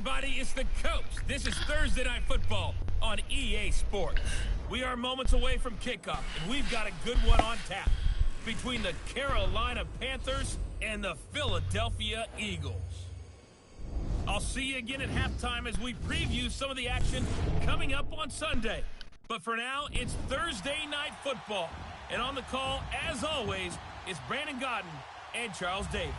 everybody, it's the coach. This is Thursday Night Football on EA Sports. We are moments away from kickoff, and we've got a good one on tap between the Carolina Panthers and the Philadelphia Eagles. I'll see you again at halftime as we preview some of the action coming up on Sunday. But for now, it's Thursday Night Football. And on the call, as always, is Brandon Gaudin and Charles Davis.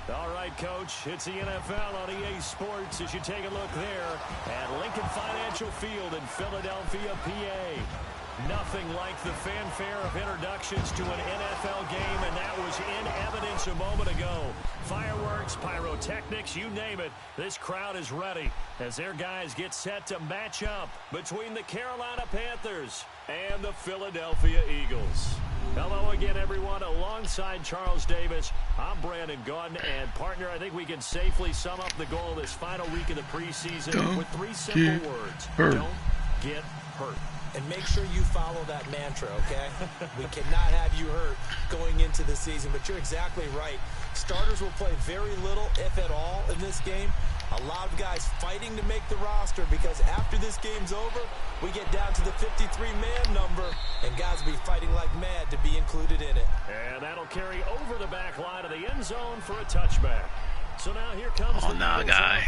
All right, Coach, it's the NFL on EA Sports as you take a look there at Lincoln Financial Field in Philadelphia, PA. Nothing like the fanfare of introductions to an NFL game, and that was in evidence a moment ago. Fireworks, pyrotechnics, you name it, this crowd is ready as their guys get set to match up between the Carolina Panthers and the Philadelphia Eagles. Hello again, everyone. Alongside Charles Davis, I'm Brandon Gaudin, and partner, I think we can safely sum up the goal this final week of the preseason with three simple words. Don't get hurt. And make sure you follow that mantra, okay? We cannot have you hurt going into the season, but you're exactly right. Starters will play very little, if at all, in this game. A lot of guys fighting to make the roster because after this game's over, we get down to the 53-man number, and guys will be fighting like mad to be included in it. And that'll carry over the back line of the end zone for a touchback. So now here comes oh, no, guy.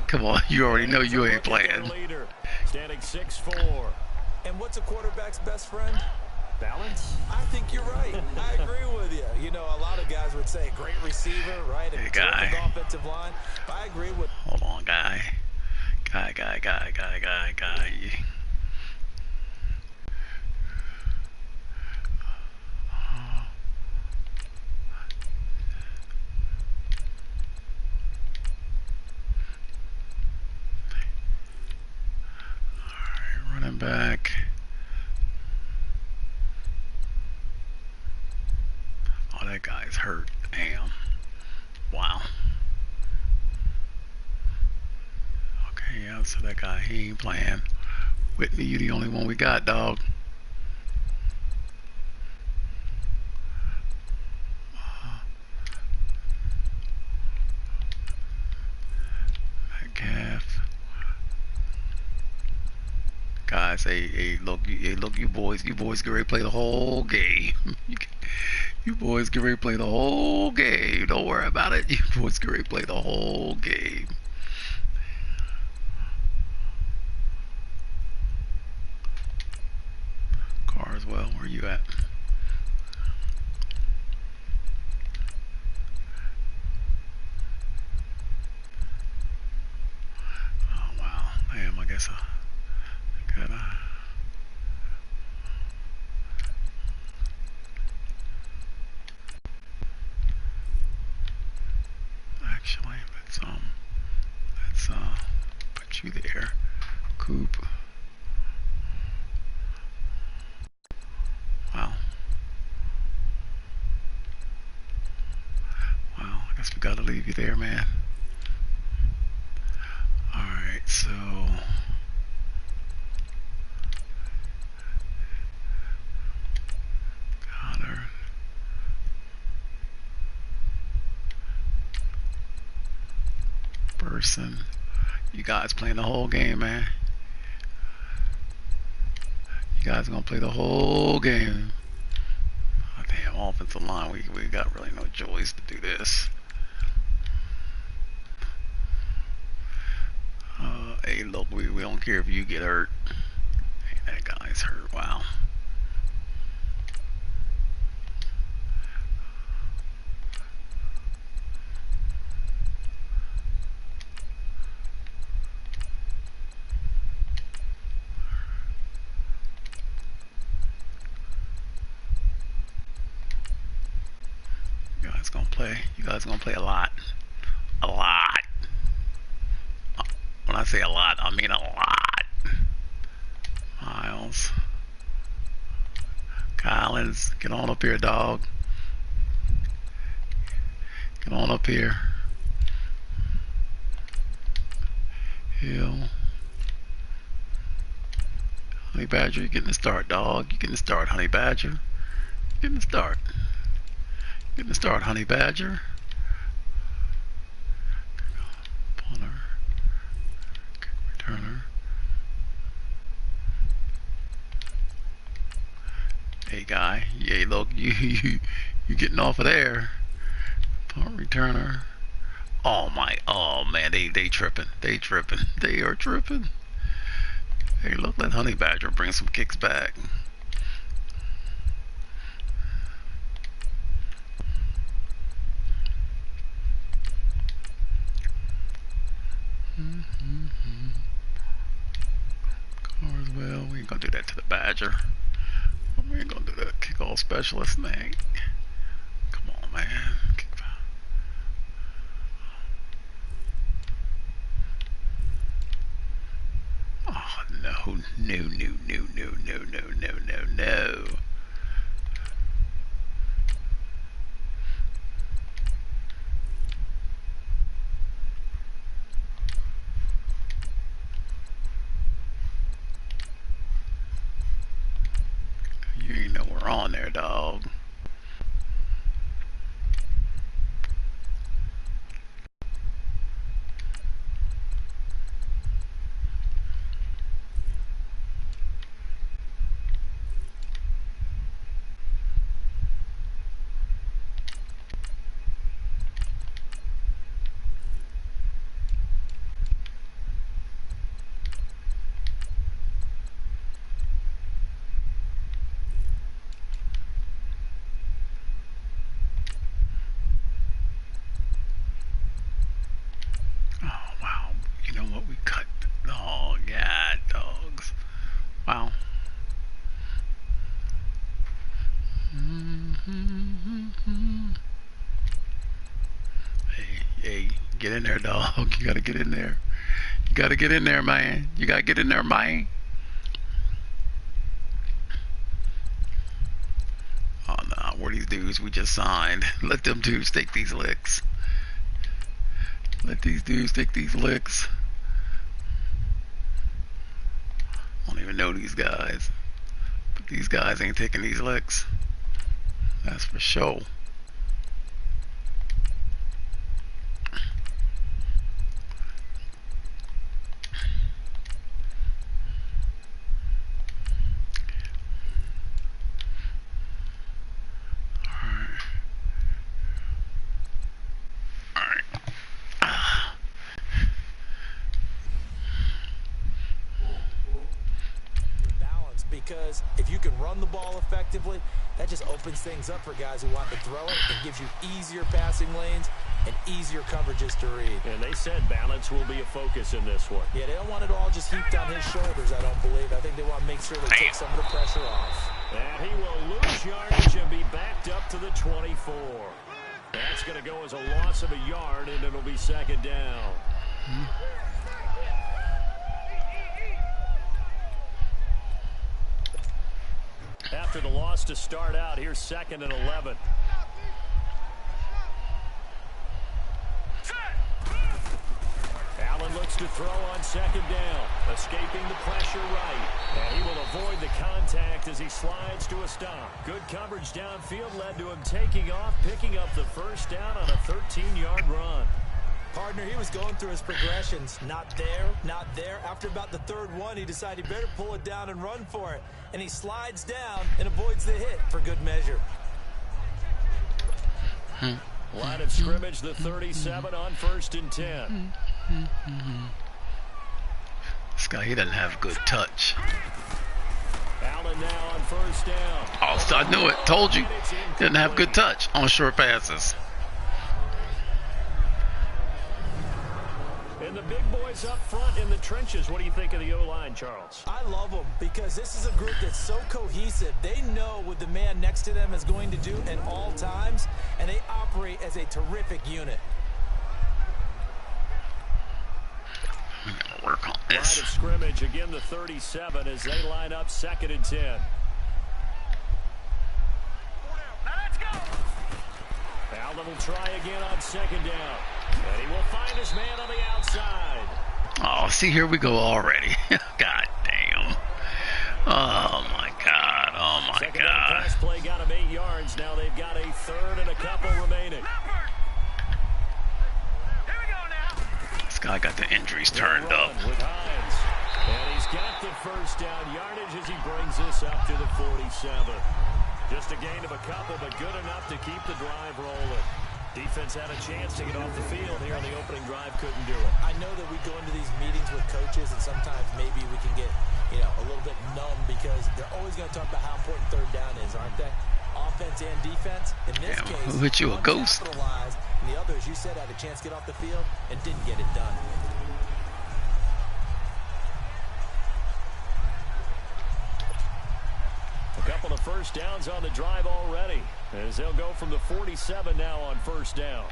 Come on, you already know you ain't playing. Standing 6'4". And what's a quarterback's best friend? Balance? I think you're right. I agree with you. You know, a lot of guys would say great receiver, right? Hey, guy. Offensive line. I agree with... Hold on, guy. Guy. Running back. Oh, that guy's hurt. Damn. Wow. Okay, yeah, so that guy, he ain't playing. Whitney, you the only one we got, dog. Metcalf. Guys, hey, look, you boys get ready to play the whole game. You boys get ready to play the whole game. Don't worry about it. You boys get ready to play the whole game. Carswell, where you at? Oh wow, damn! I guess I gotta. Actually, let's put you there, Coop. Wow. I guess we gotta leave you there, man. All right, so. Person, you guys playing the whole game, man. You guys gonna play the whole game. Oh, damn, offensive line, we got really no choice to do this. Hey, look, we don't care if you get hurt. Hey, that guy's hurt. Wow. You guys gonna play a lot. When I say a lot, I mean a lot. Miles. Collins, get on up here, dog. Get on up here. Hill. Honey Badger, you're getting the start, dog. You're getting the start, Honey Badger. You're getting the start. Getting the start, Honey Badger. guy. Yeah, look, you getting off of there. Punt returner. Oh man, they tripping. They tripping. They are tripping. Hey, look, let Honey Badger bring some kicks back. Carswell, we ain't gonna do that to the Badger. We ain't gonna do that kickoff specialist thing. Come on, man. Oh, no. You ain't know we're on there, dog. Wow. Hey, get in there, dog. You gotta get in there. You gotta get in there, man. You gotta get in there, man. Oh, no. Where these dudes we just signed? Let them dudes take these licks. Let these dudes take these licks. I don't even know these guys. But these guys ain't taking these licks. That's for sure. Because if you can run the ball effectively, that just opens things up for guys who want to throw it and gives you easier passing lanes and easier coverages to read. And they said balance will be a focus in this one. Yeah, they don't want it all just heaped on his shoulders, I don't believe. I think they want to make sure they take some of the pressure off. And he will lose yardage and be backed up to the 24. That's going to go as a loss of a yard, and it'll be second down. After the loss to start out, here's 2nd and 11. Allen looks to throw on 2nd down, escaping the pressure right. And he will avoid the contact as he slides to a stop. Good coverage downfield led to him taking off, picking up the first down on a 13-yard run. Partner, he was going through his progressions. Not there, not there. After about the third one, he decided he better pull it down and run for it. And he slides down and avoids the hit for good measure. Line of scrimmage, the 37 on 1st and 10. This guy, he doesn't have good touch. Allen now on 1st down. Oh, so I knew it. Told you. He doesn't have good touch on short passes. And the big boys up front in the trenches. What do you think of the O-line, Charles? I love them because this is a group that's so cohesive. They know what the man next to them is going to do at all times, and they operate as a terrific unit. We gotta work on this. Line of scrimmage, again the 37 as they line up 2nd and 10. Let's go. Allen will try again on 2nd down. And he will find his man on the outside. Oh, see, here we go already. God damn. Oh, my God. Oh, my Second down God. pass play got him 8 yards. Now they've got a 3rd and a couple remaining. Here we go now. This guy got the injuries turned up. With Hines. And he's got the first down yardage as he brings this up to the 47. Just a gain of a couple, but good enough to keep the drive rolling. Defense had a chance to get off the field here on the opening drive, couldn't do it. I know that we go into these meetings with coaches, and sometimes maybe we can get, a little bit numb because they're always going to talk about how important third down is, aren't they? Offense and defense. In this case, who hit you, a ghost? Capitalized, and the others, you said, had a chance to get off the field and didn't get it done. A couple of first downs on the drive already, as they'll go from the 47 now on first down.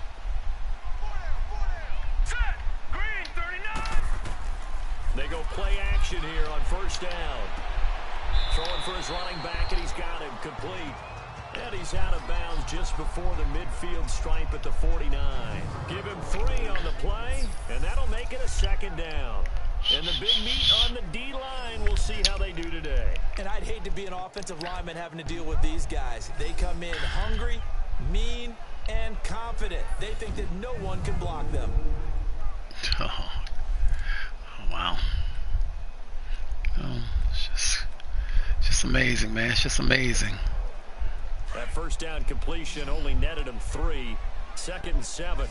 Set! Green, 39! They go play action here on first down. Throwing for his running back, and he's got him complete. And he's out of bounds just before the midfield stripe at the 49. Give him 3 on the play, and that'll make it a second down. And the big meat on the D-line, we'll see how they do today. And I'd hate to be an offensive lineman having to deal with these guys. They come in hungry, mean, and confident. They think that no one can block them. Oh wow. Oh, it's just amazing, man. It's just amazing. That first down completion only netted him 3. 2nd and 7.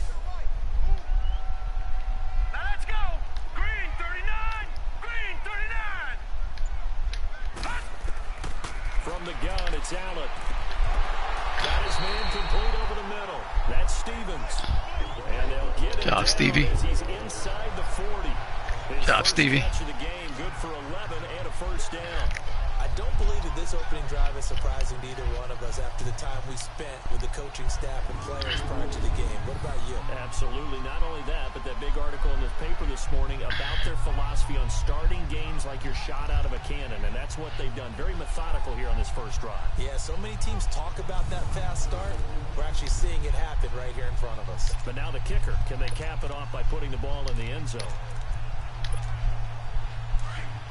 Now let's go! Green, 39! Green, 39! From the gun, it's Allen. Got his man complete over the middle. That's Stevens. And they'll get it Job, Stevie. as he's inside the 40. His Job, first Stevie. catch of the game, good for 11 and a first down. I don't believe that this opening drive is surprising to either one of us after the time we spent with the coaching staff and players prior to the game. What about you? Absolutely. Not only that, but that big article in the paper this morning about their philosophy on starting games like you're shot out of a cannon, and that's what they've done. Very methodical here on this first drive. Yeah, so many teams talk about that fast start. We're actually seeing it happen right here in front of us. But now the kicker. Can they cap it off by putting the ball in the end zone?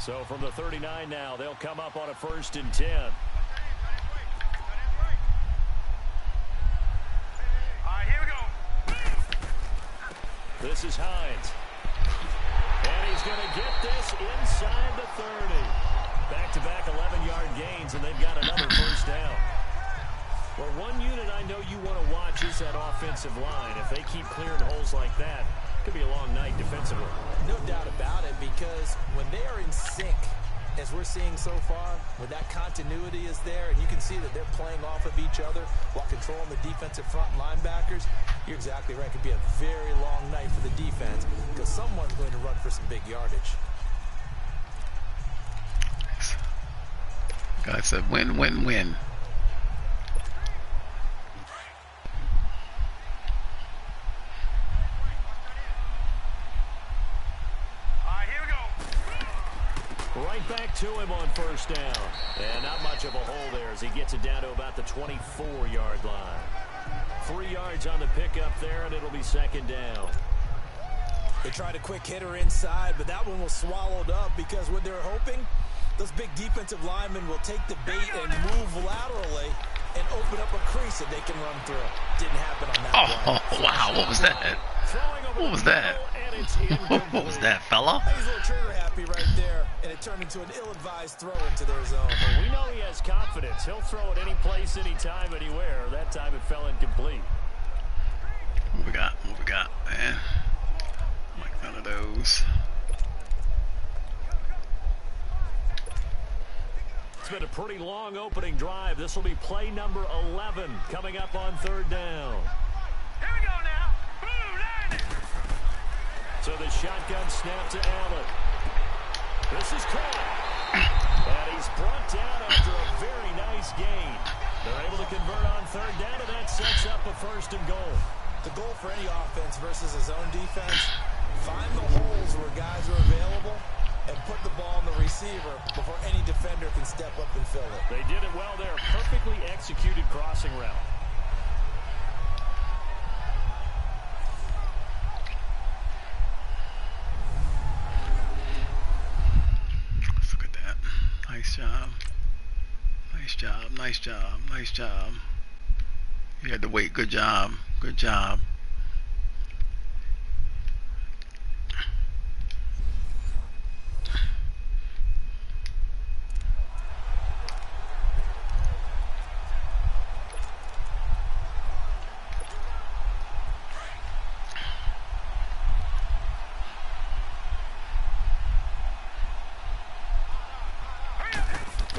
So from the 39 now, they'll come up on a 1st and 10. All right, here we go. This is Hines. And he's going to get this inside the 30. Back-to-back 11-yard gains, and they've got another first down. Well, one unit I know you want to watch is that offensive line. If they keep clearing holes like that, it could be a long night defensively. No doubt about it, because when they are in sync, as we're seeing so far, when that continuity is there, and you can see that they're playing off of each other while controlling the defensive front linebackers, you're exactly right. It could be a very long night for the defense because someone's going to run for some big yardage. God said win, win, win. Right back to him on first down. And not much of a hole there as he gets it down to about the 24-yard line. 3 yards on the pickup there, and it'll be second down. They tried a quick hitter inside, but that one was swallowed up because what they're hoping, those big defensive linemen will take the bait and move laterally and open up a crease that they can run through. Didn't happen on that Oh, wow. What was that? What was that? What was that, fella? He's a little trigger happy right there, and it turned into an ill-advised throw into their zone. Well, we know he has confidence. He'll throw it any place, anytime, anywhere. That time it fell incomplete. What we got? What we got, man? Like none of those. It's been a pretty long opening drive. This will be play number 11 coming up on third down. Here we go now. Blue line. So the shotgun snap to Allen. This is caught. And he's brought down after a very nice gain. They're able to convert on third down, and that sets up a 1st and goal. The goal for any offense versus a zone defense, find the holes where guys are available and put the ball on the receiver before any defender can step up and fill it. They did it well there. Perfectly executed crossing route. Let's look at that. Nice job. Nice job. Nice job. Nice job. You had to wait. Good job. Good job.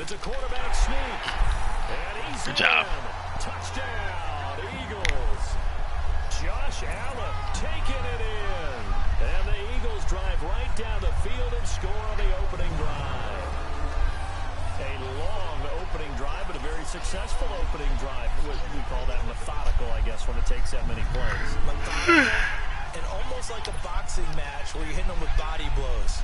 It's a quarterback sneak. And he's Good job. Touchdown, Eagles. Josh Allen taking it in. And the Eagles drive right down the field and score on the opening drive. A long opening drive, but a very successful opening drive. We call that methodical, I guess, when it takes that many plays. Methodical and almost like a boxing match where you're hitting them with body blows.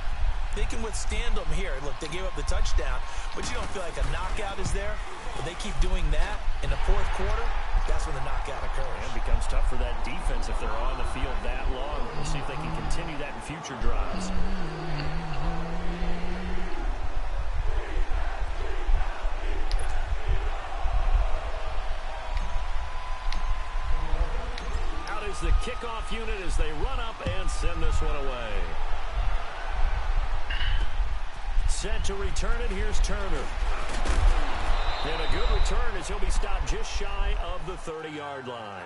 They can withstand them here. Look, they gave up the touchdown, but you don't feel like a knockout is there. But they keep doing that in the fourth quarter. That's when the knockout occurs. And it becomes tough for that defense if they're on the field that long. We'll see if they can continue that in future drives. Out is the kickoff unit as they run up and send this one away. Set to return it. Here's Turner. And a good return as he'll be stopped just shy of the 30-yard line.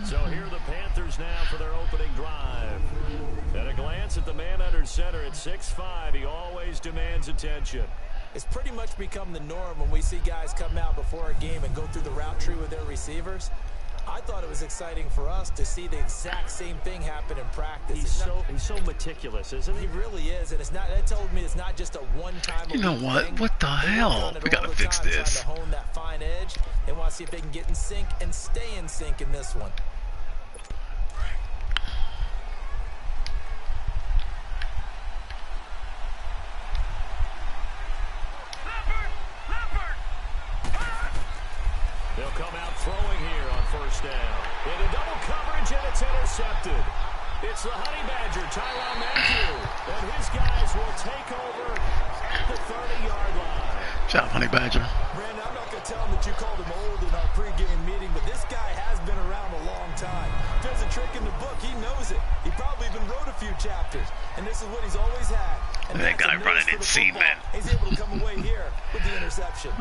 So here are the Panthers now for their opening drive. At a glance at the man under center at 6'5", he always demands attention. It's pretty much become the norm when we see guys come out before a game and go through the route tree with their receivers. I thought it was exciting for us to see the exact same thing happen in practice. He's so meticulous, isn't he? He really is, and it's not. That told me it's not just a one-time. You know what? thing. What the hell? We gotta fix this. Trying to hone that fine edge. They want to see if they can get in sync and stay in sync in this one. They'll come out throwing here on first down. Into double coverage, and it's intercepted. It's the Honey Badger, Tyrann Mathieu. And his guys will take over at the 30-yard line. Good job, Honey Badger. Brandon, I'm not going to tell him that you called him old in our pregame meeting, but this guy has been around a long time. If there's a trick in the book, he knows it. He probably even wrote a few chapters, and this is what he's always had. And That guy running in cement. He's able to come away here with the interception.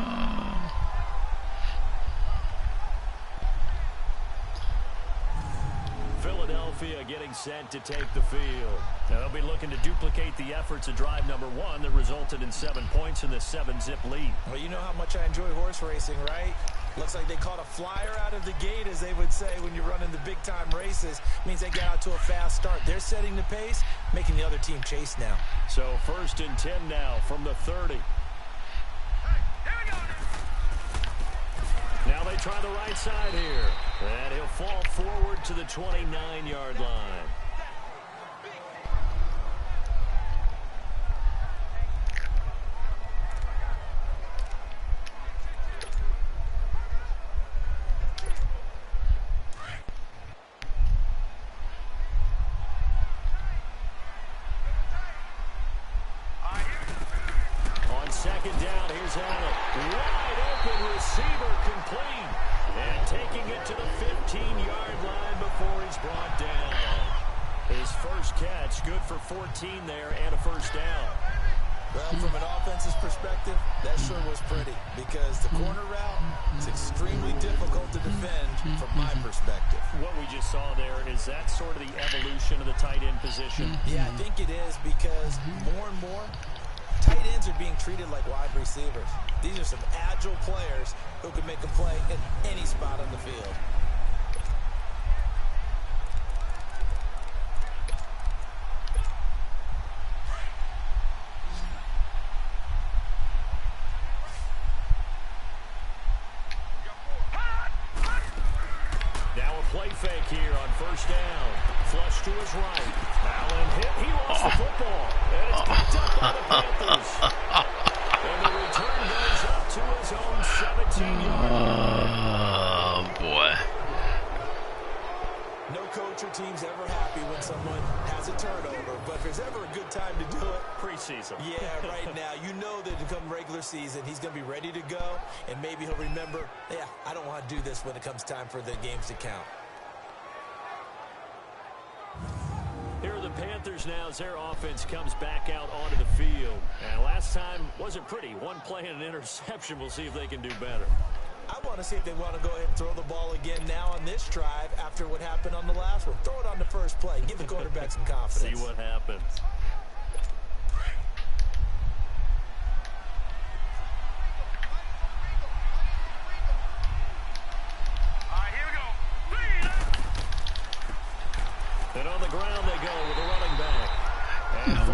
Philadelphia getting set to take the field. Now they'll be looking to duplicate the efforts of drive number 1 that resulted in 7 points in this 7-zip lead. Well, you know how much I enjoy horse racing, right? Looks like they caught a flyer out of the gate, as they would say when you're running the big-time races. Means they get out to a fast start. They're setting the pace, making the other team chase now. So 1st and 10 now from the 30. Now they try the right side here. And he'll fall forward to the 29-yard line. On 2nd down, here's Allen. Wide open receiver complete. And taking it to the 15-yard line before he's brought down. His first catch, good for 14 there and a first down. Well, from an offense's perspective, that sure was pretty, because the corner route is extremely difficult to defend from my perspective. What we just saw there, is that sort of the evolution of the tight end position? Yeah, I think it is, because more and more, tight ends are being treated like wide receivers. These are some agile players who can make a play in any spot on the field. Now a play fake here on first down. Flush to his right. Allen hit. He lost the football. And it's picked up by the Panthers. And the return goes up to his own 17-yard line. Oh, boy. No coach or team's ever happy when someone has a turnover, but if there's ever a good time to do it, Preseason. yeah, right now. You know that come regular season, he's going to be ready to go, and maybe he'll remember, yeah, I don't want to do this when it comes time for the games to count. Here are the Panthers now as their offense comes back out onto the field. And last time wasn't pretty. One play and an interception. We'll see if they can do better. I want to see if they want to go ahead and throw the ball again now on this drive after what happened on the last one. Throw it on the first play. Give the quarterback some confidence. See what happens.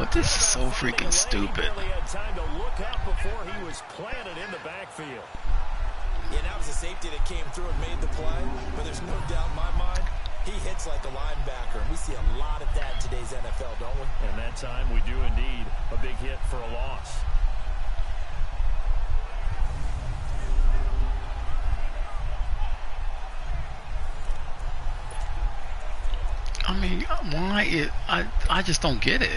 But this is so freaking stupid. He had time to look up before he was planted in the backfield. Yeah, that was a safety that came through and made the play, but there's no doubt in my mind, he hits like a linebacker, and we see a lot of that in today's NFL, don't we? And that time we do indeed a big hit for a loss. I mean, why I just don't get it.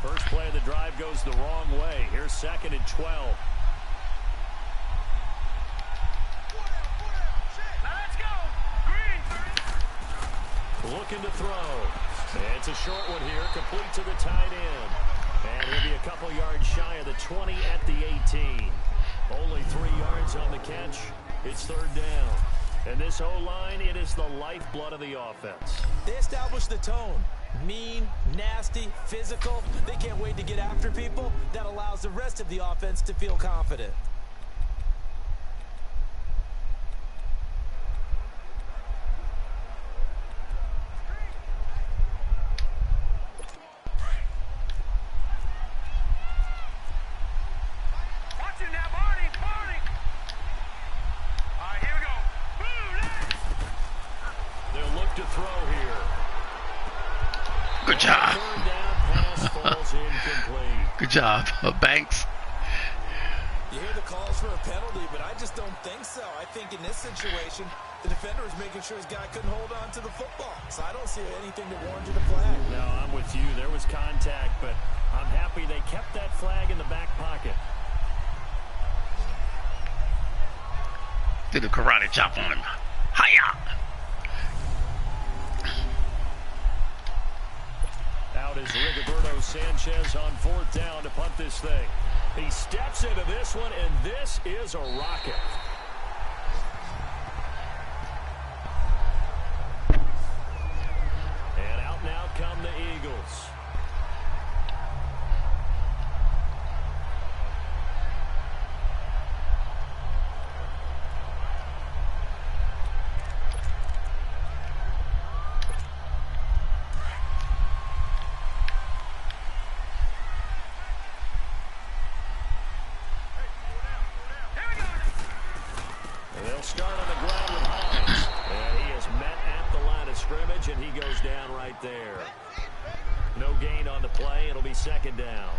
First play of the drive goes the wrong way. Here's 2nd and 12. Let's go. Green. Looking to throw. It's a short one here, complete to the tight end. And he'll be a couple yards shy of the 20 at the 18. Only 3 yards on the catch. It's 3rd down. And this O-line, it is the lifeblood of the offense. They established the tone. Mean, nasty, physical. They can't wait to get after people. That allows the rest of the offense to feel confident. Good job. Good job, Banks. You hear the calls for a penalty, but I just don't think so. I think in this situation, the defender was making sure his guy couldn't hold on to the football. So I don't see anything that warranted a flag. No, I'm with you. There was contact, but I'm happy they kept that flag in the back pocket. Did a karate chop on him. Hiya! Out is Rigoberto Sanchez on 4th down to punt this thing. He steps into this one, and this is a rocket. And out and out come the Eagles. They'll start on the ground with Hines. And he is met at the line of scrimmage, and he goes down right there. No gain on the play. It'll be 2nd down.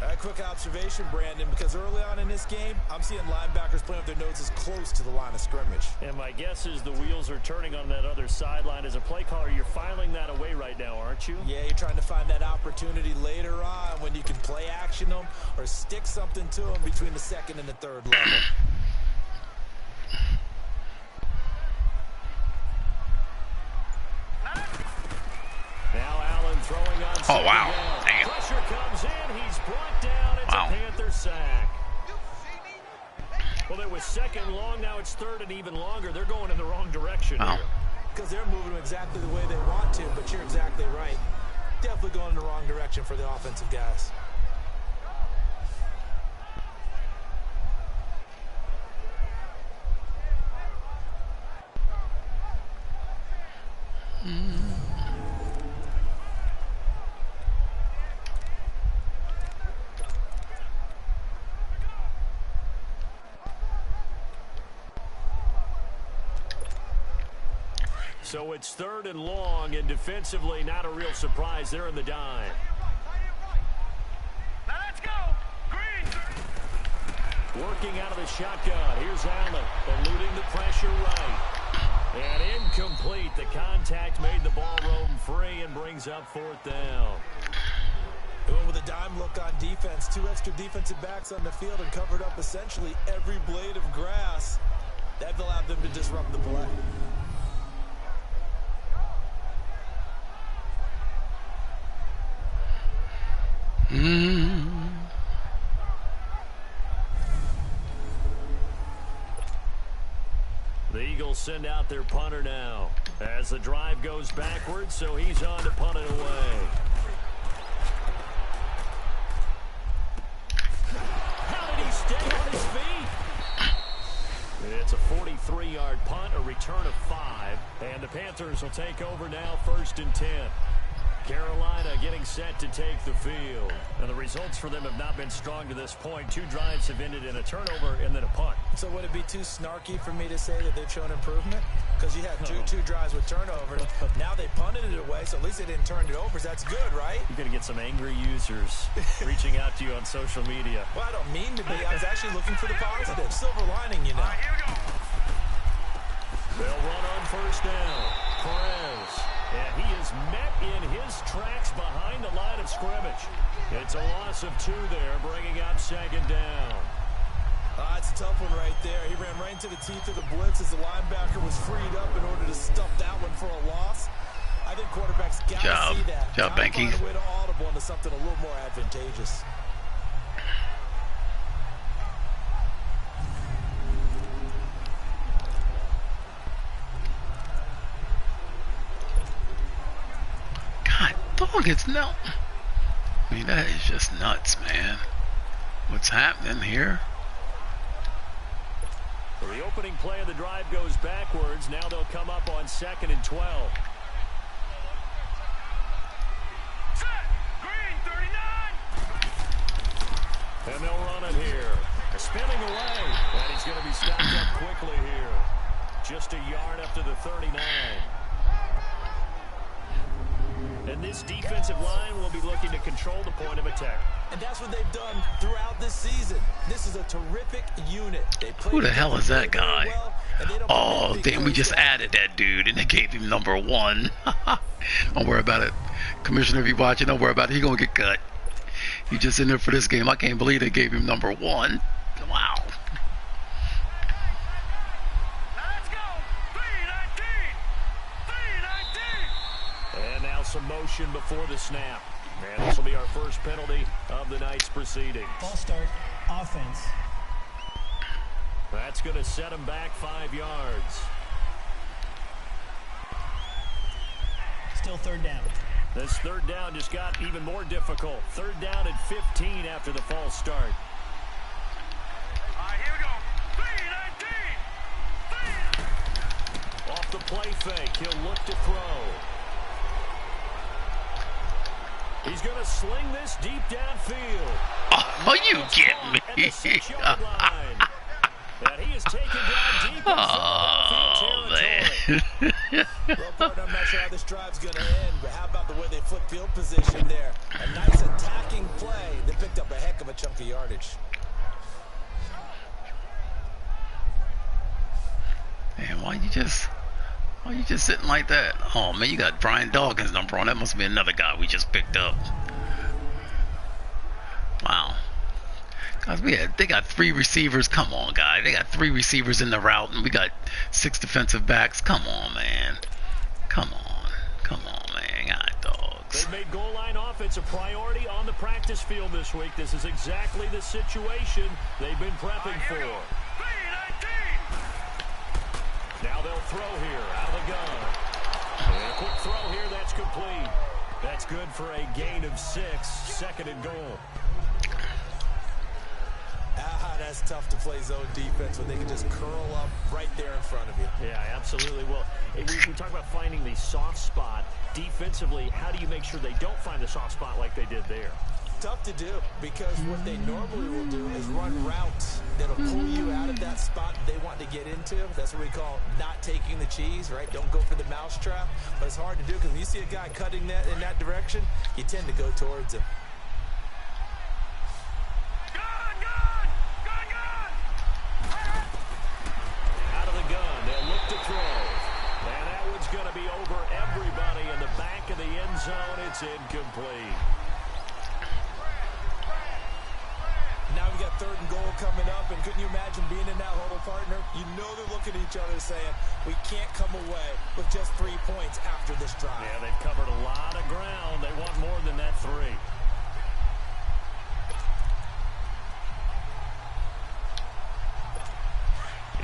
A quick observation, Brandon, because early on in this game, I'm seeing linebackers playing with their noses close to the line of scrimmage. And my guess is the wheels are turning on that other sideline. As a play caller, you're filing that away right now, aren't you? Yeah, you're trying to find that opportunity later on when you can play action them or stick something to them between the 2nd and the 3rd level. Now Allen throwing on. Oh, wow. Damn. Pressure comes in. He's brought down. It's Wow. a Panther sack. Well, it was 2nd long. Now it's 3rd and even longer. They're going in the wrong direction Wow. here. Because they're moving exactly the way they want to, but you're exactly right. Definitely going in the wrong direction for the offensive guys. So it's 3rd and long, and defensively not a real surprise. They're in the dime. Now let's go. Green. Working out of the shotgun. Here's Allen, eluding the pressure right. And incomplete. The contact made the ball roam free and brings up 4th down. They went with a dime look on defense. 2 extra defensive backs on the field and covered up essentially every blade of grass. That allowed them to disrupt the play. The Eagles send out their punter now as the drive goes backwards, so he's on to punt it away. How did he stay on his feet? It's It's a 43-yard punt, a return of 5. And the Panthers will take over now, 1st and 10. Carolina getting set to take the field. And the results for them have not been strong to this point. 2 drives have ended in a turnover and then a punt. So would it be too snarky for me to say that they've shown improvement? Because you had two drives with turnovers. Now they punted it away, so at least they didn't turn it over. So that's good, right? You're going to get some angry users reaching out to you on social media. Well, I don't mean to be. I was actually looking for the positive. Silver lining, you know. Here we go. They'll run on 1st down. Perez. And he is met in his tracks behind the line of scrimmage. It's a loss of 2 there, bringing up 2nd down. It's a tough one right there. He ran right into the teeth of the blitz as the linebacker was freed up in order to stuff that one for a loss. I think quarterbacks got to see that. Job, Banky. Find a way to audible into something a little more advantageous. God, dog, it's no. I mean, that is just nuts, man. What's happening here? The opening play of the drive goes backwards. Now they'll come up on 2nd and 12. Set. Green, 39. And they'll run it here. Spinning away. And he's going to be stopped up quickly here. Just a yard up to the 39. And this defensive line will be looking to control the point of attack. And that's what they've done throughout this season. This is a terrific unit. Who the hell is that guy? Oh, damn, we just added that dude, and they gave him number 1. Don't worry about it. Commissioner, if you're watching, don't worry about it. He's going to get cut. He's just in there for this game. I can't believe they gave him number 1. Wow. Let's go. 319. 319. And now some motion before the snap. And this will be our first penalty of the night's proceedings. Ball start, offense. That's going to set him back 5 yards. Still 3rd down. This 3rd down just got even more difficult. 3rd down and 15 after the false start. Here we go. 319. Off the play fake, he'll look to throw. He's going to sling this deep downfield. Oh, you get me. At the 6-yard line. And he is taken down deep Oh, man. Well, partner, I'm not sure how this drive's going to end, but how about the way they flip field position there? A nice attacking play that picked up a heck of a chunk of yardage. Man, why you just sitting like that? Oh, man, you got Brian Dawkins' number on. That must be another guy we just picked up. Wow. Guys, they got 3 receivers. Come on, guys. They got 3 receivers in the route, and we got 6 defensive backs. Come on, man. Come on, man. God, dogs. They've made goal line offense a priority on the practice field this week. This is exactly the situation they've been prepping for. 319. Now they'll throw here out of the gun. And a quick throw here, that's complete. That's good for a gain of 6, 2nd and goal. That's tough to play zone defense when they can just curl up right there in front of you. Yeah, absolutely. Well, we talk about finding the soft spot. Defensively, how do you make sure they don't find the soft spot like they did there? Tough to do, because what they normally will do is run routes that'll pull you out of that spot they want to get into. That's what we call not taking the cheese, right? Don't go for the mousetrap. But it's hard to do, because when you see a guy cutting that in that direction, you tend to go towards him. Out of the gun, they'll look to throw. And that one's going to be over everybody in the back of the end zone. It's incomplete. Now we got 3rd and goal coming up, and couldn't you imagine being in that huddle, partner? You know they're looking at each other saying, we can't come away with just 3 points after this drive. Yeah, they've covered a lot of ground. They want more than that 3.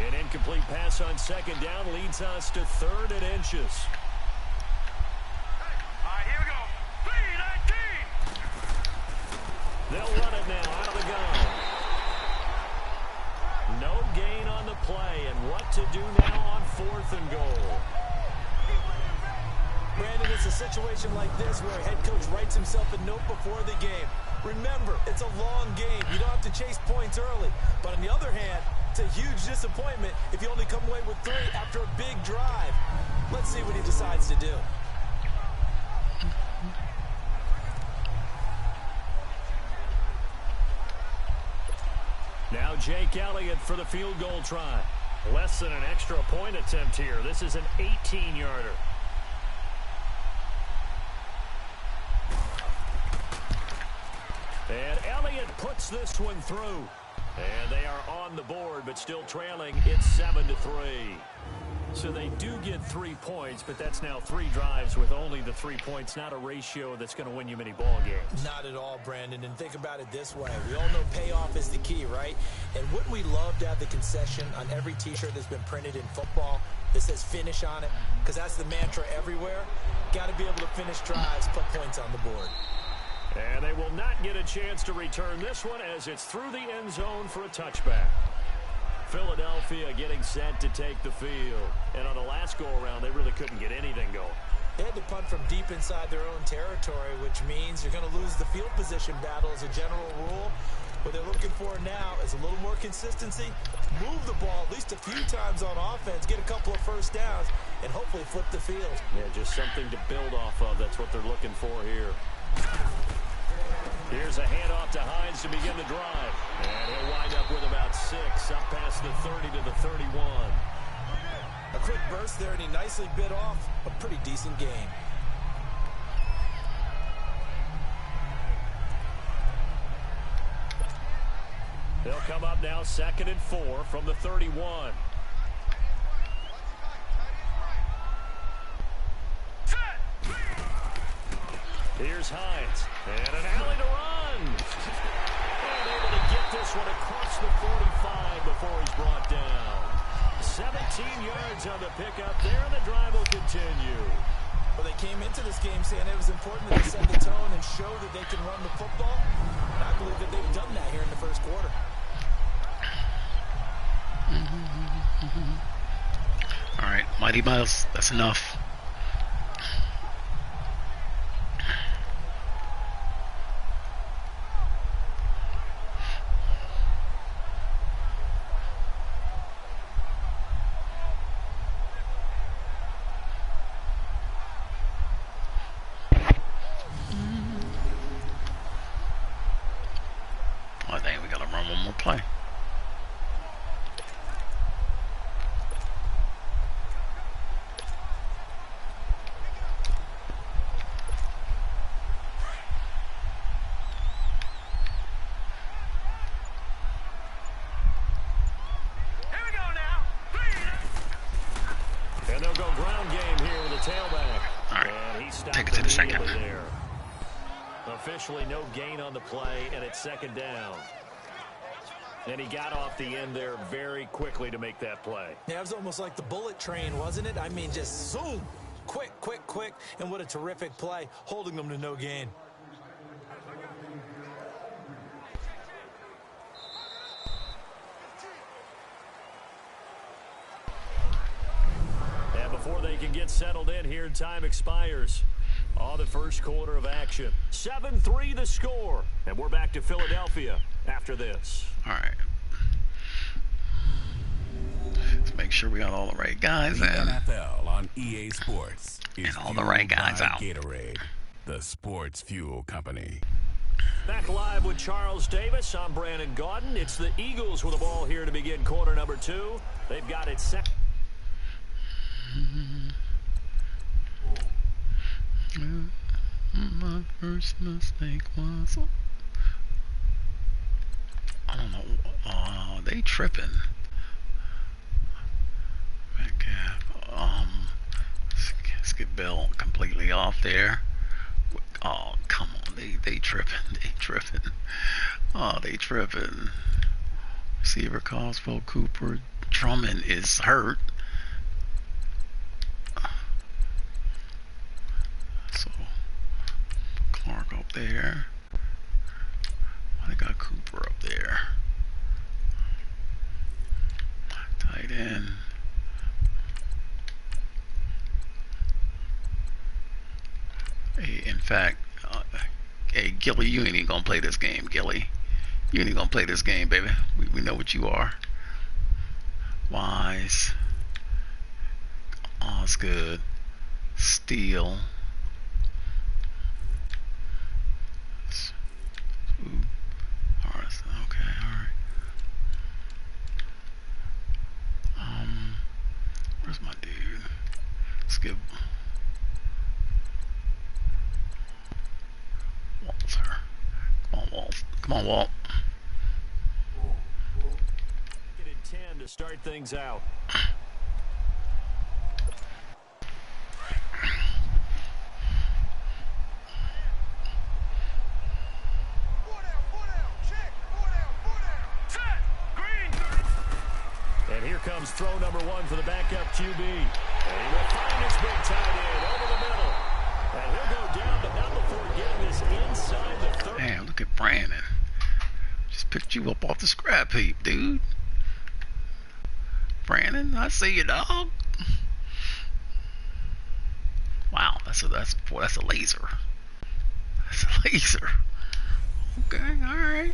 An incomplete pass on 2nd down leads us to 3rd and inches. Here we go. 319. They'll run it now out of the gun. No gain on the play, and what 4th and goal. Brandon, it's a situation like this where a head coach writes himself a note before the game. Remember, it's a long game. You don't have to chase points early. But on the other hand, it's a huge disappointment if you only come away with 3 after a big drive. Let's see what he decides to do. Now Jake Elliott for the field goal try. Less than an extra point attempt here. This is an 18-yarder. And Elliott puts this one through. And they are on the board, but still trailing. It's 7-3. So they do get 3 points, but that's now 3 drives with only the 3 points. Not a ratio that's going to win you many ball games. Not at all, Brandon. And think about it this way. We all know payoff is the key, right? And wouldn't we love to have the concession on every T-shirt that's been printed in football that says finish on it? Because that's the mantra everywhere. Got to be able to finish drives, put points on the board. And they will not get a chance to return this one as it's through the end zone for a touchback. Philadelphia getting set to take the field. And on the last go-around, they really couldn't get anything going. They had to punt from deep inside their own territory, which means you're going to lose the field position battle as a general rule. What they're looking for now is a little more consistency, move the ball at least a few times on offense, get a couple of first downs, and hopefully flip the field. Yeah, just something to build off of. That's what they're looking for here. Here's a handoff to Hines to begin the drive. And he'll wind up with about 6, up past the 30 to the 31. A quick burst there, and he nicely bit off a pretty decent game. They'll come up now 2nd and 4 from the 31. Here's Hines. And an alley to run. And able to get this one across the 45 before he's brought down. 17 yards on the pickup there, and the drive will continue. Well, they came into this game saying it was important that they set the tone and show that they can run the football. And I believe that they've done that here in the first quarter. All right, Mighty Miles, that's enough. I think we gotta run one more play. And they'll go ground game here with a tailback. All right, And he stopped take it to the second. immediately there. Officially no gain on the play, and it's 2nd down. And he got off the end there very quickly to make that play. Yeah, it was almost like the bullet train, wasn't it? I mean, just zoom. Quick, quick, quick. And what a terrific play, holding them to no gain. And before they can get settled in here, time expires. On the first quarter of action. 7-3 the score. And we're back to Philadelphia after this. All right. Let's make sure we got all the right guys The in. NFL on EA Sports is And all the right guys fueled by out. Gatorade, the sports fuel company. Back live with Charles Davis. I'm Brandon Gaudin. It's the Eagles with the ball here to begin quarter number 2. They've got it set. My first mistake was, I don't know. Oh, they tripping. Skip Bell completely off there. Oh, come on. They tripping. They tripping. Oh, they tripping. Receiver Coswell Cooper. Drummond is hurt. So Clark up there. I got Cooper up there. Tight end. In fact, hey, Gilly, you ain't even gonna play this game, Gilly. You ain't even gonna play this game, baby. We know what you are. Wise. Osgood. Steele. Ooh. Horace. Okay, alright. Where's my dude? Let's give Walter. Come on, Walt. Come on, Walt. Second and 10 to start things out. And here comes throw number one for the backup QB. And he will find his big tight end over the middle. And he'll go down, but not before getting this inside the 30. Man, look at Brandon. Just picked you up off the scrap heap, dude. Brandon, I see you, dog. Wow, that's a laser. That's a laser. Okay, all right.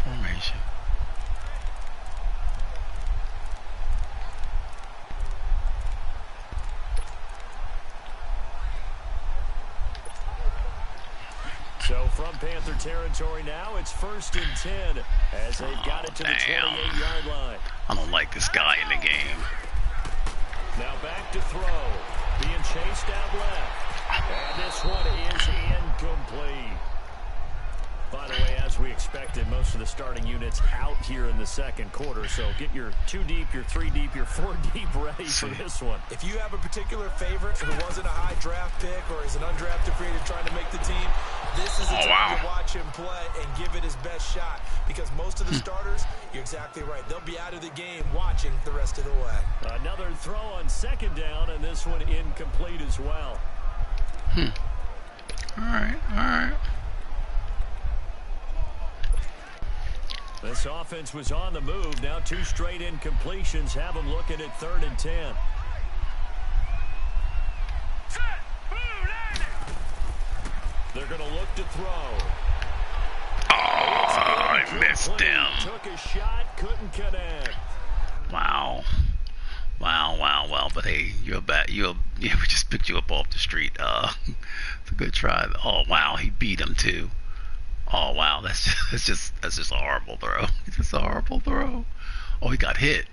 Formation. So from Panther territory now, it's 1st and 10 as they've got it to the 28-yard line. I don't like this guy in the game. Now back to throw. Being chased out left. And this one is incomplete. By the way, as we expected, most of the starting units out here in the second quarter. So get your 2 deep, your 3 deep, your 4 deep ready for this one. If you have a particular favorite who wasn't a high draft pick or is an undrafted free agent trying to make the team, this is the time to watch him play and give it his best shot. Because most of the starters, you're exactly right, they'll be out of the game watching the rest of the way. Another throw on 2nd down, and this one incomplete as well. All right. This offense was on the move. Now 2 straight incompletions have them looking at 3rd and 10. They're going to look to throw. Oh, I missed him. Took a shot, couldn't connect. Wow. But hey, you're back. We just picked you up off the street. It's a good try. Oh wow, he beat him too. Oh wow, that's just a horrible throw. It's just a horrible throw. Oh, he got hit.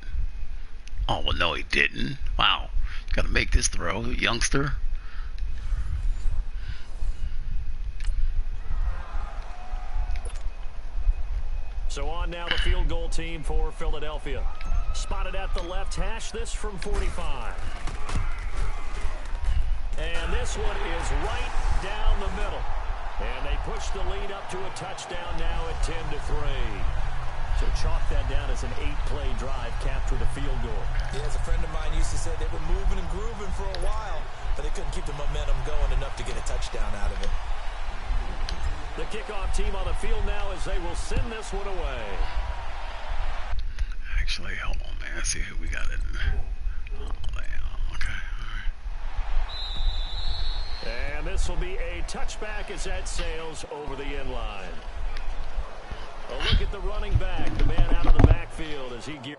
Oh well, no, he didn't. Wow, you gotta make this throw, youngster. So on now the field goal team for Philadelphia. Spotted at the left hash, this from 45. And this one is right down the middle. And they push the lead up to a touchdown now at 10-3. So chalk that down as an 8-play drive, capped with a field goal. Yeah, as a friend of mine used to say, they were moving and grooving for a while, but they couldn't keep the momentum going enough to get a touchdown out of it. The kickoff team on the field now as they will send this one away. Actually, hold on, man. Let's see who we got in. Oh, damn. Okay, all right. And this will be a touchback as that sails over the end line. A look at the running back, the man out of the backfield as he gears.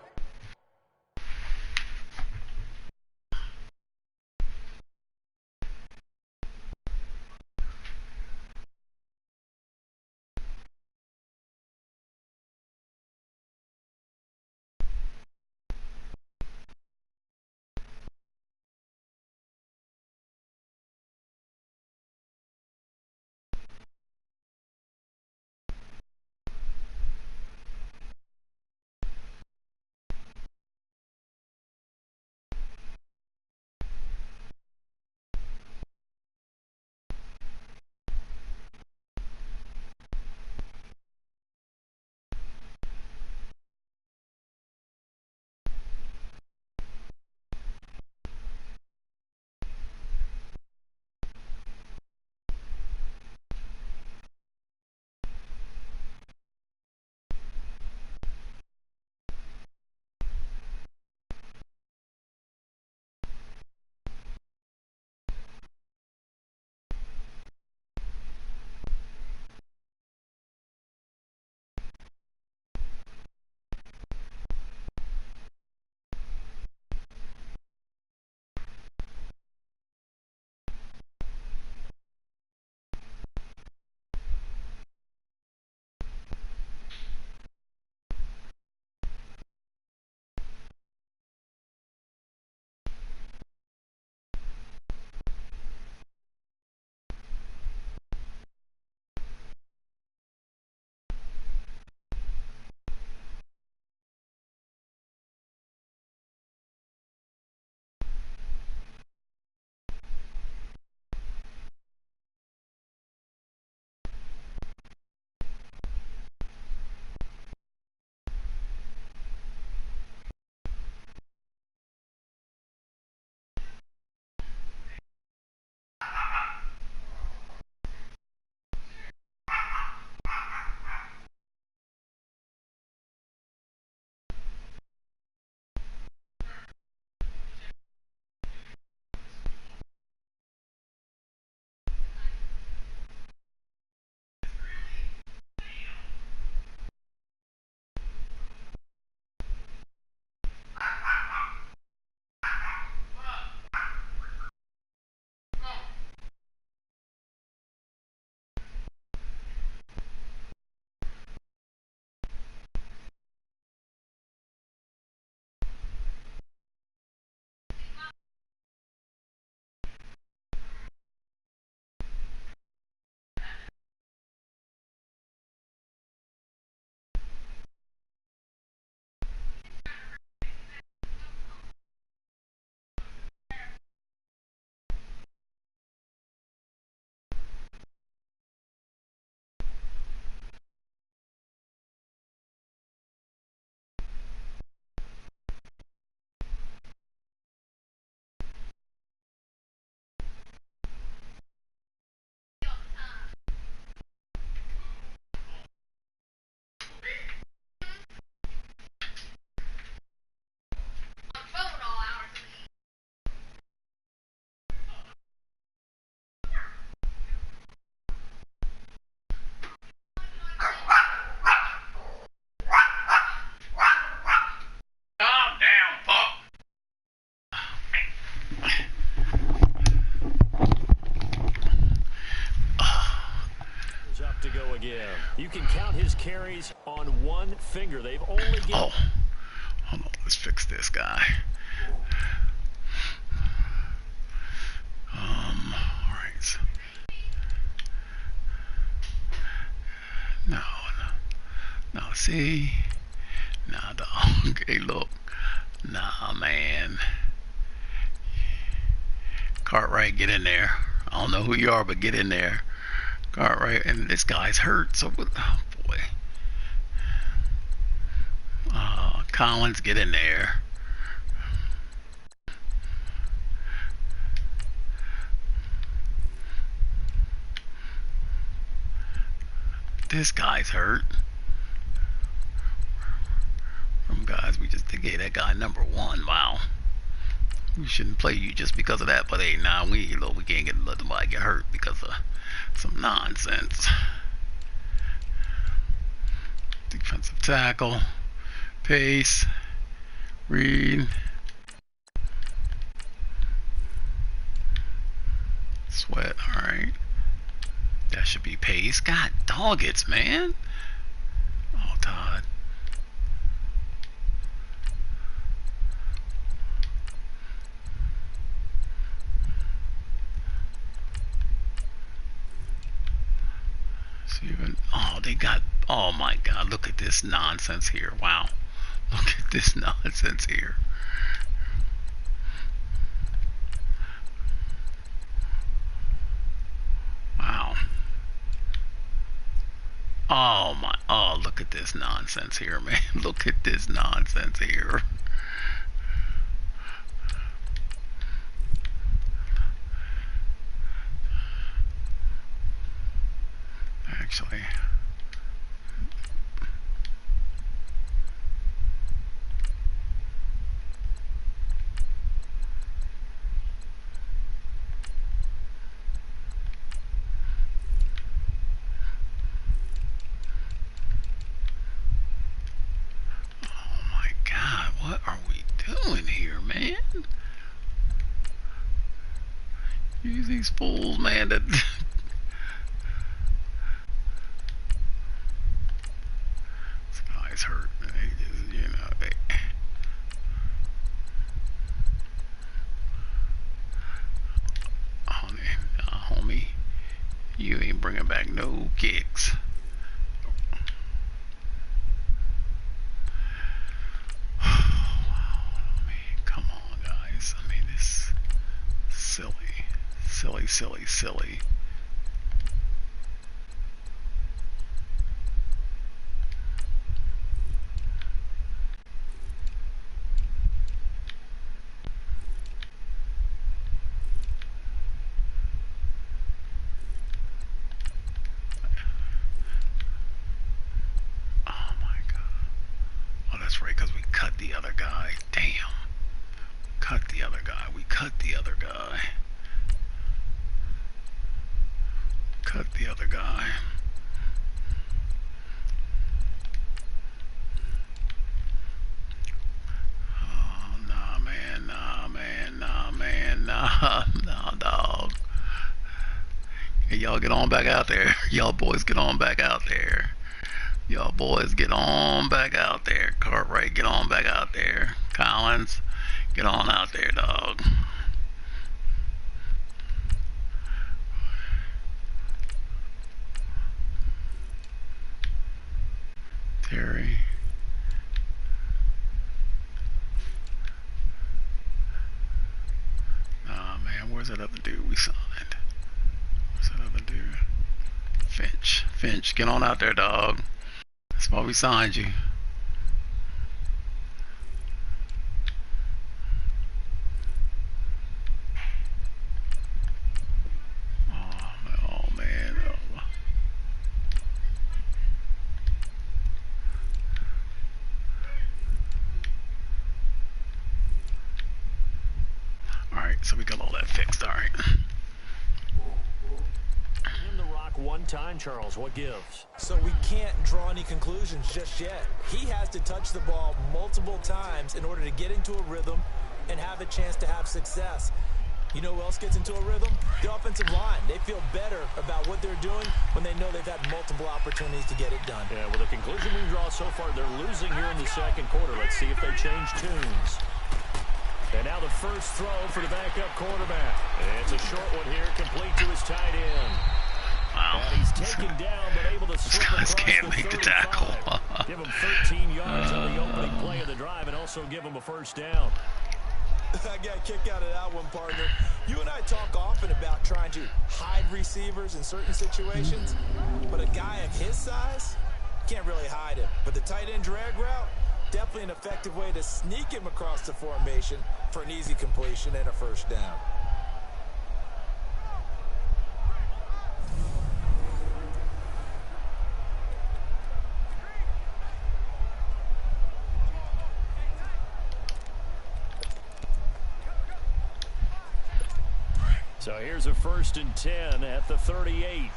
Yeah, you can count his carries on one finger. They've only given... Oh, hold on. Let's fix this guy. All right. No, see? Nah, dog. Hey, look. Nah, man. Cartwright, get in there. I don't know who you are, but get in there. Cartwright, and this guy's hurt, so what? Oh, boy. Collins, get in there. This guy's hurt. From guys, we just gave that guy number 1. Wow. We shouldn't play you just because of that, but hey, nah, we can't let somebody get hurt because of some nonsense. Defensive tackle, Pace, Reed, Sweat. All right, that should be Pace. God dog it's, man. Oh, Todd. Oh, they got, oh my God, look at this nonsense here. Wow. Look at this nonsense here. Wow. Oh my, oh, look at this nonsense here, man. Look at this nonsense here. Actually, oh my God, what are we doing here, man? Use these fools, man, that hurt, man. He just, you know, homie, you ain't bringing back no kicks. Wow, I mean, come on, guys. I mean, this silly. Right, because we cut the other guy. Damn. Cut the other guy. We cut the other guy. Cut the other guy. Oh, nah, man. Nah, dog. Hey, y'all get on back out there. Y'all boys get on back out there. Y'all boys get on back out there. Cartwright, get on back out there. Collins, get on out there, dog. Terry. Nah, man, where's that other dude we signed? Where's that other dude? Finch, get on out there, dog. That's why we signed you. Oh man. Oh. Alright, so we got all that fixed. Alright. One time, Charles, what gives? So we can't draw any conclusions just yet. He has to touch the ball multiple times in order to get into a rhythm and have a chance to have success. You know who else gets into a rhythm? The offensive line. They feel better about what they're doing when they know they've had multiple opportunities to get it done. Yeah, well, the conclusion we draw so far, they're losing here in the second quarter. Let's see if they change tunes. And now the first throw for the backup quarterback. It's a short one here, complete to his tight end. Wow. And he's taken down, but able to slip guys across can't the make the 35. tackle. Give him 13 yards on the opening play of the drive and also give him a first down. I got a kick out of that one, partner. You and I talk often about trying to hide receivers in certain situations, but a guy of his size can't really hide him. But the tight end drag route, definitely an effective way to sneak him across the formation for an easy completion and a first down. So here's a 1st and 10 at the 38.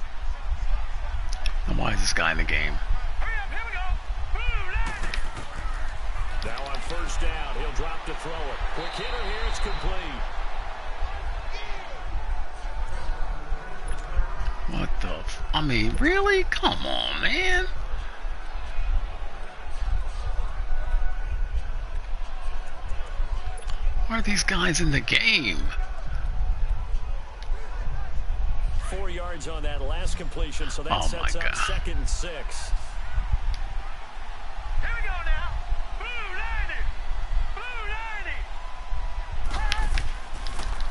And why is this guy in the game? Now on first down, he'll drop to throw it. Quick hitter here, it's complete. What the I mean, really? Come on, man. Why are these guys in the game? 4 yards on that last completion, so that Oh sets my up God. 2nd and 6. Here we go now. Blue 90.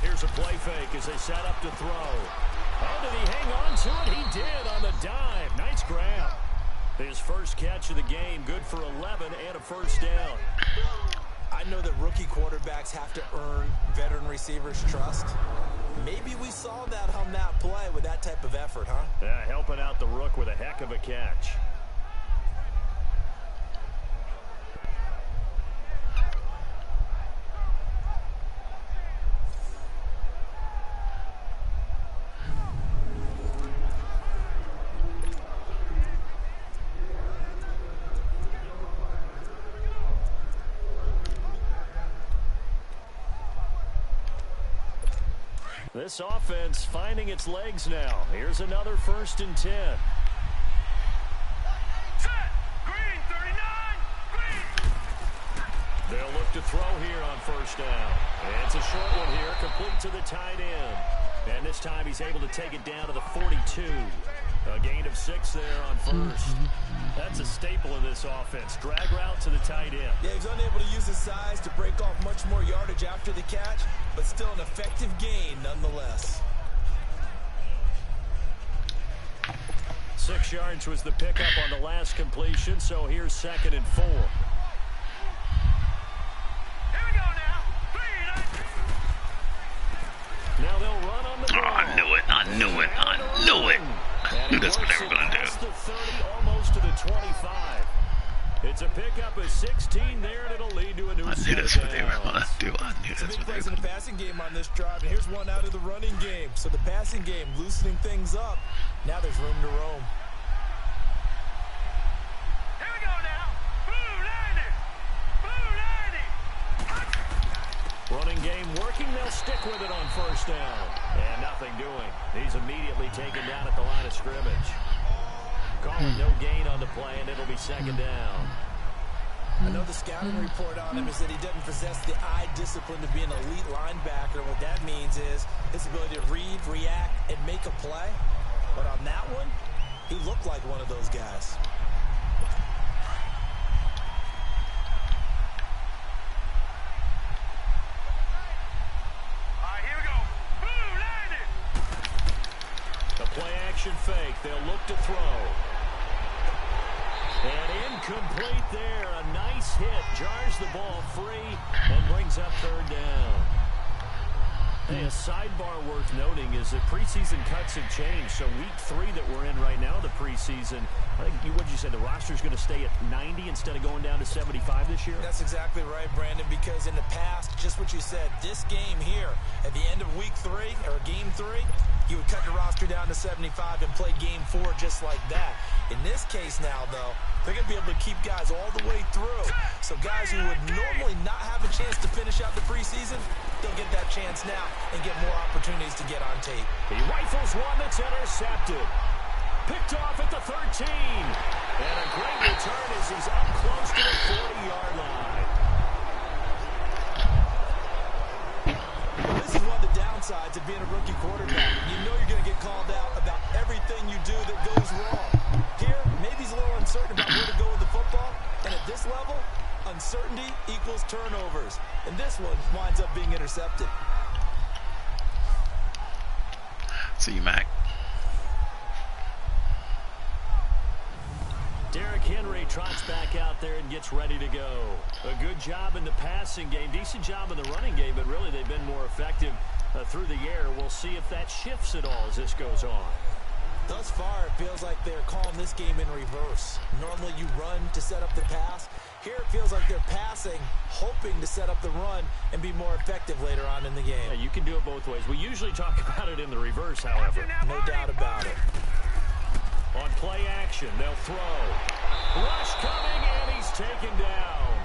Here's a play fake as they set up to throw. Oh, did he hang on to it? He did on the dive. Nice grab. His first catch of the game, good for 11 and a first down. I know that rookie quarterbacks have to earn veteran receivers' trust. Maybe we saw that on that play with that type of effort, huh? Yeah, helping out the rook with a heck of a catch. This offense finding its legs now. Here's another 1st and 10. Set. Green 39. Green. They'll look to throw here on first down. It's a short one here, complete to the tight end. And this time he's able to take it down to the 42. A gain of 6 there on first. That's a staple of this offense. Drag route to the tight end. Yeah, he's unable to use his size to break off much more yardage after the catch, but still an effective gain nonetheless. 6 yards was the pickup on the last completion, so here's 2nd and 4. Here we go now. 3. Now they'll run on the Oh, ball. I knew it. I knew it. I knew it. I knew that's what they were going to Past do. the 30, almost to the 25. It's a pickup of 16 there, and it'll lead to a new I knew that's what they were set going downs. to do. I knew Some that's big what they plays were in going the to do. passing game on this drive, and here's one out of the running game. So the passing game loosening things up. Now there's room to roam. Here we go now. Blue 90. Blue 90. Running game working, they'll stick with it on first down. And nothing doing. He's immediately taken down at the line of scrimmage. Calling no gain on the play, and it'll be 2nd down. I know the scouting report on him is that he doesn't possess the eye discipline to be an elite linebacker. What that means is his ability to read, react, and make a play. But on that one, he looked like one of those guys. All right, here we go. Blue 90. A play action fake. They'll look to throw. And incomplete there. A nice hit. Jars the ball free and brings up 3rd down. Hey, a sidebar worth noting is that preseason cuts have changed. So week 3 that we're in right now, the preseason, I think what did you say, the roster's going to stay at 90 instead of going down to 75 this year? That's exactly right, Brandon, because in the past, just what you said, this game here, at the end of week 3, or game 3, you would cut the roster down to 75 and play game 4 just like that. In this case now, though, they're going to be able to keep guys all the way through. So guys who would normally not have a chance to finish out the preseason they'll get that chance now and get more opportunities to get on tape. He rifles one that's intercepted. Picked off at the 13. And a great return as he's up close to the 40-yard line. This is one of the downsides of being a rookie quarterback. You know you're going to get called out about everything you do that goes wrong. Here, maybe he's a little uncertain about where to go with the football. And at this level, uncertainty equals turnovers. And this one winds up being intercepted. See you, Mac. Derrick Henry trots back out there and gets ready to go. A good job in the passing game, decent job in the running game, but really they've been more effective through the air. We'll see if that shifts at all as this goes on. Thus far, it feels like they're calling this game in reverse. Normally you run to set up the pass. Here it feels like they're passing, hoping to set up the run and be more effective later on in the game. Yeah, you can do it both ways. We usually talk about it in the reverse, however. No doubt about it. On play action, they'll throw. Rush coming, and he's taken down.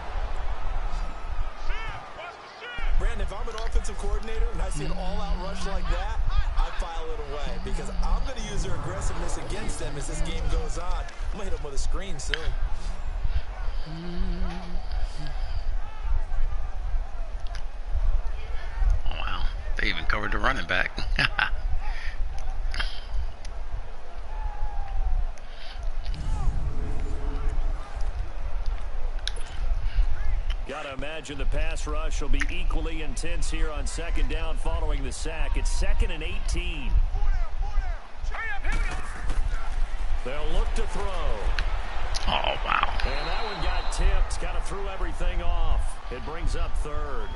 Brandon, if I'm an offensive coordinator and I see an all-out rush like that, I file it away because I'm going to use their aggressiveness against them as this game goes on. I'm going to hit them with a screen soon. Oh, wow. They even covered the running back. Gotta imagine the pass rush will be equally intense here on second down following the sack. It's 2nd and 18. They'll look to throw. Oh, wow. And that one got tipped. Kind of threw everything off. It brings up 3rd.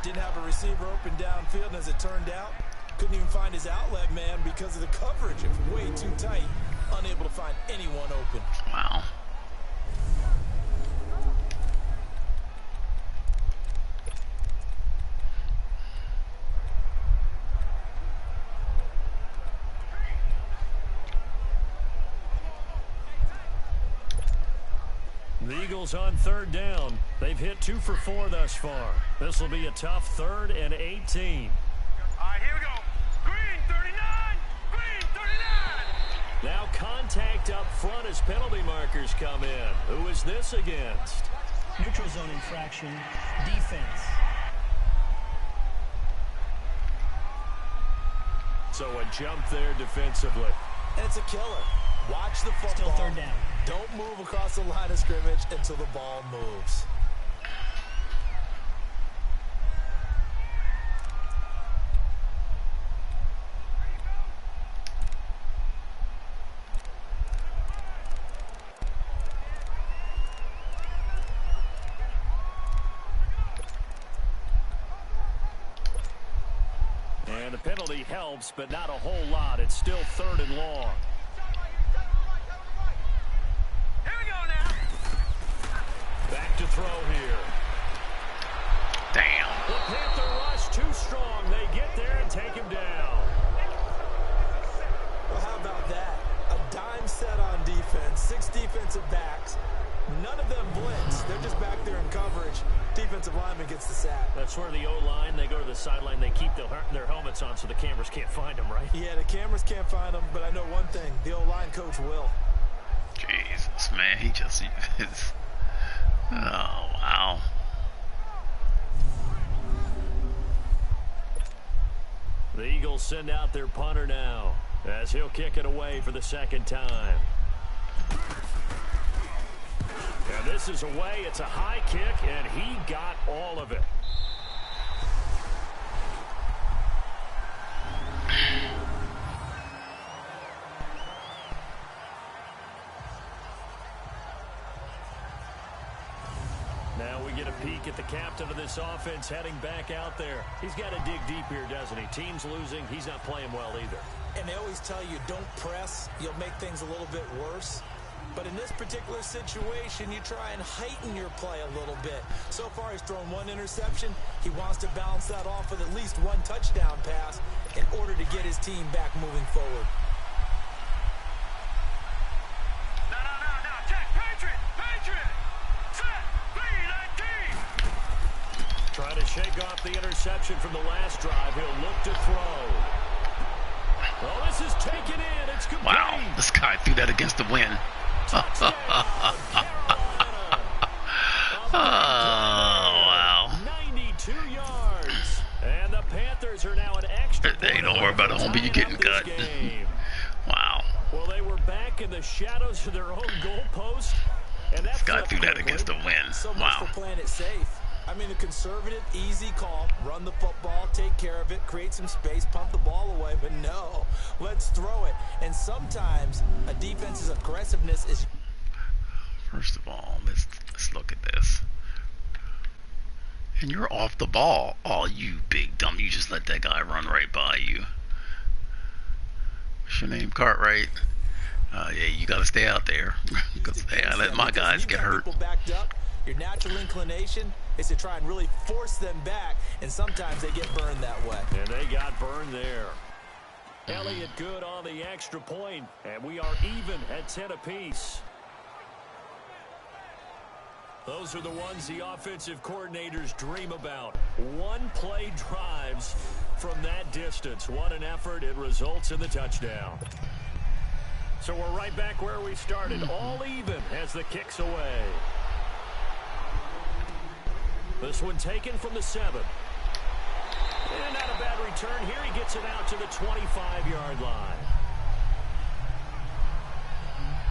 Didn't have a receiver open downfield, and as it turned out, couldn't even find his outlet man because of the coverage. It was way too tight. Unable to find anyone open. Wow. The Eagles on 3rd down. They've hit 2 for 4 thus far. This will be a tough 3rd and 18. All right, here we go. Green 39. Green 39. Now contact up front as penalty markers come in. Who is this against? Neutral zone infraction, defense. So a jump there defensively. And it's a killer. Watch the football. Still 3rd down. Don't move across the line of scrimmage until the ball moves. And the penalty helps, but not a whole lot. It's still 3rd and long. Back to throw here. Damn. The Panther rush too strong. They get there and take him down. Well, how about that? A dime set on defense, 6 defensive backs. None of them blitz. They're just back there in coverage. Defensive lineman gets the sack. That's where the O-line, they go to the sideline, they keep their helmets on so the cameras can't find them, right? Yeah, the cameras can't find them, but I know one thing. The O-line coach will. Jesus, man. He just is. Oh, wow. The Eagles send out their punter now as he'll kick it away for the 2nd time. And this is away. It's a high kick, and he got all of it. Now we get a peek at the captain of this offense heading back out there. He's got to dig deep here, doesn't he? Team's losing. He's not playing well either. And they always tell you, don't press. You'll make things a little bit worse. But in this particular situation, you try and heighten your play a little bit. So far, he's thrown 1 interception. He wants to balance that off with at least 1 touchdown pass in order to get his team back moving forward. No. Check. Patriot. Set. Lead that team. Trying to shake off up the interception from the last drive. He'll look to throw. Oh, this is taken in. It's complete. Wow, this guy threw that against the wind. Touchdown, Oh, wow. 92 yards. And the Panthers are now an extra. Hey, don't worry about it, homie. You're getting cut. Wow. Well, they were back in the shadows of their own goalpost. And This guy threw that against the wind. So much Wow. for playing it safe. I mean, the conservative, easy call, run the football, take care of it, create some space, pump the ball away. But no, let's throw it. And sometimes a defense's aggressiveness is... First of all, let's look at this. And you're off the ball. Oh, you big dumb. You just let that guy run right by you. What's your name? Cartwright? Yeah, you got to stay out there. Because, hey, I let my guys get hurt. People backed up. Your natural inclination is to try and really force them back, and sometimes they get burned that way. And they got burned there. Elliott good on the extra point, and we are even at 10 apiece. Those are the ones the offensive coordinators dream about. One-play drives from that distance. What an effort. It results in the touchdown. So we're right back where we started. All even as the kick's away. This one taken from the 7. And not a bad return here. He gets it out to the 25-yard line.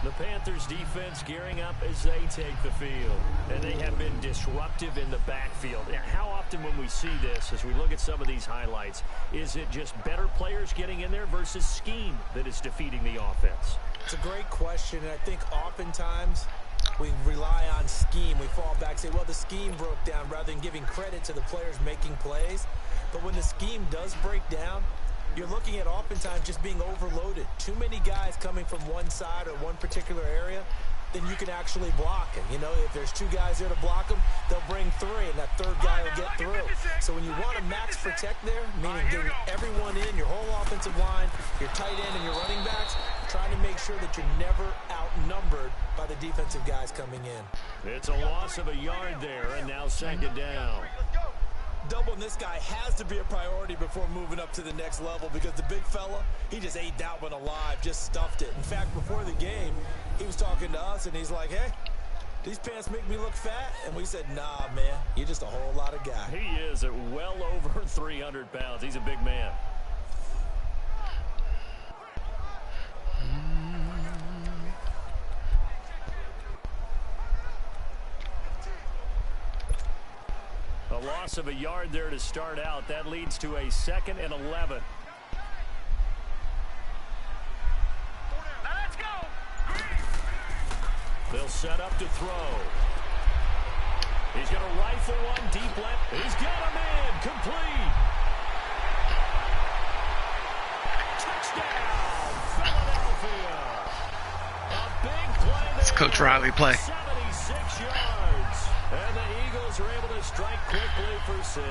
The Panthers defense gearing up as they take the field. And they have been disruptive in the backfield. And how often when we see this, as we look at some of these highlights, is it just better players getting in there versus scheme that is defeating the offense? It's a great question, and I think oftentimes we rely on scheme. We fall back and say, well, the scheme broke down, rather than giving credit to the players making plays. But when the scheme does break down, you're looking at oftentimes just being overloaded. Too many guys coming from one side or one particular area, then you can actually block it. You know, if there's 2 guys there to block them, they'll bring 3, and that 3rd guy will get through. So when you want to max protect there, meaning getting everyone in, your whole offensive line, your tight end and your running backs, trying to make sure that you're never outnumbered by the defensive guys coming in. It's a loss of a yard there, and now 2nd down. Doubling this guy has to be a priority before moving up to the next level, because the big fella, he just ate that one alive, just stuffed it. In fact, before the game, he was talking to us, and he's like, hey, these pants make me look fat. And we said, nah, man, you're just a whole lot of guy. He is at well over 300 pounds. He's a big man. A loss of a yard there to start out. That leads to a 2nd and 11. Let's go. They'll set up to throw. He's going to rifle one deep left. He's got him in. Complete. Touchdown, Philadelphia. A big play there. It's Coach Riley play. 76 yards. And the Eagles are able to strike quickly for 6.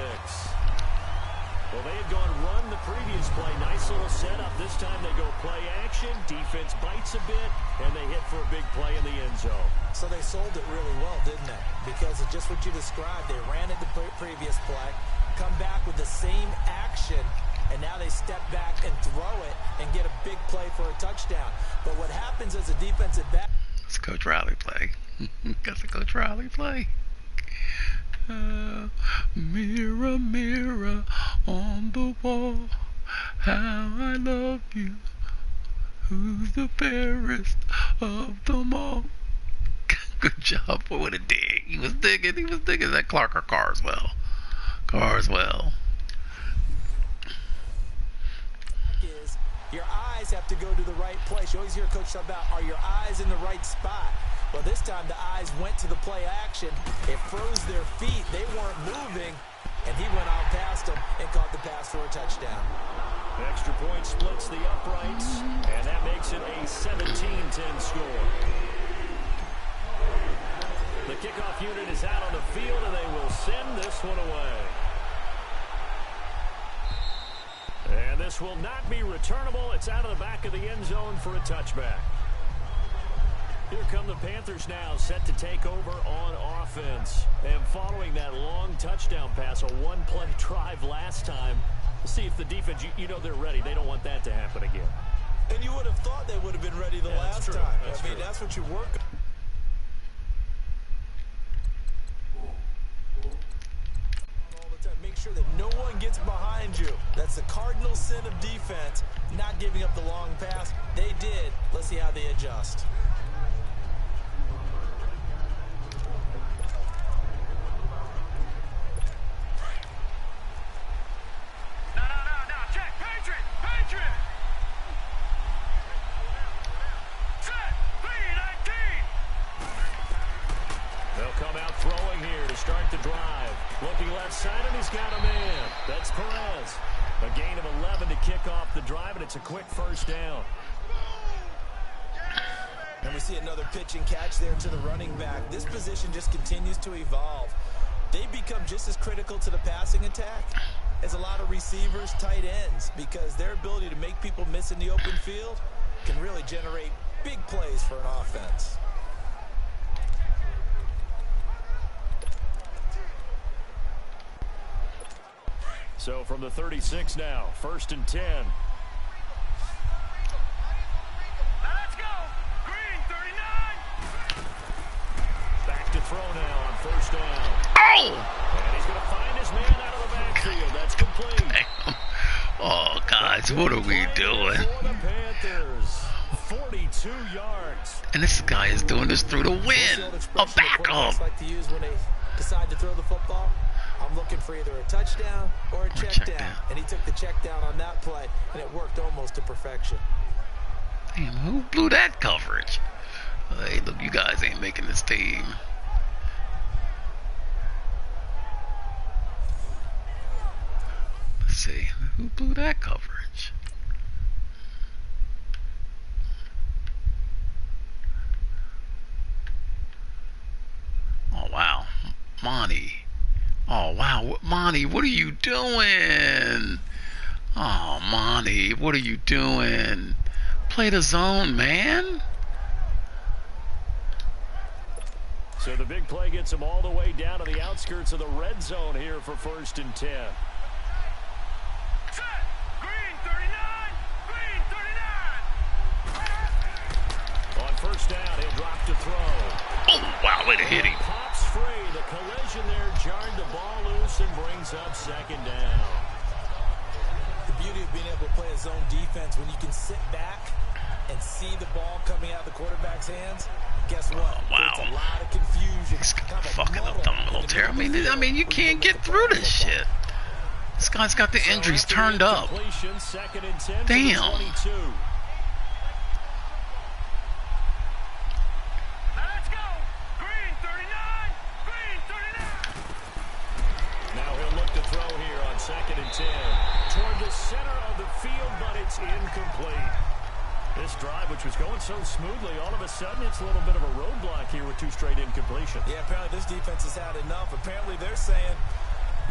Well, they had gone run the previous play. Nice little setup. This time they go play action. Defense bites a bit, and they hit for a big play in the end zone. So they sold it really well, didn't they? Because of just what you described. They ran it the previous play, come back with the same action, and now they step back and throw it and get a big play for a touchdown. But what happens as a defensive back... It's Coach Riley play. That's a Coach Riley play. Mirror, mirror on the wall, how I love you. Who's the fairest of them all? Good job. Boy, what a dig. He was digging. Is that Clark or Carswell? Carswell. Is your eyes have to go to the right place. You always hear Coach talk about, are your eyes in the right spot? Well, this time the eyes went to the play action. It froze their feet. They weren't moving, and he went out past them and caught the pass for a touchdown. Extra point splits the uprights, and that makes it a 17-10 score. The kickoff unit is out on the field, and they will send this one away. And this will not be returnable. It's out of the back of the end zone for a touchback. Here come the Panthers now, set to take over on offense. And following that long touchdown pass, a one-play drive last time, see if the defense, you know they're ready. They don't want that to happen again. And you would have thought they would have been ready the last time. I mean, that's what you work on. Make sure that no one gets behind you. That's the cardinal sin of defense, not giving up the long pass. They did. Let's see how they adjust. No. Check. Patriot. Set. B-19. They'll come out throwing here to start the drive. Looking left side, and he's got a man. That's Perez. A gain of 11 to kick off the drive, and it's a quick first down. And we see another pitch and catch there to the running back. This position just continues to evolve. They become just as critical to the passing attack as a lot of receivers, tight ends, because their ability to make people miss in the open field can really generate big plays for an offense. So from the 36 now, 1st and 10. Now let's go. Green 39. Back to throw now on 1st down. Oh! And he's going to find his man out of the backfield. That's complete. Damn. Oh, guys, what are we doing? For the Panthers, 42 yards. And this guy is doing this through the wind. A backup. Like to use when they decide to throw the football. I'm looking for either a touchdown or a check down. And he took the check down on that play, and it worked almost to perfection. Damn, who blew that coverage? Hey, look, you guys ain't making this team. Let's see, who blew that coverage? Oh, wow. Monty. Oh, wow. Monty, what are you doing? Oh, Monty, what are you doing? Play the zone, man. So the big play gets him all the way down to the outskirts of the red zone here for 1st and 10. Set. Green 39. Green 39. On 1st down, he'll drop to throw. Oh, wow, way to hit him. Pops free. The collision there jarred the ball loose and brings up 2nd down. The beauty of being able to play a zone defense when you can sit back and see the ball coming out of the quarterback's hands. Guess what? Oh, wow. There's a lot of confusion. He's fucking up the middle tear. I mean, you can't get through this shit. This guy's got the injuries turned up. 2nd and 10. Damn. 22. Now he'll look to throw here on 2nd and 10. Toward the center of the field, but it's incomplete. This drive, which was going so smoothly, all of a sudden it's a little bit of a roadblock here with 2 straight incompletions. Yeah, apparently this defense has had enough. Apparently they're saying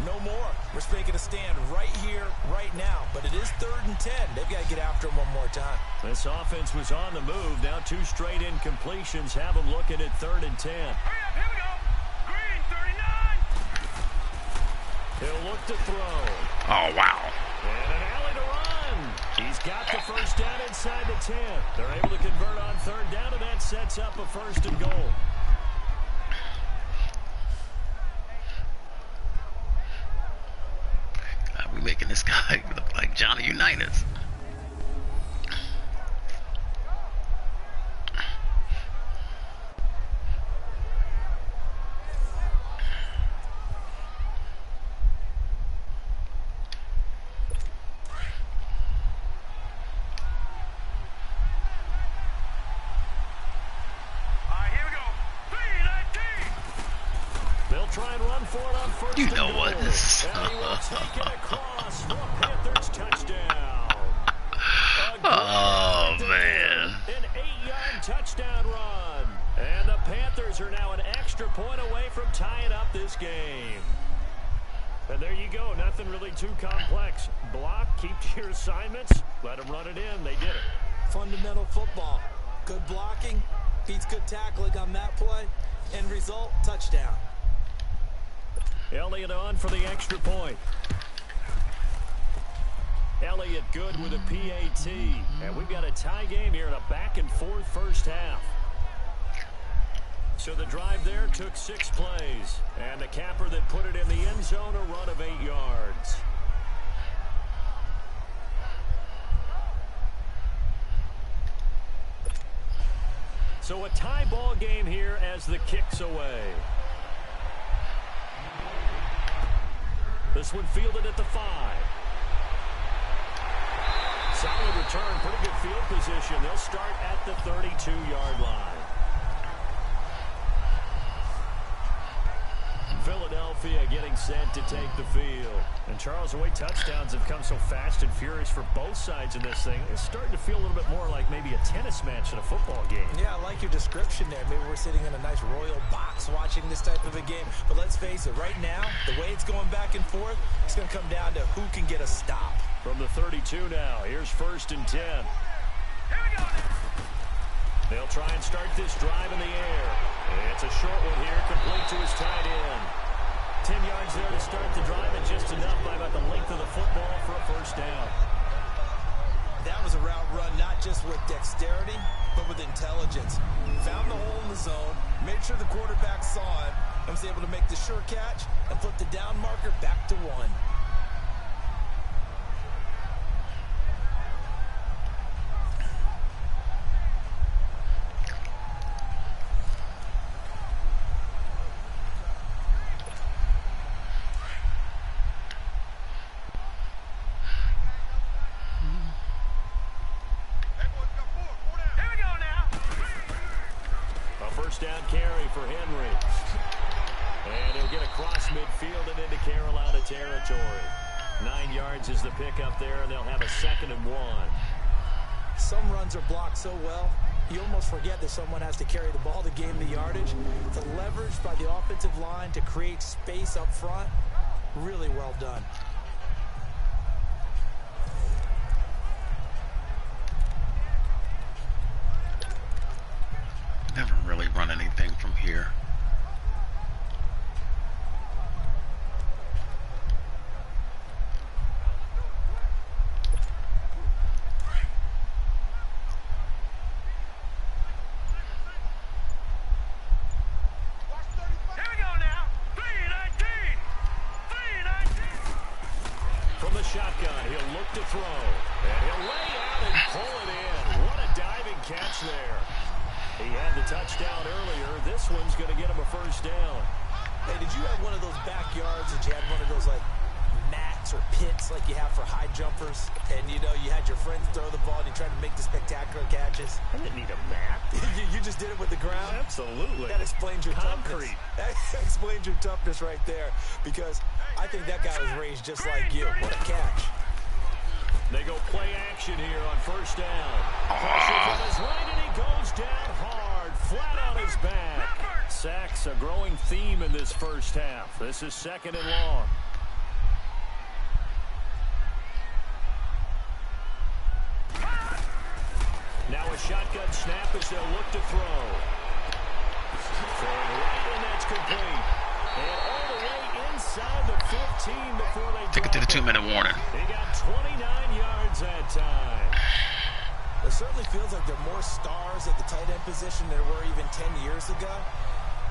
no more. We're making a stand right here, right now. But it is 3rd and 10. They've got to get after him one more time. This offense was on the move. Now 2 straight incompletions have them looking at 3rd and 10. Hurry up, here we go. Green 39. He'll look to throw. Oh, wow. And an alley to run. He's got the 1st down inside the 10. They're able to convert on 3rd down, and that sets up a 1st and goal. God, we making this guy look like Johnny Unitas. Try and run for it on 1st. You know what? This and he will take it across for Panthers touchdown. Oh, man. An 8-yard touchdown run. And the Panthers are now an extra point away from tying up this game. And there you go. Nothing really too complex. Block, keep to your assignments, let them run it in. They did it. Fundamental football. Good blocking, Beats good tackling on that play. End result, touchdown. Elliott on for the extra point. Elliott good with a PAT. And we've got a tie game here in a back-and-forth first half. So the drive there took 6 plays. And the capper that put it in the end zone, a run of 8 yards. So a tie ball game here as the kick's away. This one fielded at the 5. Solid return, pretty good field position. They'll start at the 32-yard line. Philadelphia getting set to take the field. And Charles, the way touchdowns have come so fast and furious for both sides in this thing, it's starting to feel a little bit more like maybe a tennis match in a football game. Yeah, I like your description there. Maybe we're sitting in a nice royal box watching this type of a game. But let's face it, right now, the way it's going back and forth, it's going to come down to who can get a stop. From the 32 now, here's 1st and 10. Here we go. They'll try and start this drive in the air. It's a short one here, complete to his tight end. 10 yards there to start the drive, and just enough by about the length of the football for a first down. That was a route run, not just with dexterity, but with intelligence. Found the hole in the zone, made sure the quarterback saw it, and was able to make the sure catch and flip the down marker back to 1. Down carry for Henry. And he'll get across midfield and into Carolina territory. 9 yards is the pickup there, and they'll have a 2nd and 1. Some runs are blocked so well, you almost forget that someone has to carry the ball to gain the yardage. The leverage by the offensive line to create space up front, really well done. Never really run anything from here. Here we go now. 3-19. 3-19. From the shotgun, he'll look to throw. And he'll lay out and pull it in. What a diving catch there. He had the touchdown earlier. This one's going to get him a first down. Hey, did you have one of those backyards that you had one of those, like, mats or pits like you have for high jumpers? And, you know, you had your friends throw the ball and you tried to make the spectacular catches? I didn't need a mat. you just did it with the ground? Absolutely. That explains your Concrete. toughness. That explains your toughness right there. Because I think that guy was raised just like you. What a catch. They go play action here on first down. Pressure from his right, and he goes down hard, flat on his back. Sacks a growing theme in this first half. This is 2nd and long. Now a shotgun snap as they'll look to throw. Throwing right, and that's complete. And all the way inside the 15 before they Take it to the 2-minute warning. He got 29 yards that time. It certainly feels like there are more stars at the tight end position than there were even 10 years ago.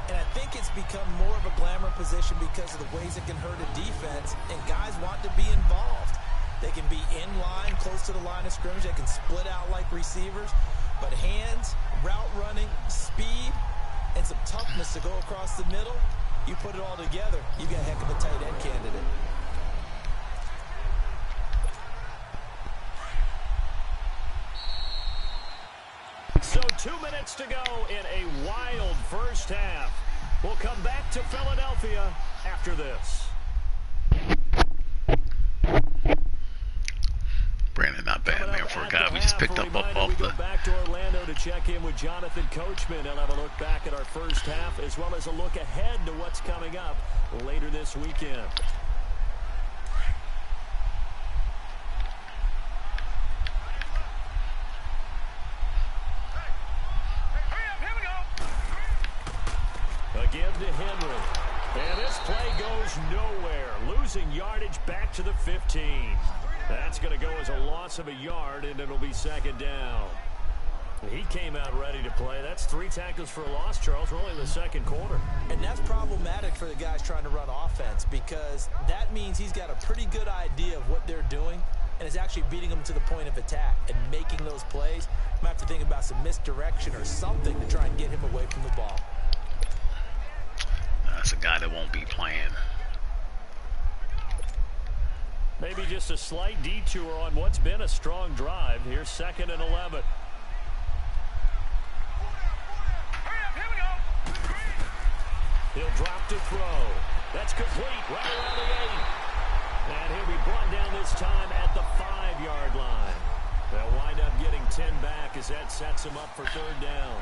And I think it's become more of a glamour position because of the ways it can hurt a defense, and guys want to be involved. They can be in line, close to the line of scrimmage. They can split out like receivers. But hands, route running, speed, and some toughness to go across the middle, you put it all together, you got a heck of a tight end candidate. So 2 minutes to go in a wild first half. We'll come back to Philadelphia after this. Brandon, not bad, man, for a guy we just picked up off We go the... back to Orlando to check in with Jonathan Coachman. He'll have a look back at our first half as well as a look ahead to what's coming up later this weekend. Hurry up, here we go. to Henry. And this play goes nowhere. Losing yardage back to the 15. That's going to go as a loss of a yard, and it'll be second down. He came out ready to play. That's 3 tackles for a loss, Charles. We're only in the second quarter. And that's problematic for the guys trying to run offense, because that means he's got a pretty good idea of what they're doing and is actually beating them to the point of attack and making those plays. Might have to think about some misdirection or something to try and get him away from the ball. That's a guy that won't be playing. Maybe just a slight detour on what's been a strong drive. Here's 2nd and 11. He'll drop to throw. That's complete right around the 8. And he'll be brought down this time at the 5-yard line. They'll wind up getting 10 back as that sets him up for 3rd down.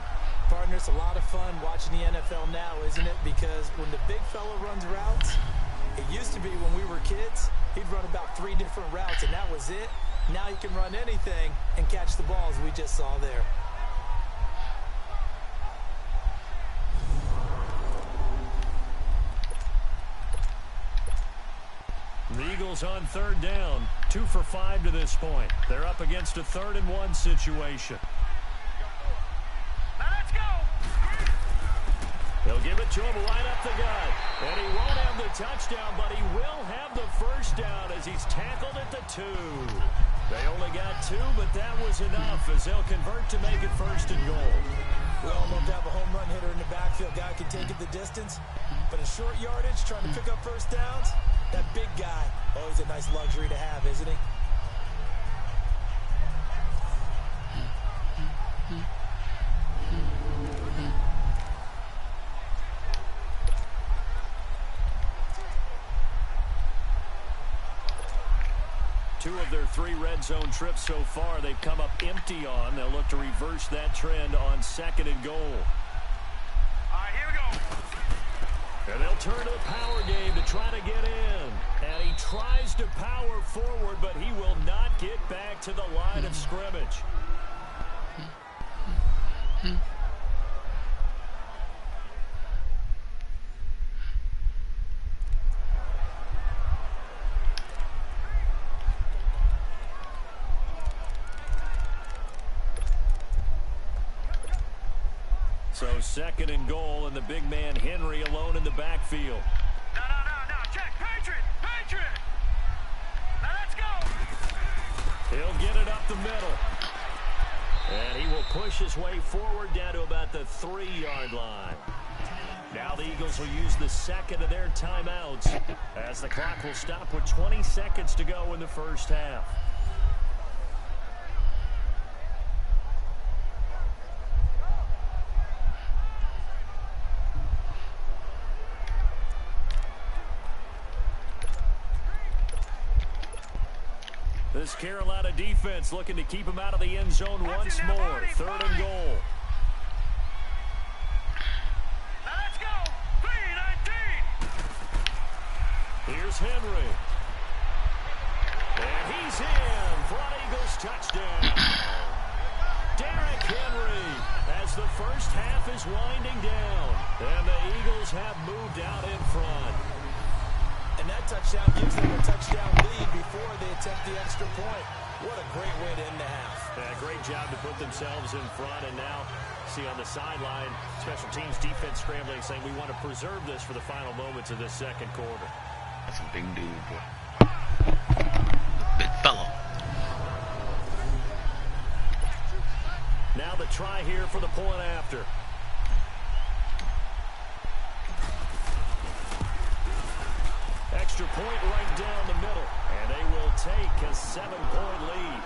Partner, it's a lot of fun watching the NFL now, isn't it? Because when the big fella runs routes, it used to be when we were kids, he'd run about 3 different routes, and that was it. Now he can run anything and catch the balls we just saw there. The Eagles on 3rd down, 2 for 5 to this point. They're up against a 3rd and 1 situation. Now let's go. They'll give it to him right up the gut. And he won't have the touchdown, but he will have the 1st down as he's tackled at the 2. They only got 2, but that was enough as they'll convert to make it 1st and goal. We all love to have a home run hitter in the backfield. Guy can take it the distance. But in short yardage, trying to pick up 1st downs, that big guy, always a nice luxury to have, isn't he? Two of their 3 red zone trips so far, they've come up empty on. They'll look to reverse that trend on 2nd and goal. All right, here we go. And they'll turn to the power game to try to get in. And he tries to power forward, but he will not get back to the line of scrimmage. So 2nd and goal, and the big man Henry alone in the backfield. No, check. Patriot. Now let's go. He'll get it up the middle. And he will push his way forward down to about the 3-yard line. Now the Eagles will use the 2nd of their timeouts as the clock will stop with 20 seconds to go in the 1st half. This Carolina defense looking to keep him out of the end zone once more. 3rd and goal. Now let's go. 3-19. Here's Henry. And he's in for an Eagles touchdown. Derrick Henry as the 1st half is winding down. And the Eagles have moved out in front. And that touchdown gives them a touchdown lead before they attempt the extra point. What a great way to end the half. Yeah, great job to put themselves in front. And now, see on the sideline, special teams defense scrambling, saying we want to preserve this for the final moments of this 2nd quarter. That's a big dude, boy. Big fella. Now the try here for the point after. Extra point right down the middle, and they will take a 7-point lead.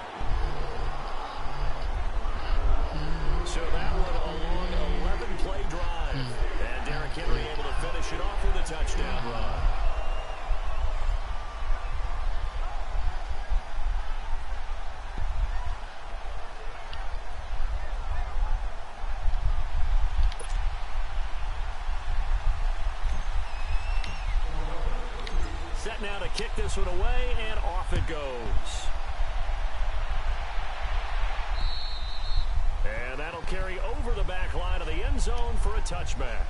So that one a long 11-play drive, and Derrick Henry able to finish it off with a touchdown run. Set now to kick this one away, and off it goes. And that'll carry over the back line of the end zone for a touchback.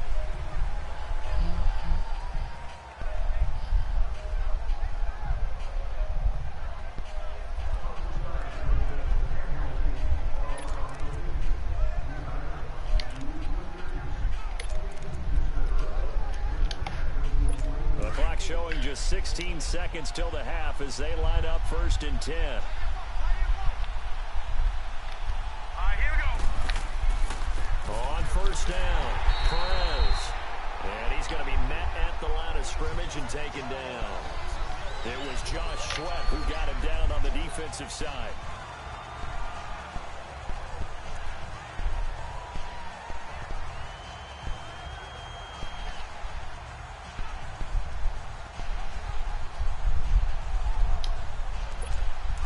16 seconds till the half as they line up 1st and 10. On 1st down, Perez. And he's going to be met at the line of scrimmage and taken down. It was Josh Sweat who got him down on the defensive side.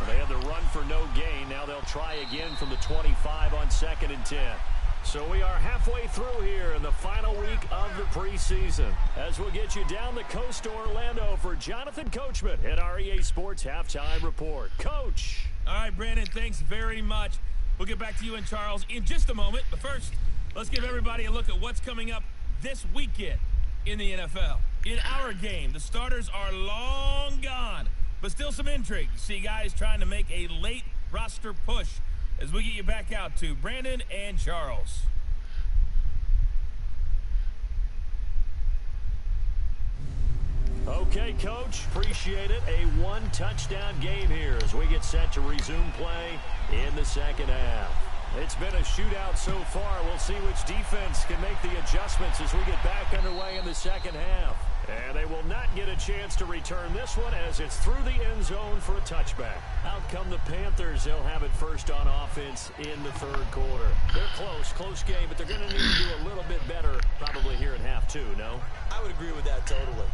They had the run for no gain. Now they'll try again from the 25 on 2nd and 10. So we are halfway through here in the final week of the preseason. As we'll get you down the coast to Orlando for Jonathan Coachman at our EA Sports Halftime Report. Coach. All right, Brandon, thanks very much. We'll get back to you and Charles in just a moment. But first, let's give everybody a look at what's coming up this weekend in the NFL. In our game, the starters are long gone, but still some intrigue. You see guys trying to make a late roster push as we get you back out to Brandon and Charles. Okay, Coach, appreciate it. A one-touchdown game here as we get set to resume play in the second half. It's been a shootout so far. We'll see which defense can make the adjustments as we get back underway in the second half. And they will not get a chance to return this one as it's through the end zone for a touchback. Out come the Panthers. They'll have it first on offense in the 3rd quarter. They're close game, but they're going to need to do a little bit better probably here in half 2, no? I would agree with that totally.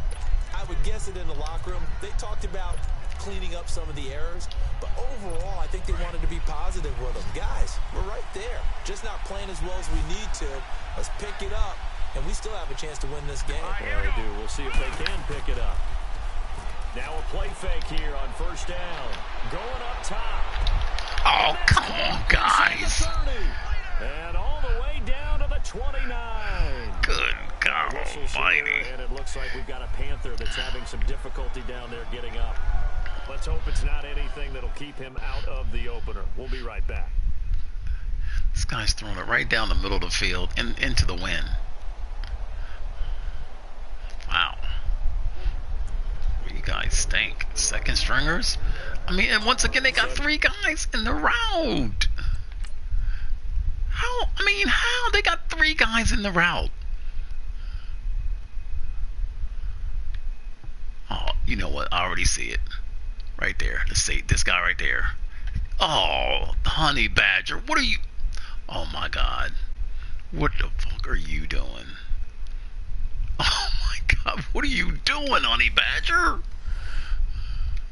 I would guess it in the locker room. They talked about cleaning up some of the errors, but overall, I think they wanted to be positive with them. Guys, we're right there. Just not playing as well as we need to. Let's pick it up, and we still have a chance to win this game. Yeah, they do. We'll see if they can pick it up. Now a play fake here on 1st down. Going up top. Oh, come on, guys. And all the way down to the 29. Good God almighty. And it looks like we've got a Panther that's having some difficulty down there getting up. Let's hope it's not anything that'll keep him out of the opener. We'll be right back. This guy's throwing it right down the middle of the field and into the wind. Wow. You guys stink. Second stringers? I mean, and once again, they got 3 guys in the route. How? I mean, how? They got 3 guys in the route. Oh, you know what? I already see it. Right there. This guy right there. Oh, Honey Badger. What are you? Oh, my God. What the fuck are you doing? Oh, my God. What are you doing, Honey Badger?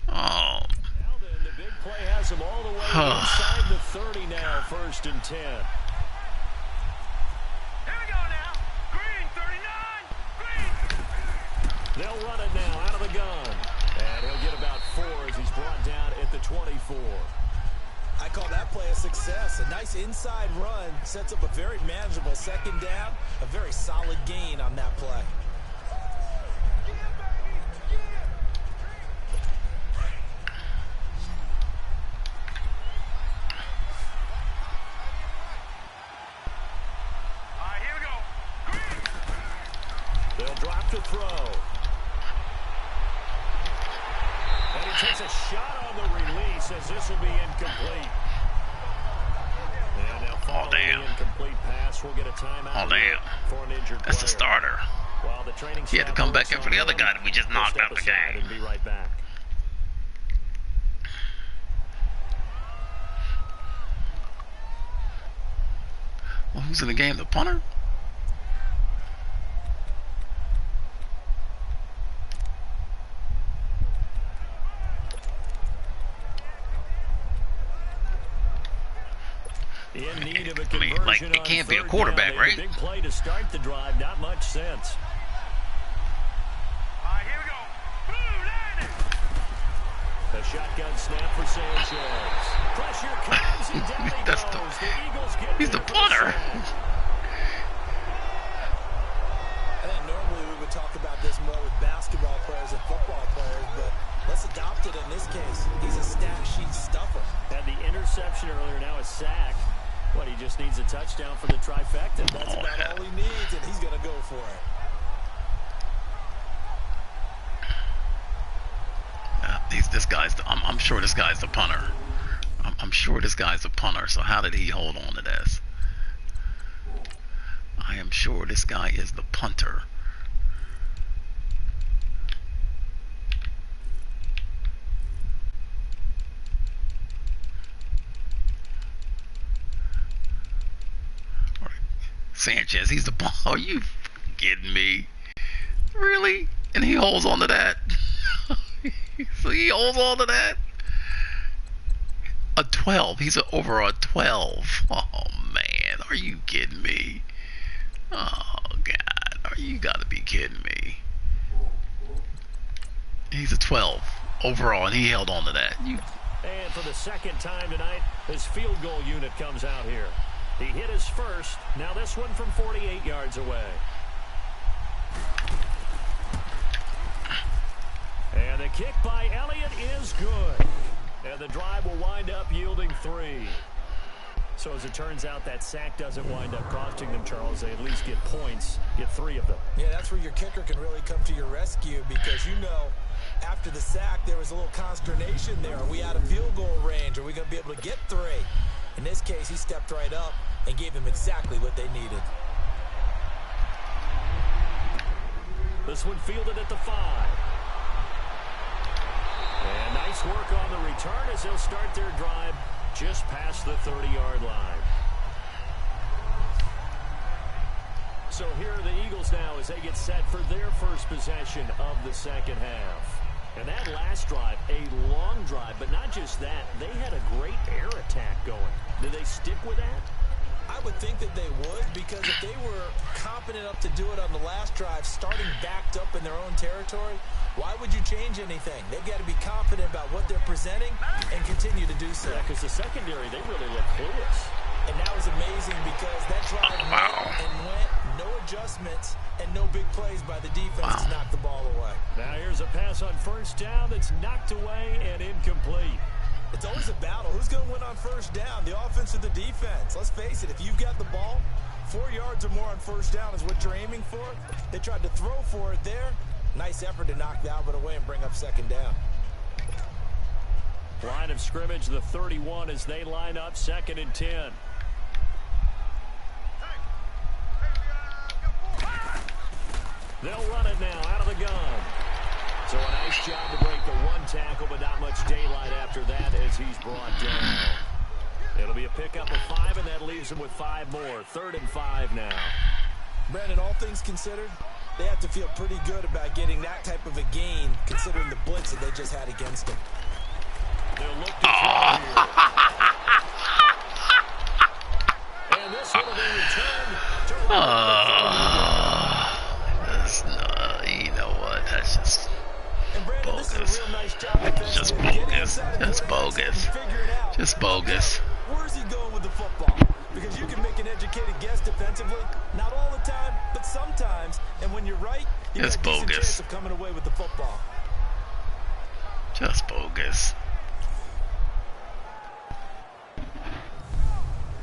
Oh. Now then, the big play has him all the way inside the 30 now, 1st and 10. Here we go now. Green, 39. Green. They'll run it now out of the gun. And he'll get about 4 as he's brought down at the 24. I call that play a success. A nice inside run sets up a very manageable 2nd down. A very solid gain on that play. All right, here we go. Green. They'll drop to throw. And he takes a shot on the release as this will be incomplete. And now following the incomplete pass, we'll get a timeout for an injured player. That's the starter. While the training He had to come back in for the other guy that we just knocked out the game. And be right back. Well, who's in the game? The punter? In need of a I mean, like, conversion it can't be a on 3rd quarterback, down. right? Big play to start the drive. Not much sense. All right, here we go. Boom, The shotgun snap for Sanchez. Pressure comes and down he That's goes. The Eagles get He's the there for punter. sack. I think normally we would talk about this more with basketball players and football players, but let's adopt it in this case. He's a stat sheet stuffer. Had the interception earlier, now a sack. What, he just needs a touchdown for the trifecta. That's about all he needs, and he's going to go for it. I'm sure this guy's the punter. I'm sure this guy's the punter. So how did he hold on to this? I am sure this guy is the punter. Sanchez, he's the punter. Are you kidding me? Really? And he holds on to that? So he holds on to that? A 12. He's over a 12. Oh, man. Are you kidding me? Oh, God. You gotta be kidding me. He's a 12 overall, and he held on to that. And for the second time tonight, his field goal unit comes out here. He hit his first. Now this one from 48 yards away. And the kick by Elliott is good. And the drive will wind up yielding 3. So as it turns out, that sack doesn't wind up costing them, Charles. They at least get points, get 3 of them. Yeah, that's where your kicker can really come to your rescue because, you know, after the sack, there was a little consternation there. Are we out of field goal range? Are we going to be able to get 3? In this case, he stepped right up and gave them exactly what they needed. This one fielded at the 5. And nice work on the return as they'll start their drive just past the 30-yard line. So here are the Eagles now as they get set for their first possession of the second half. And that last drive, a long drive, but not just that. They had a great air attack going. Did they stick with that? I would think that they would because if they were confident enough to do it on the last drive, starting backed up in their own territory, why would you change anything? They've got to be confident about what they're presenting and continue to do so. Yeah, because the secondary, they really look clueless. And that was amazing because that drive went, no adjustments, and no big plays by the defense to knock the ball away. Now here's a pass on first down that's knocked away and incomplete. It's always a battle. Who's going to win on first down, the offense or the defense? Let's face it, if you've got the ball, 4 yards or more on first down is what you're aiming for. They tried to throw for it there. Nice effort to knock the Albert away and bring up second down. Line of scrimmage, the 31 as they line up 2nd and 10. They'll run it now out of the gun. So a nice job to break the 1 tackle, but not much daylight after that as he's brought down. It'll be a pickup of 5, and that leaves him with 5 more. 3rd and 5 now. Brandon, all things considered, they have to feel pretty good about getting that type of a gain, considering the blitz that they just had against them. They'll look to throw here. And this will be returned to you know what? That's just bogus. Just bogus. Just bogus. Just bogus. Where's he going with the football? Because you can make an educated guess defensively. Not all the time, but sometimes. And when you're right, you got a decent chance of coming away with the football. Just bogus.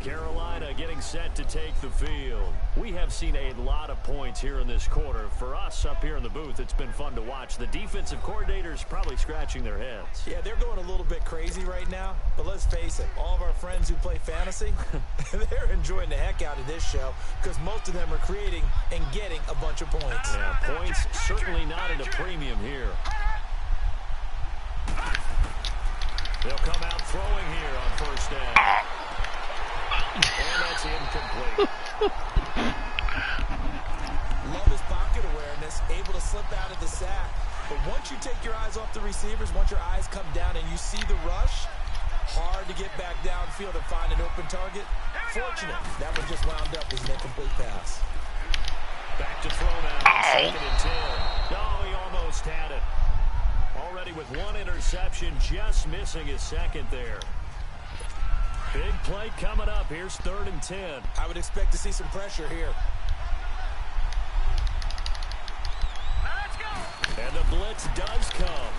Carolina getting set to take the field. We have seen a lot of points here in this quarter. For us up here in the booth, it's been fun to watch. The defensive coordinators probably scratching their heads. Yeah, they're going a little bit crazy right now. But let's face it, all of our friends who play fantasy, they're enjoying the heck out of this show because most of them are creating and getting a bunch of points. Yeah, points certainly not at a premium here. They'll come out throwing here on first down. And that's incomplete. Love his pocket awareness, able to slip out of the sack. But once you take your eyes off the receivers, once your eyes come down and you see the rush, hard to get back downfield and find an open target. Fortunate, that one just wound up as an incomplete pass. Back to throw now, 2nd and 10. No, he almost had it. Already with 1 interception, just missing his 2nd there. Big play coming up. Here's 3rd and 10. I would expect to see some pressure here. And the blitz does come.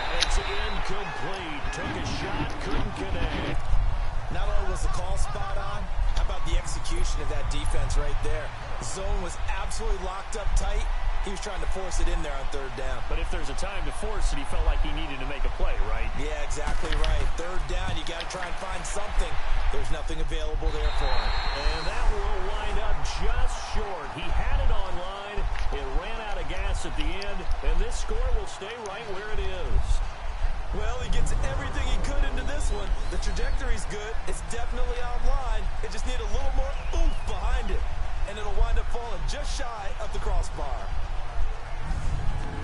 And it's incomplete. Took a shot, couldn't connect. Not only was the call spot on, how about the execution of that defense right there? The zone was absolutely locked up tight, He was trying to force it in there on third down. But if there's a time to force it, he felt like he needed to make a play, right? Yeah, exactly right. Third down, you got to try and find something. There's nothing available there for him. And that will wind up just short. He had it on line. It ran out of gas at the end, and this score will stay right where it is. Well, he gets everything he could into this one. The trajectory's good. It's definitely online. It just needs a little more oomph behind it. And it'll wind up falling just shy of the crossbar.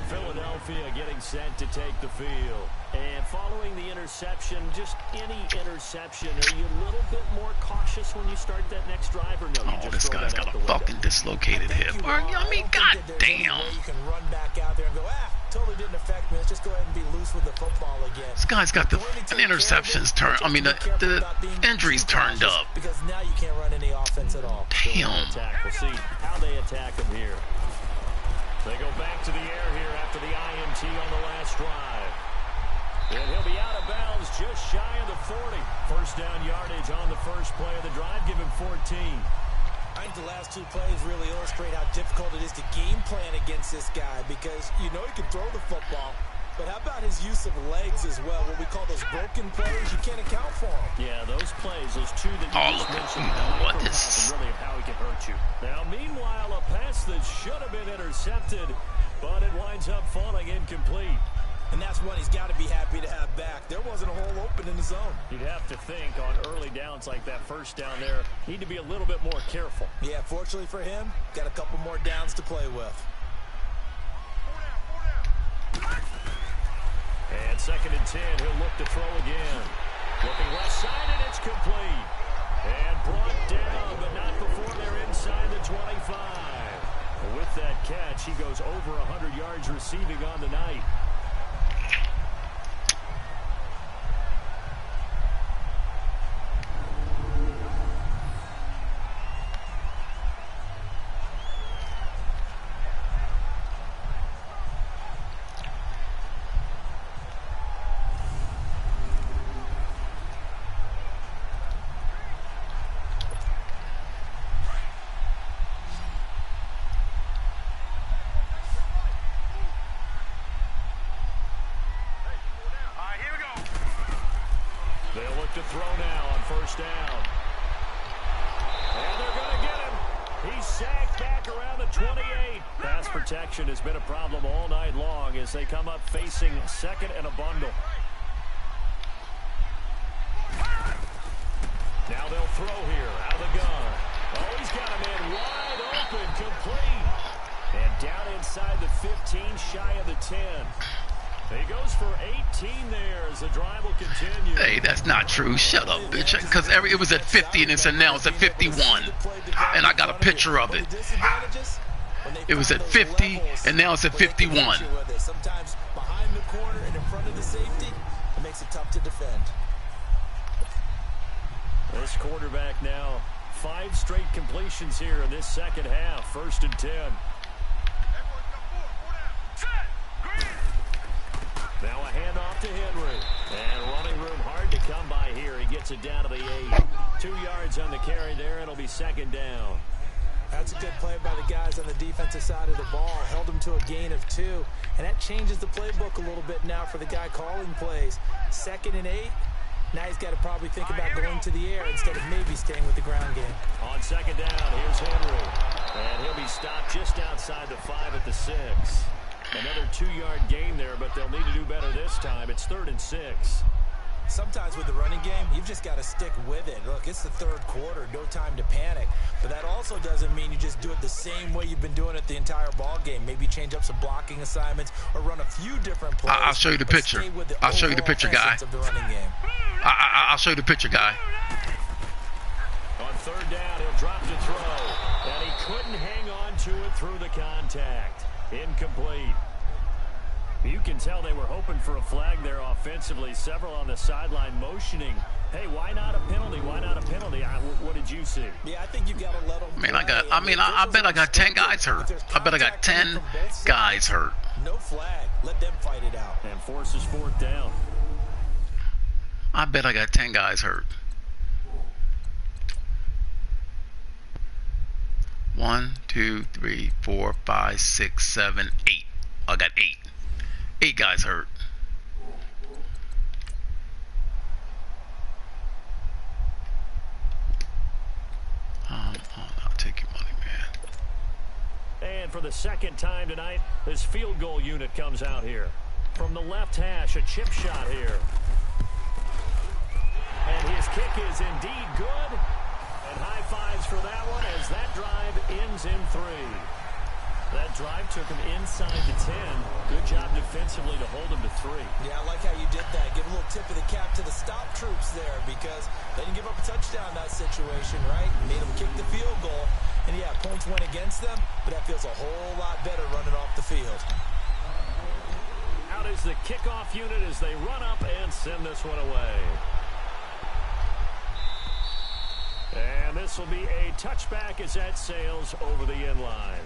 Philadelphia getting set to take the field. And following the interception, just any interception, are you a little bit more cautious when you start that next drive, or no? Oh, this guy's got a fucking dislocated hip. I mean, goddamn. You can run back out there and go, totally didn't affect me. Let's just go ahead and be loose with the football again. This guy's got the interceptions turned. I mean, the injuries turned up. Because now you can't run any offense at all. Damn. We'll see how they attack him here. They go back to the air here after the INT on the last drive. And he'll be out of bounds just shy of the 40. First down yardage on the first play of the drive. Give him 14. I think the last two plays really illustrate how difficult it is to game plan against this guy, because you know he can throw the football, but how about his use of legs as well? What we call those broken plays, you can't account for them. Yeah, those plays, those two that you just mentioned, what is really of how he can hurt you. Now, meanwhile, a pass that should have been intercepted, but it winds up falling incomplete. And that's one he's got to be happy to have back. There wasn't a hole open in the zone. You'd have to think on early downs like that first down there, need to be a little bit more careful. Yeah, fortunately for him, got a couple more downs to play with. And 2nd and 10, he'll look to throw again. Looking left side, and it's complete. And brought down, but not before they're inside the 25. With that catch, he goes over 100 yards receiving on the night. To throw now on first down. And they're going to get him. He's sacked back around the 28. Pass protection has been a problem all night long as they come up facing second and a bundle. Now they'll throw here out of the gun. Oh, he's got him in wide open, complete. And down inside the 15, shy of the 10. He goes for 18 there as the drive will continue. Hey, that's not true. Shut up, bitch. Because it was at 50 and it's now it's at 51. And I got a picture of it. It was at 50 and now it's at 51. Sometimes behind the corner and in front of the safety, it makes it tough to defend. This quarterback now 5 straight completions here in this second half. 1st and 10. Now a handoff to Henry. And running room hard to come by here. He gets it down to the 8. 2 yards on the carry there. It'll be 2nd down. That's a good play by the guys on the defensive side of the ball. Held him to a gain of 2. And that changes the playbook a little bit now for the guy calling plays. 2nd and 8. Now he's got to probably think about going to the air instead of maybe staying with the ground game. On 2nd down, here's Henry. And he'll be stopped just outside the 5 at the 6. Another 2-yard gain there, but they'll need to do better this time. It's 3rd and 6. Sometimes with the running game, you've just got to stick with it. Look, it's the 3rd quarter, no time to panic. But that also doesn't mean you just do it the same way you've been doing it the entire ball game. Maybe change up some blocking assignments or run a few different plays. I'll show you the picture. I'll show you the picture, guy. I'll show you the picture, guy. On 3rd down, he'll drop to throw. And he couldn't hang on to it through the contact. Incomplete. You can tell they were hoping for a flag there offensively. Several on the sideline motioning. Hey, why not a penalty? Why not a penalty? What did you see? Yeah, I think you got to let them. I bet I got 10 guys hurt. I bet I got 10 guys hurt. No flag. Let them fight it out. And forces 4th down. I bet I got 10 guys hurt. 1, 2, 3, 4, 5, 6, 7, 8. I got 8. 8 guys hurt. I'll take your money, man. And for the second time tonight, this field goal unit comes out here. From the left hash, a chip shot here. And his kick is indeed good. And high fives for that one as that drive ends in 3. That drive took him inside the 10. Good job defensively to hold him to 3. Yeah, I like how you did that. Give a little tip of the cap to the stop troops there because they didn't give up a touchdown in that situation, right? Made them kick the field goal. And yeah, points went against them, but that feels a whole lot better running off the field. Out is the kickoff unit as they run up and send this one away. And this will be a touchback as that sails over the end line.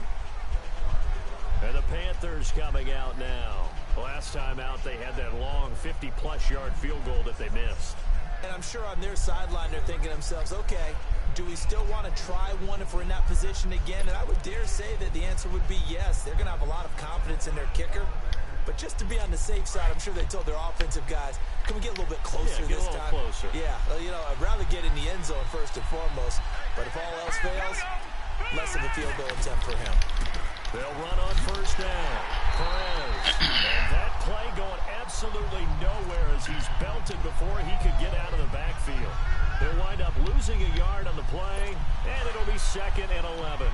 And the Panthers coming out now. Last time out, they had that long 50-plus yard field goal that they missed. And I'm sure on their sideline, they're thinking to themselves, okay, do we still want to try one if we're in that position again? And I would dare say that the answer would be yes. They're going to have a lot of confidence in their kicker. But just to be on the safe side, I'm sure they told their offensive guys, can we get a little bit closer this time? Closer. Yeah, you know, I'd rather get in the end zone first and foremost. But if all else fails, less of a field goal attempt for him. They'll run on first down. Perez. And that play going absolutely nowhere as he's belted before he could get out of the backfield. They'll wind up losing a yard on the play, and it'll be 2nd and 11.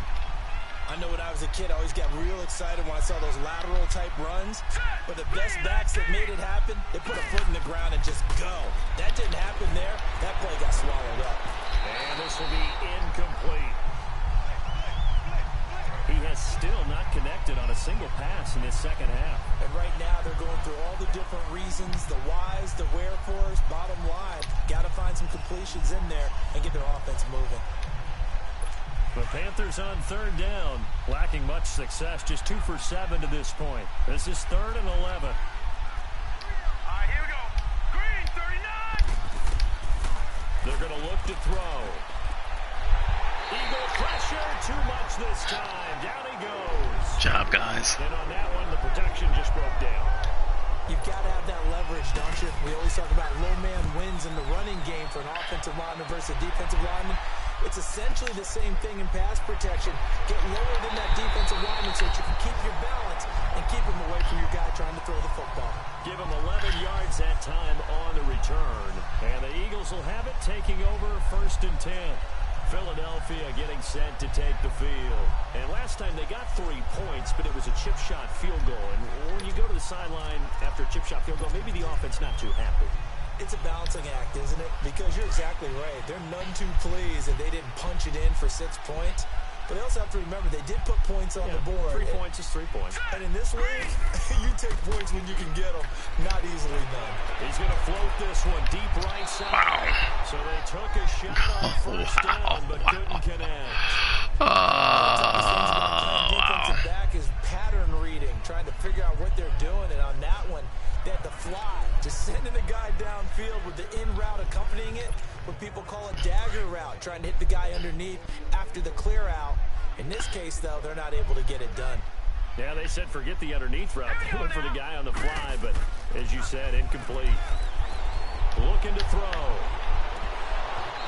I know when I was a kid, I always got real excited when I saw those lateral-type runs. But the best backs that made it happen, they put a foot in the ground and just go. That didn't happen there. That play got swallowed up. And this will be incomplete. He has still not connected on a single pass in this second half. And right now, they're going through all the different reasons, the whys, the wherefores. Bottom line, got to find some completions in there and get their offense moving. The Panthers on 3rd down, lacking much success, just 2 for 7 to this point. This is 3rd and 11. All right, here we go. Green, 39. They're going to look to throw. Eagle pressure, too much this time. Down he goes. Job, guys. And on that one, the protection just broke down. You've got to have that leverage, don't you? We always talk about low man wins in the running game for an offensive lineman versus a defensive lineman. It's essentially the same thing in pass protection. Get lower than that defensive lineman so that you can keep your balance and keep him away from your guy trying to throw the football. Give him 11 yards that time on the return. And the Eagles will have it taking over 1st and 10. Philadelphia getting set to take the field. And last time they got 3 points, but it was a chip shot field goal. And when you go to the sideline after a chip shot field goal, maybe the offense not too happy. It's a balancing act, isn't it? Because you're exactly right. They're none too pleased that they didn't punch it in for 6 points. But they also have to remember they did put points on the board. 3 points is 3 points. And in this league, you take points when you can get them. Not easily done. He's going to float this one deep right side. Wow. So they took a shot on first down, but couldn't connect. Defensive back is pattern reading, trying to figure out what they're doing. And on that one, they had the fly, just sending the guy downfield with the in route accompanying it. What people call a dagger route, trying to hit the guy underneath after the clear out. In this case, though, they're not able to get it done. Yeah, they said forget the underneath route. They went for the guy on the fly, but as you said, incomplete. Looking to throw.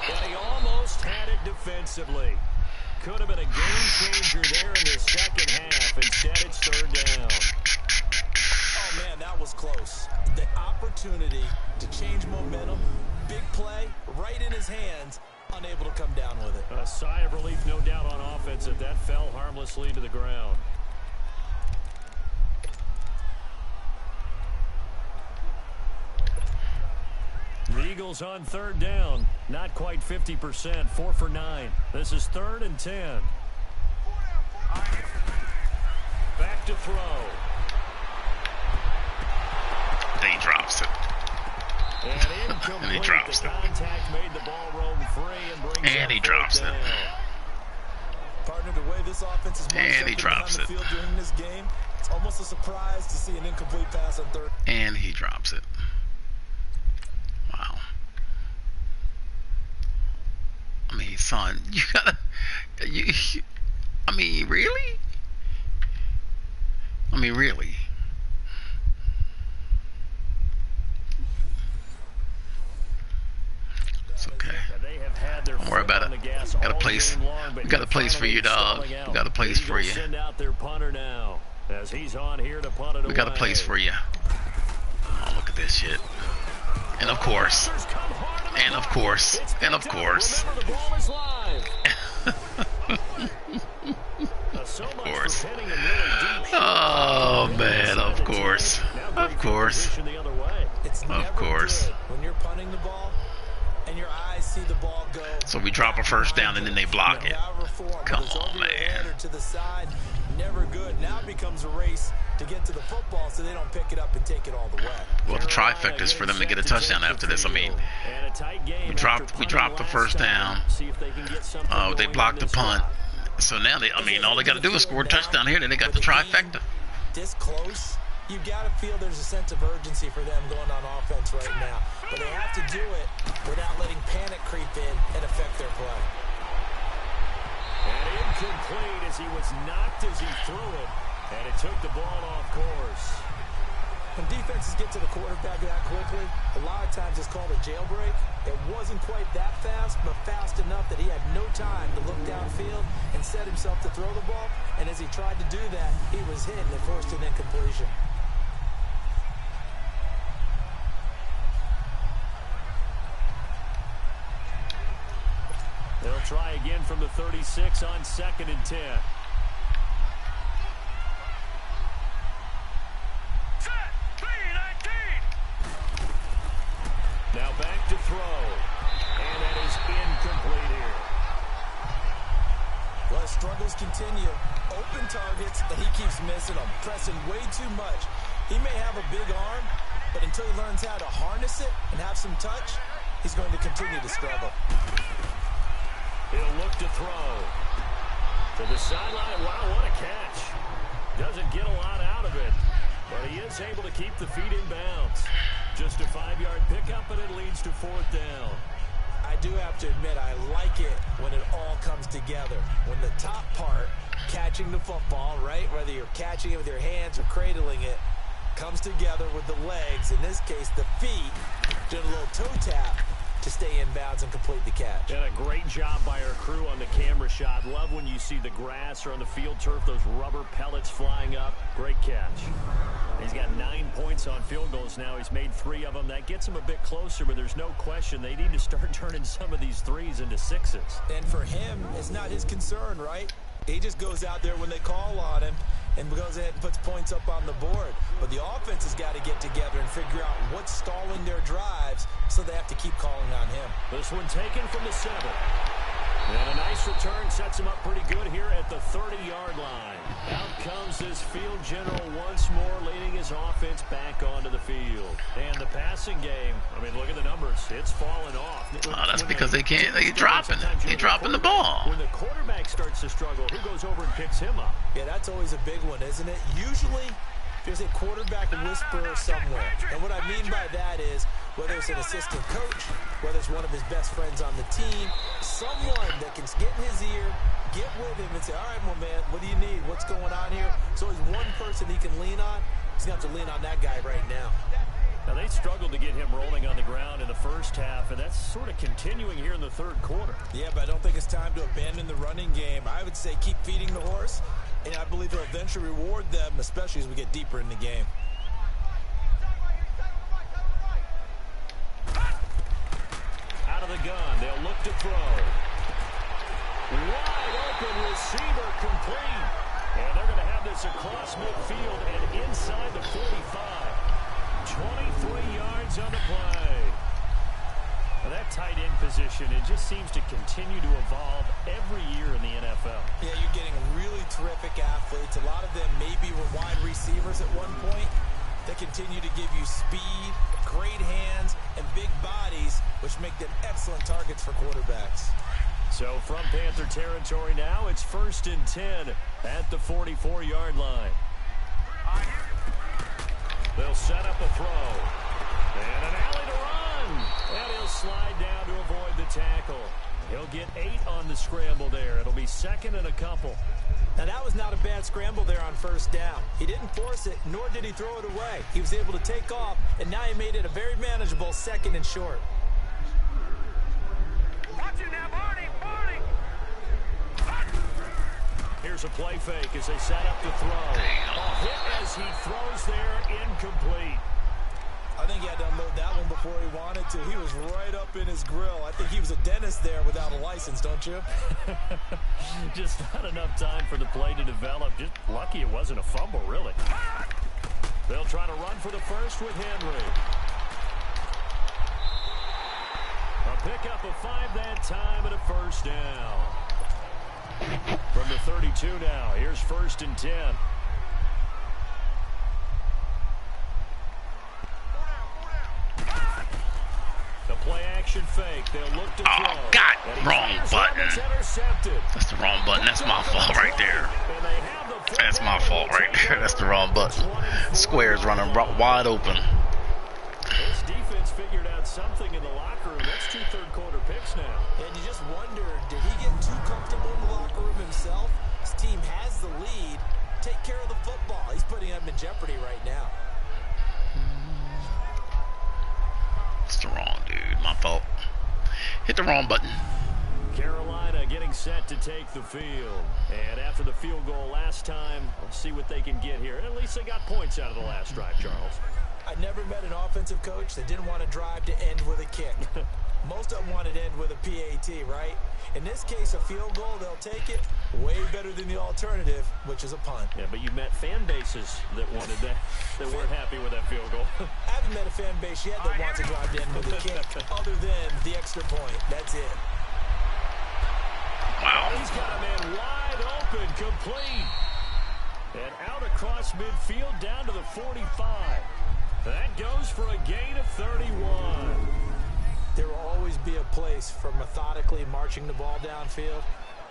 But he almost had it defensively. Could have been a game changer there in the second half. Instead, it's 3rd down. Oh, man, that was close. The opportunity to change momentum, big play, right in his hands, unable to come down with it. A sigh of relief, no doubt, on offense that fell harmlessly to the ground. The Eagles on 3rd down, not quite 50%, 4 for 9. This is 3rd and 10. Back to throw. He drops it. And incomplete. And he drops the it. contact made the ball roam free and brings And he up drops 4th it. down. Partner, the way this offense is And he drops the it. field during this game, it's almost a surprise to see an incomplete pass on 3rd. And he drops it. Wow. I mean, son, you gotta. I mean, really? I mean, really? It's okay. Don't worry about it. Got a place. We got a place for you, dog. We got a place for you. Send out their punter now, as he's on here to punt it We got a place for you. Oh, look at this shit. And of course. And of course. And of course. Of course. Oh, man. Of course. Of course. Of course. When you're punting the ball and your eyes see the ball go. So we drop a first down and then they block it. Come on, man. To the side, never good. Now it becomes a race to get to the football so they don't pick it up and take it all the way. Well, the trifecta is for them to get a touchdown after this. I mean, we dropped the first down. They blocked the punt. So now they, I mean, all they got to do is score a touchdown here, then they got the trifecta. This close, you got to feel there's a sense of urgency for them going on offense right now. But they have to do it without letting panic creep in and affect their play. And incomplete as he was knocked as he threw it. And it took the ball off course. When defenses get to the quarterback that quickly, a lot of times it's called a jailbreak. It wasn't quite that fast, but fast enough that he had no time to look downfield and set himself to throw the ball. And as he tried to do that, he was hit and forced an incompletion. They'll try again from the 36 on 2nd and 10. Now back to throw. And that is incomplete here. Well, his struggles continue. Open targets, and he keeps missing them. Pressing way too much. He may have a big arm, but until he learns how to harness it and have some touch, he's going to continue to struggle. He'll look to throw. To the sideline. Wow, what a catch. Doesn't get a lot out of it, but he is able to keep the feet in bounds. Just a 5-yard pickup, and it leads to 4th down. I do have to admit, I like it when it all comes together. When the top part, catching the football, right, whether you're catching it with your hands or cradling it, comes together with the legs, in this case the feet, doing a little toe tap to stay in bounds and complete the catch. And a great job by our crew on the camera shot. Love when you see the grass or on the field turf, those rubber pellets flying up. Great catch. He's got 9 points on field goals now. He's made 3 of them. That gets him a bit closer, but there's no question they need to start turning some of these threes into 6s. And for him, it's not his concern, right? He just goes out there when they call on him and goes ahead and puts points up on the board. But the offense has got to get together and figure out what's stalling their drives, so they have to keep calling on him. This one taken from the 7. And a nice return sets him up pretty good here at the 30-yard line. Out comes his field general once more, leading his offense back onto the field. And the passing game, I mean, look at the numbers. It's fallen off. Oh, that's because they can't. They're dropping it. They're dropping the ball. When the quarterback starts to struggle, who goes over and picks him up? Yeah, that's always a big one, isn't it? Usually, there's a quarterback whisperer somewhere. And what I mean by that is, whether it's an assistant coach, whether it's one of his best friends on the team, someone that can get in his ear, get with him and say, all right, well, man, what do you need? What's going on here? So there's one person he can lean on. He's going to have to lean on that guy right now. Now, they struggled to get him rolling on the ground in the first half, and that's sort of continuing here in the third quarter. Yeah, but I don't think it's time to abandon the running game. I would say keep feeding the horse, and I believe he'll eventually reward them, especially as we get deeper in the game. Out of the gun, they'll look to throw. Wide open receiver complete. And they're going to have this across midfield and inside the 45. 23 yards on the play. Well, that tight end position, it just seems to continue to evolve every year in the NFL. Yeah, you're getting really terrific athletes. A lot of them maybe were wide receivers at one point. They continue to give you speed, great hands, and big bodies, which make them excellent targets for quarterbacks. So from Panther territory now, it's 1st and 10 at the 44-yard line. They'll set up a throw. And an alley to run. And he'll slide down to avoid the tackle. He'll get 8 on the scramble there. It'll be 2nd and a couple. Now, that was not a bad scramble there on first down. He didn't force it, nor did he throw it away. He was able to take off, and now he made it a very manageable 2nd and short. Watch it now, Barney! Here's a play fake as they set up to throw. A hit as he throws there, incomplete. I think he had to unload that one before he wanted to. He was right up in his grill. I think he was a dentist there without a license, don't you? Just not enough time for the play to develop. Just lucky it wasn't a fumble, really. They'll try to run for the first with Henry. A pickup of 5 that time and a first down. From the 32 now, here's 1st and 10. The play action fake. They'll look to throw. Oh, God, wrong button. That's the wrong button. That's my fault right there. That's my fault right there. That's the wrong button. Square's running wide open. This defense figured out something in the locker room. That's 2 third-quarter picks now. And you just wonder, did he get too comfortable in the locker room himself? His team has the lead. Take care of the football. He's putting them in jeopardy right now. It's the wrong dude. My fault. Hit the wrong button. Carolina getting set to take the field. And after the field goal last time, we'll see what they can get here. At least they got points out of the last drive, Charles. I never met an offensive coach that didn't want to drive to end with a kick. Most of them wanted to end with a PAT, right? In this case, a field goal, they'll take it. Way better than the alternative, which is a punt. Yeah, but you met fan bases that wanted that, that weren't happy with that field goal. I haven't met a fan base yet that wants to drive to end with a kick, other than the extra point. That's it. Wow. He's got a man wide open, complete. And out across midfield down to the 45. That goes for a gain of 31. There will always be a place for methodically marching the ball downfield.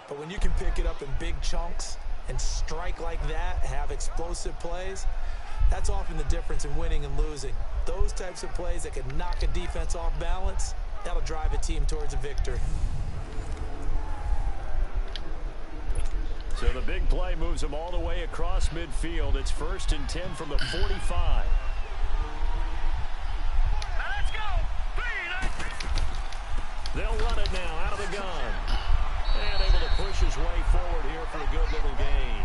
But when you can pick it up in big chunks and strike like that, have explosive plays, that's often the difference in winning and losing. Those types of plays that can knock a defense off balance, that'll drive a team towards a victory. So the big play moves them all the way across midfield. It's 1st and 10 from the 45. They'll run it now out of the gun. And able to push his way forward here for a good little gain.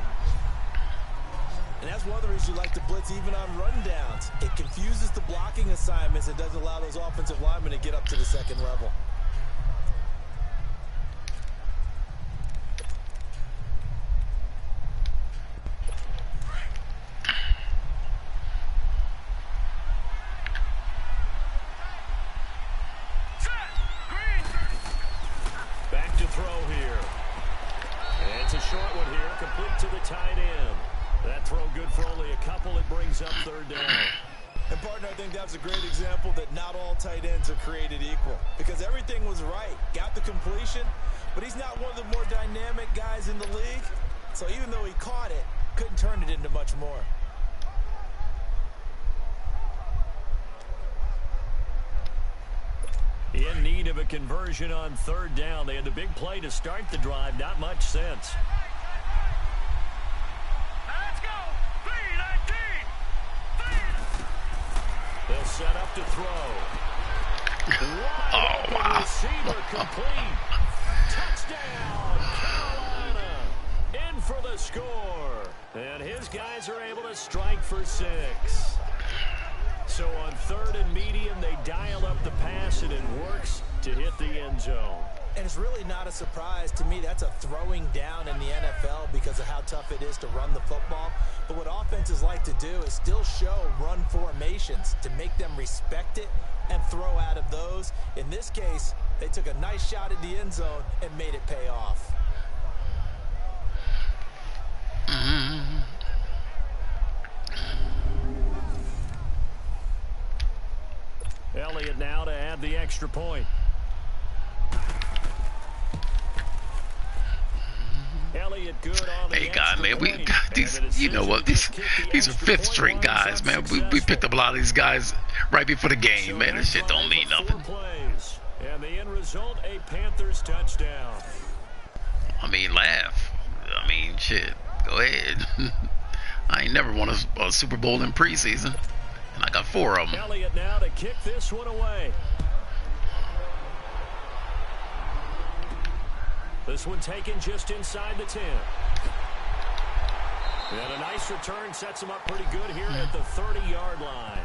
And that's one of the reasons you like to blitz even on rundowns. It confuses the blocking assignments. It doesn't allow those offensive linemen to get up to the second level. Tight end. That throw good for only a couple. It brings up 3rd down. And, partner, I think that's a great example that not all tight ends are created equal. Because everything was right. Got the completion, but he's not one of the more dynamic guys in the league. So even though he caught it, couldn't turn it into much more. In need of a conversion on 3rd down. They had the big play to start the drive. Not much sense. They'll set up to throw. Oh, wow. Receiver complete. Touchdown, Carolina. In for the score. And his guys are able to strike for 6. So on 3rd and medium, they dial up the pass, and it works to hit the end zone. And it's really not a surprise to me. That's a throwing down in the NFL because of how tough it is to run the football. But what offenses like to do is still show run formations to make them respect it and throw out of those. In this case, they took a nice shot at the end zone and made it pay off. Elliott now to add the extra point. Elliott good on the hey, guys, man, we got these. You know what? These are 5th string guys, man. We picked up a lot of these guys right before the game, man. This shit don't mean nothing. And the end result, a Panthers touchdown. I mean, laugh. I I mean, shit. Go ahead. I ain't never won a Super Bowl in preseason, and I got 4 of them. Elliott now to kick this one away. This one taken just inside the 10. And a nice return sets him up pretty good here at the 30-yard line.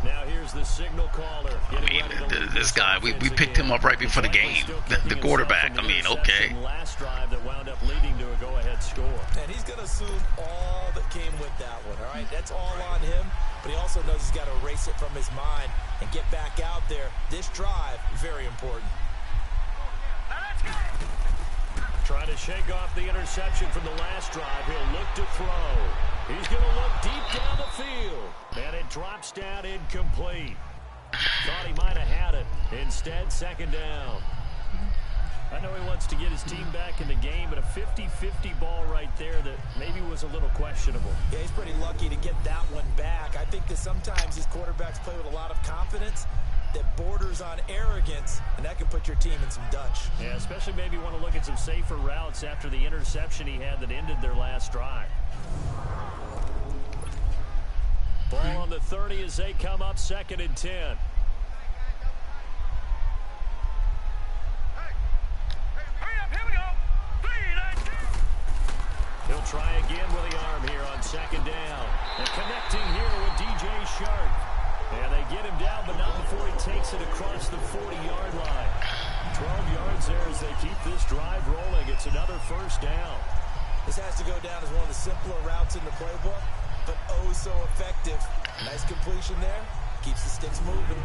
Now here's the signal caller. I mean, this guy, we picked him up right before the game. The quarterback, I mean, okay. Last drive that wound up leading to a go-ahead score. And he's going to assume all that came with that one, all right? That's all on him, but he also knows he's got to erase it from his mind and get back out there. This drive, very important. Trying to shake off the interception from the last drive. He'll look to throw. He's going to look deep down the field. And it drops down incomplete. Thought he might have had it. Instead, second down. I know he wants to get his team back in the game, but a 50-50 ball right there that maybe was a little questionable. Yeah, he's pretty lucky to get that one back. I think that sometimes these quarterbacks play with a lot of confidence that borders on arrogance, and that can put your team in some Dutch. Yeah, especially maybe want to look at some safer routes after the interception he had that ended their last drive. Ball on the 30 as they come up, 2nd and 10. He'll try again with the arm here on 2nd down. And connecting here with DJ Shark. And they get him down, but not before he takes it across the 40-yard line. 12 yards there as they keep this drive rolling. It's another first down. This has to go down as one of the simpler routes in the playbook, but oh so effective. Nice completion there. Keeps the sticks moving.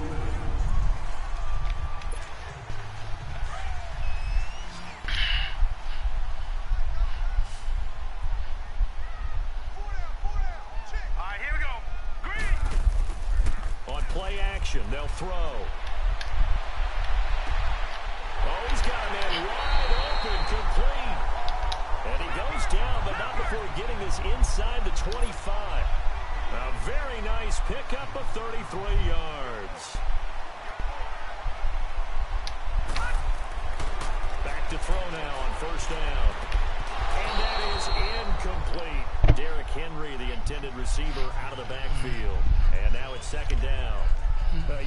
Play action, they'll throw. Oh, he's got a man wide open, complete. And he goes down, but not before getting this inside the 25. A very nice pickup of 33 yards. Back to throw now on first down. And that is incomplete. Derrick Henry, the intended receiver, out of the backfield. And now it's 2nd down.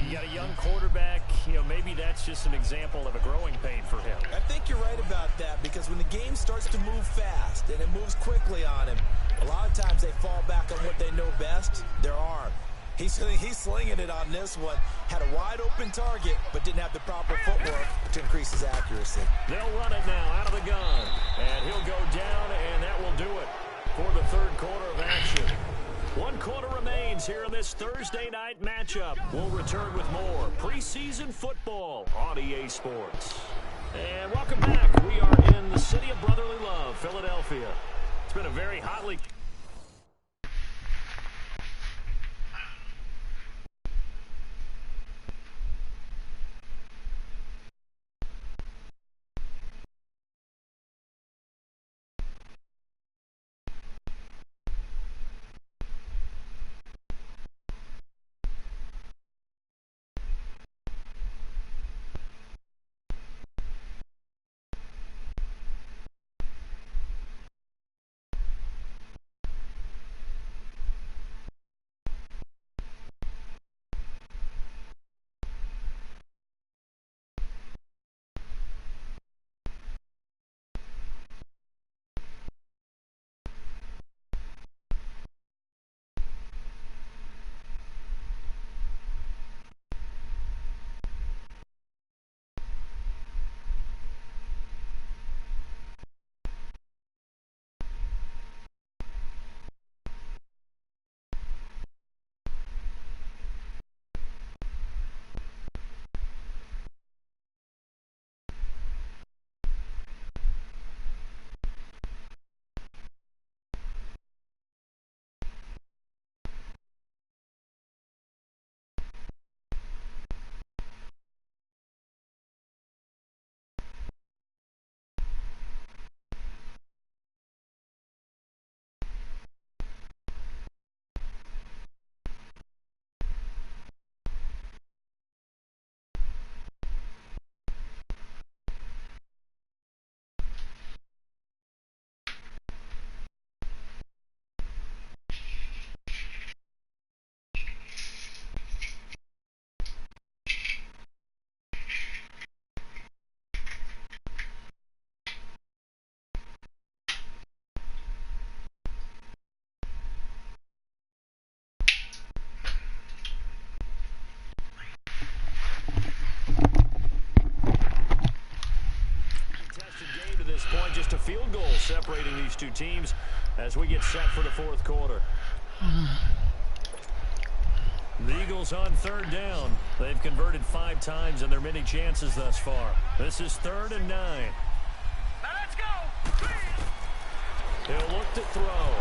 You got a young quarterback, maybe that's just an example of a growing pain for him. I think you're right about that, because when the game starts to move fast and it moves quickly on him, a lot of times they fall back on what they know best, their arm. He's slinging it on this one. Had a wide open target, but didn't have the proper footwork to increase his accuracy. They'll run it now out of the gun. And he'll go down, and that will do it for the 3rd quarter of action. 1 quarter remains here in this Thursday night matchup. We'll return with more preseason football on EA Sports. And welcome back. We are in the city of brotherly love, Philadelphia. It's been a very hotly... just a field goal separating these two teams as we get set for the fourth quarter. The Eagles on third down. They've converted 5 times in their many chances thus far. This is 3rd and 9. Now let's go. He'll look to throw.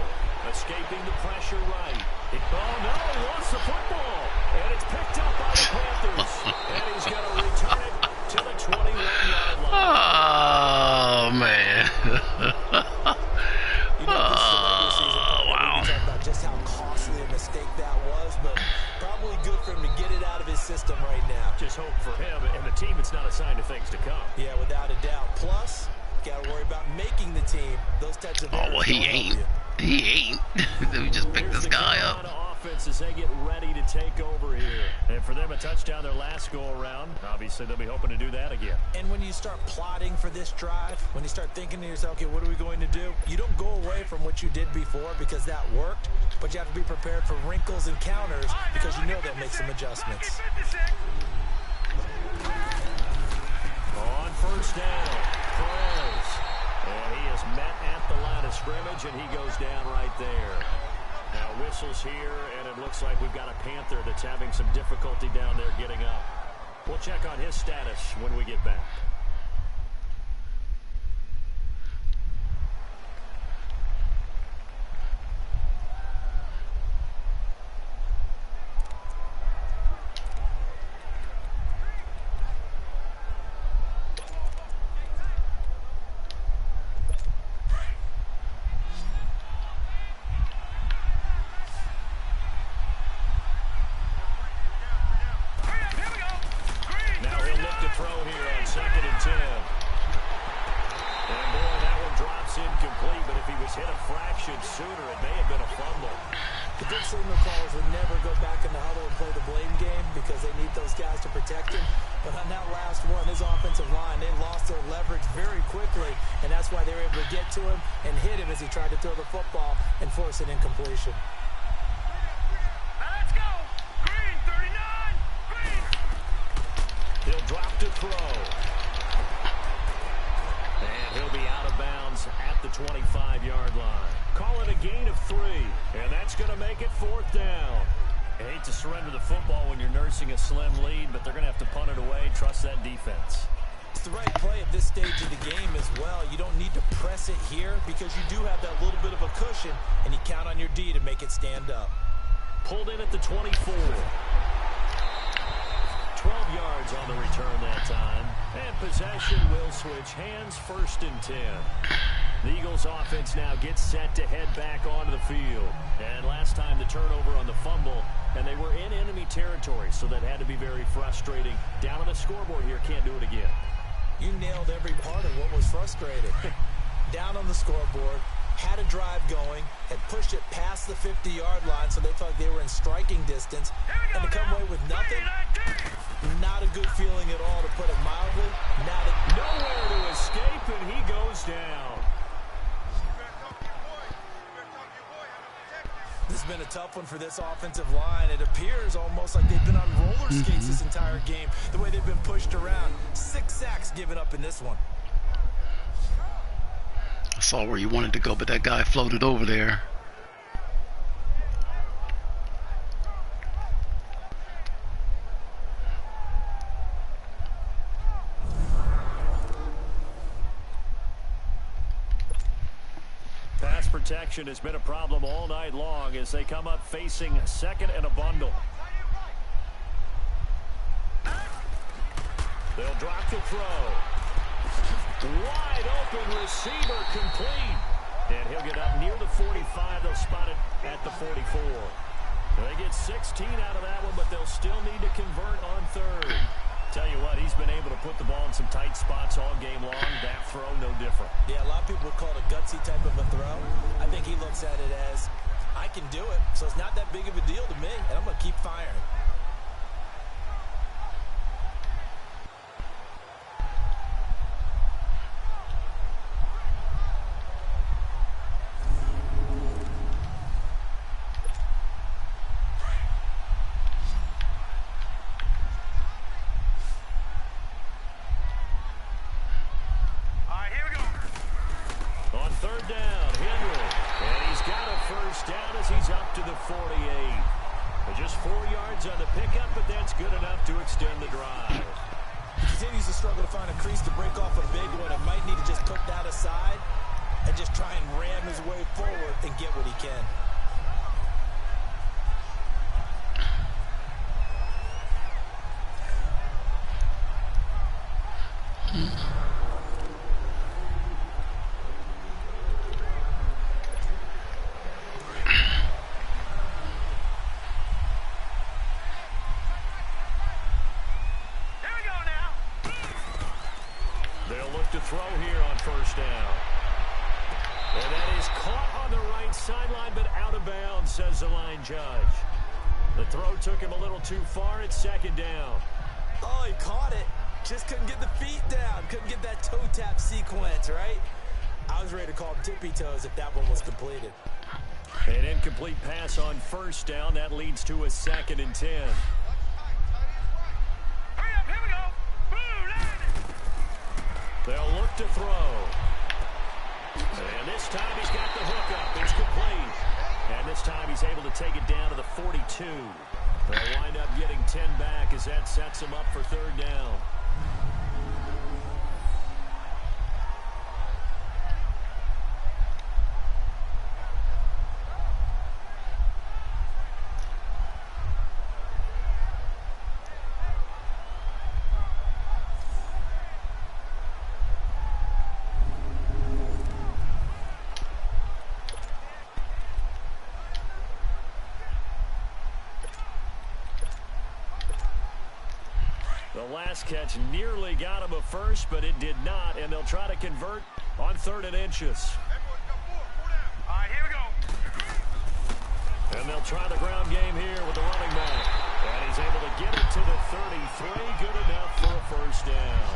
Escaping the pressure right. Oh, no, he wants the football. And it's picked up by the Panthers. And he's going to return it to the 21-yard line. Oh, man. You know, this is the regular season. Wow. We talk about just how costly a mistake that was, but probably good for him to get it out of his system right now. Just hope for him and the team it's not a sign of things to come. Yeah, without a doubt. Plus, got to worry about making the team. Those types of Oh, well, he errors don't help ain't. you. He ain't. We just picked this guy up. Carolina offense as they get ready to take over here. And for them, a touchdown their last go-around. Obviously, they'll be hoping to do that again. And when you start plotting for this drive, when you start thinking to yourself, okay, what are we going to do? You don't go away from what you did before because that worked, but you have to be prepared for wrinkles and counters because you know they'll make some adjustments. On first down, Perez. And he is met at the line of scrimmage, and he goes down right there. Now whistles here, and it looks like we've got a Panther that's having some difficulty down there getting up. We'll check on his status when we get back. Hit a fraction sooner, it may have been a fumble. The good signal callers would never go back in the huddle and play the blame game because they need those guys to protect him. But on that last one, his offensive line, they lost their leverage very quickly, and that's why they were able to get to him and hit him as he tried to throw the football and force an incompletion. Now let's go. Green, 39. Green. He'll drop to throw. And he'll be out of bounds at the 25-yard line. Call it a gain of 3, and that's going to make it 4th down. I hate to surrender the football when you're nursing a slim lead, but they're going to have to punt it away. Trust that defense. It's the right play at this stage of the game as well. You don't need to press it here because you do have that little bit of a cushion, and you count on your D to make it stand up. Pulled in at the 24. 12 yards on the return that time. And possession will switch hands, 1st and 10. The Eagles offense now gets set to head back onto the field. And last time the turnover on the fumble, and they were in enemy territory, so that had to be very frustrating. Down on the scoreboard here, can't do it again. You nailed every part of what was frustrating. Down on the scoreboard, had a drive going, had pushed it past the 50-yard line, so they thought they were in striking distance, and to come away with nothing, not a good feeling at all, to put it mildly. Nowhere to escape, and he goes down. This has been a tough one for this offensive line. It appears almost like they've been on roller skates this entire game, the way they've been pushed around. 6 sacks given up in this one. I saw where you wanted to go, but that guy floated over there. Pass protection has been a problem all night long as they come up facing 2nd and a bundle. They'll drop the throw. Wide open receiver complete. And he'll get up near the 45. They'll spot it at the 44. They get 16 out of that one, but they'll still need to convert on 3rd. Tell you what, he's been able to put the ball in some tight spots all game long. That throw, no different. Yeah, a lot of people would call it a gutsy type of a throw. I think he looks at it as, I can do it, so it's not that big of a deal to me, and I'm going to keep firing. to the 48. Just 4 yards on the pickup, but that's good enough to extend the drive. He continues to struggle to find a crease to break off a big one, and might need to just put that aside and just try and ram his way forward and get what he can. To throw here on first down. And that is caught on the right sideline, but out of bounds, says the line judge. The throw took him a little too far. It's second down. Oh, he caught it. Just couldn't get the feet down. Couldn't get that toe tap sequence, right? I was ready to call him tippy toes if that one was completed. An incomplete pass on first down. That leads to a 2nd and 10. They'll look to throw. And this time he's got the hook up. It's complete. And this time he's able to take it down to the 42. They'll wind up getting 10 back as that sets him up for third down. The last catch nearly got him a first, but it did not, and they'll try to convert on 3rd and inches. All right, here we go. And they'll try the ground game here with the running back. And he's able to get it to the 33, good enough for a first down.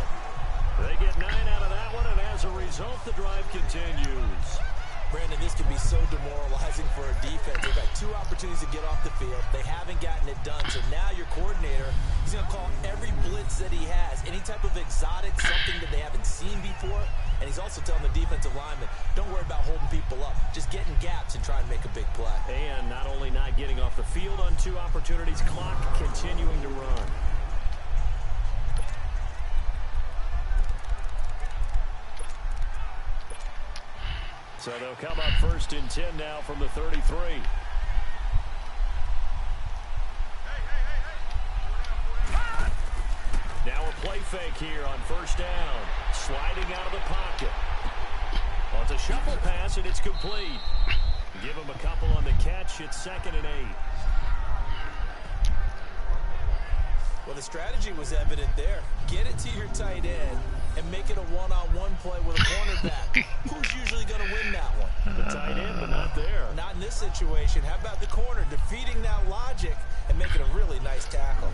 They get 9 out of that one, and as a result, the drive continues. Brandon, this can be so demoralizing for a defense. They've got 2 opportunities to get off the field. They haven't gotten it done. So now your coordinator, he's going to call every blitz that he has, any type of exotic, something that they haven't seen before. And he's also telling the defensive lineman, don't worry about holding people up. Just get in gaps and try and make a big play. And not only not getting off the field on 2 opportunities, clock continuing to run. So they'll come up 1st and 10 now from the 33. Now a play fake here on first down. Sliding out of the pocket. Well, it's a shuffle pass, and it's complete. Give him a couple on the catch. It's 2nd and 8. Well, the strategy was evident there. Get it to your tight end and make it a one-on-one play with a cornerback. Who's usually going to win that one? The tight end, but not there. Not in this situation. How about the corner defeating that logic and making a really nice tackle?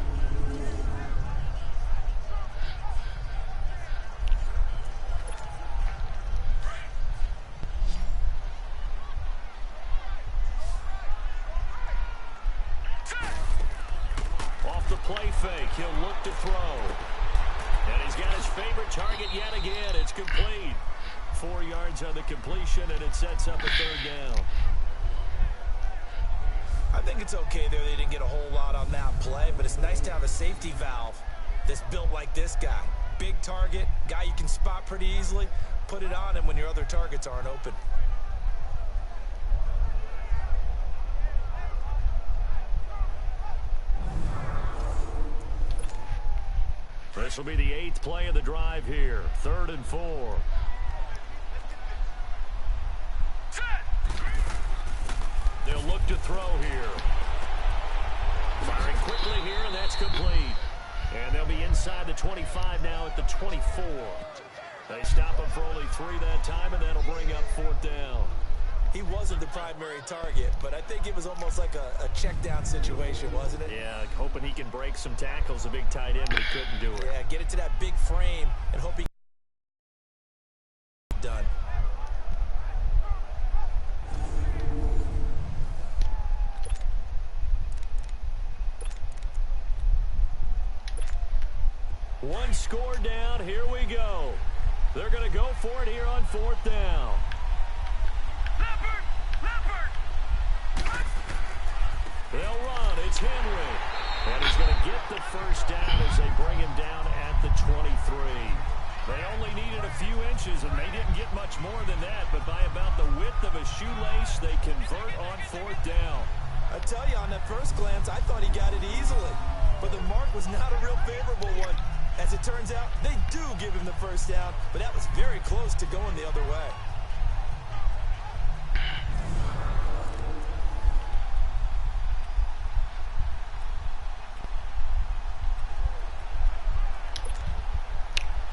Off the play fake, he'll look to throw. And he's got his favorite target yet again. It's complete. 4 yards on the completion, and it sets up a 3rd down. I think it's okay there. They didn't get a whole lot on that play, but it's nice to have a safety valve that's built like this guy. Big target, guy you can spot pretty easily. Put it on him when your other targets aren't open. This will be the 8th play of the drive here. 3rd and 4. They'll look to throw here. Firing quickly here, and that's complete. And they'll be inside the 25 now at the 24. They stop him for only 3 that time, and that'll bring up 4th down. He wasn't the primary target, but I think it was almost like a check down situation, wasn't it? Yeah, hoping he can break some tackles, a big tight end, but he couldn't do it. Yeah, get it to that big frame and hope he done. One score down. Here we go. They're going to go for it here on 4th down. Henry. And he's going to get the first down as they bring him down at the 23. They only needed a few inches, and they didn't get much more than that. But by about the width of a shoelace, they convert on 4th down. I tell you, on that first glance, I thought he got it easily. But the mark was not a real favorable one. As it turns out, they do give him the first down, but that was very close to going the other way.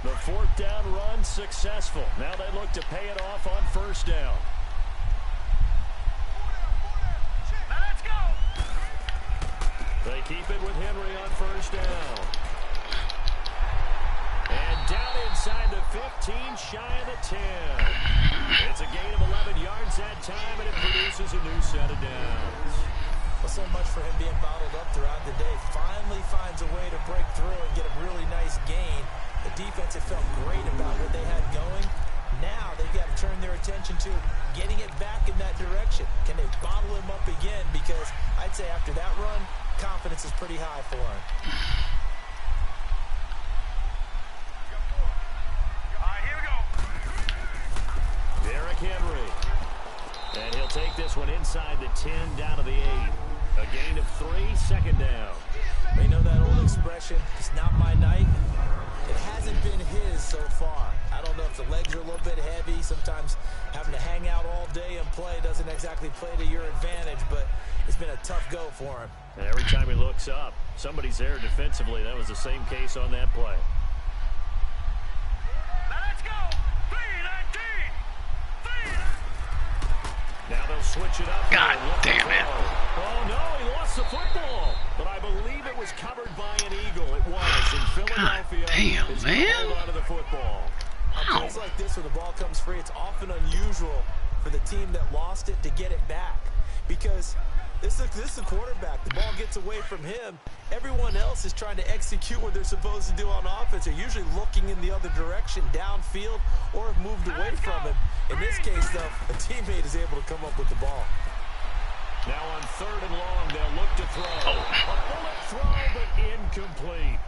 The 4th down run successful. Now they look to pay it off on 1st down. Now let's go. They keep it with Henry on 1st down. And down inside the 15, shy of the 10. It's a gain of 11 yards that time, and it produces a new set of downs. Well, so much for him being bottled up throughout the day. Finally finds a way to break through and get a really nice gain. The defense had felt great about what they had going. Now they've got to turn their attention to getting it back in that direction. Can they bottle him up again? Because I'd say after that run, confidence is pretty high for him. All right, here we go. Derrick Henry. And he'll take this one inside the 10, down to the 8. A gain of 3, 2nd down. They know that old expression, it's not my night. It hasn't been his so far. I don't know if the legs are a little bit heavy. Sometimes having to hang out all day and play doesn't exactly play to your advantage, but it's been a tough go for him. And every time he looks up, somebody's there defensively. That was the same case on that play. Now let's go. 3-19. Now they'll switch it up. God damn it. Oh, no, he lost the football. But I believe it was covered by an Eagle. It was in Philadelphia. Damn, It's man. hold on to the football. On plays like this where the ball comes free, it's often unusual for the team that lost it to get it back. Because this is a quarterback. The ball gets away from him. Everyone else is trying to execute what they're supposed to do on offense. They're usually looking in the other direction, downfield, or have moved away from him. In this case, though, a teammate is able to come up with the ball. Now on 3rd and long, they'll look to throw. A bullet throw, but incomplete.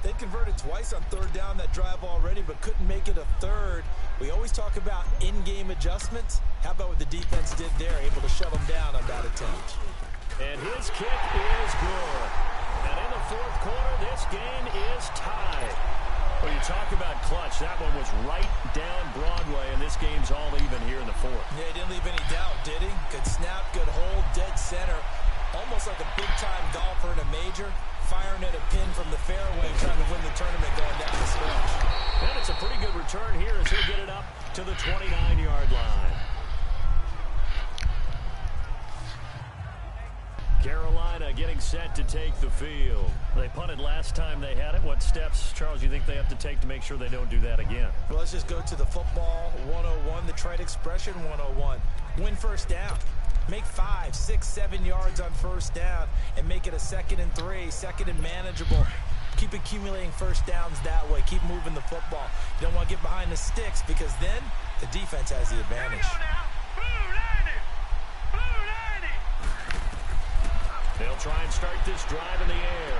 They converted twice on 3rd down that drive already, but couldn't make it a 3rd. We always talk about in-game adjustments. How about what the defense did there, able to shut them down on that attempt? And his kick is good. And in the 4th quarter, this game is tied. When you talk about clutch, that one was right down Broadway, and this game's all even here in the 4th. Yeah, he didn't leave any doubt, did he? Good snap, good hold, dead center. Almost like a big-time golfer in a major, firing at a pin from the fairway, trying to win the tournament going down the stretch. And it's a pretty good return here as he'll get it up to the 29-yard line. Carolina getting set to take the field. They punted last time they had it. What steps, Charles, you think they have to take to make sure they don't do that again? Well, let's just go to the football 101, the trade expression 101. Win 1st down. Make 5, 6, 7 yards on 1st down and make it a 2nd and 3, 2nd and manageable. Keep accumulating 1st downs that way. Keep moving the football. You don't want to get behind the sticks because then the defense has the advantage. They'll try and start this drive in the air.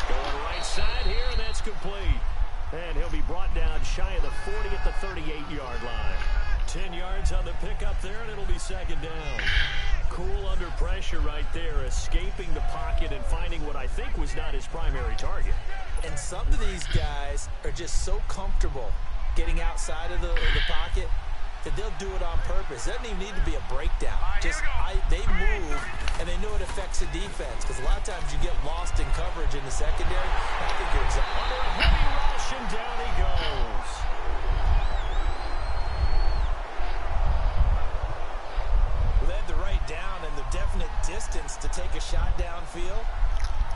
Going right side here, and that's complete. And he'll be brought down shy of the 40 at the 38-yard line. 10 yards on the pickup there, and it'll be 2nd down. Cool under pressure right there, escaping the pocket and finding what I think was not his primary target. And some of these guys are just so comfortable getting outside of the pocket that they'll do it on purpose. It doesn't even need to be a breakdown. They move, and they know it affects the defense. Because a lot of times you get lost in coverage in the secondary. I think you're exactly under a heavy rush, and down he goes. Well, they had the right down and the definite distance to take a shot downfield,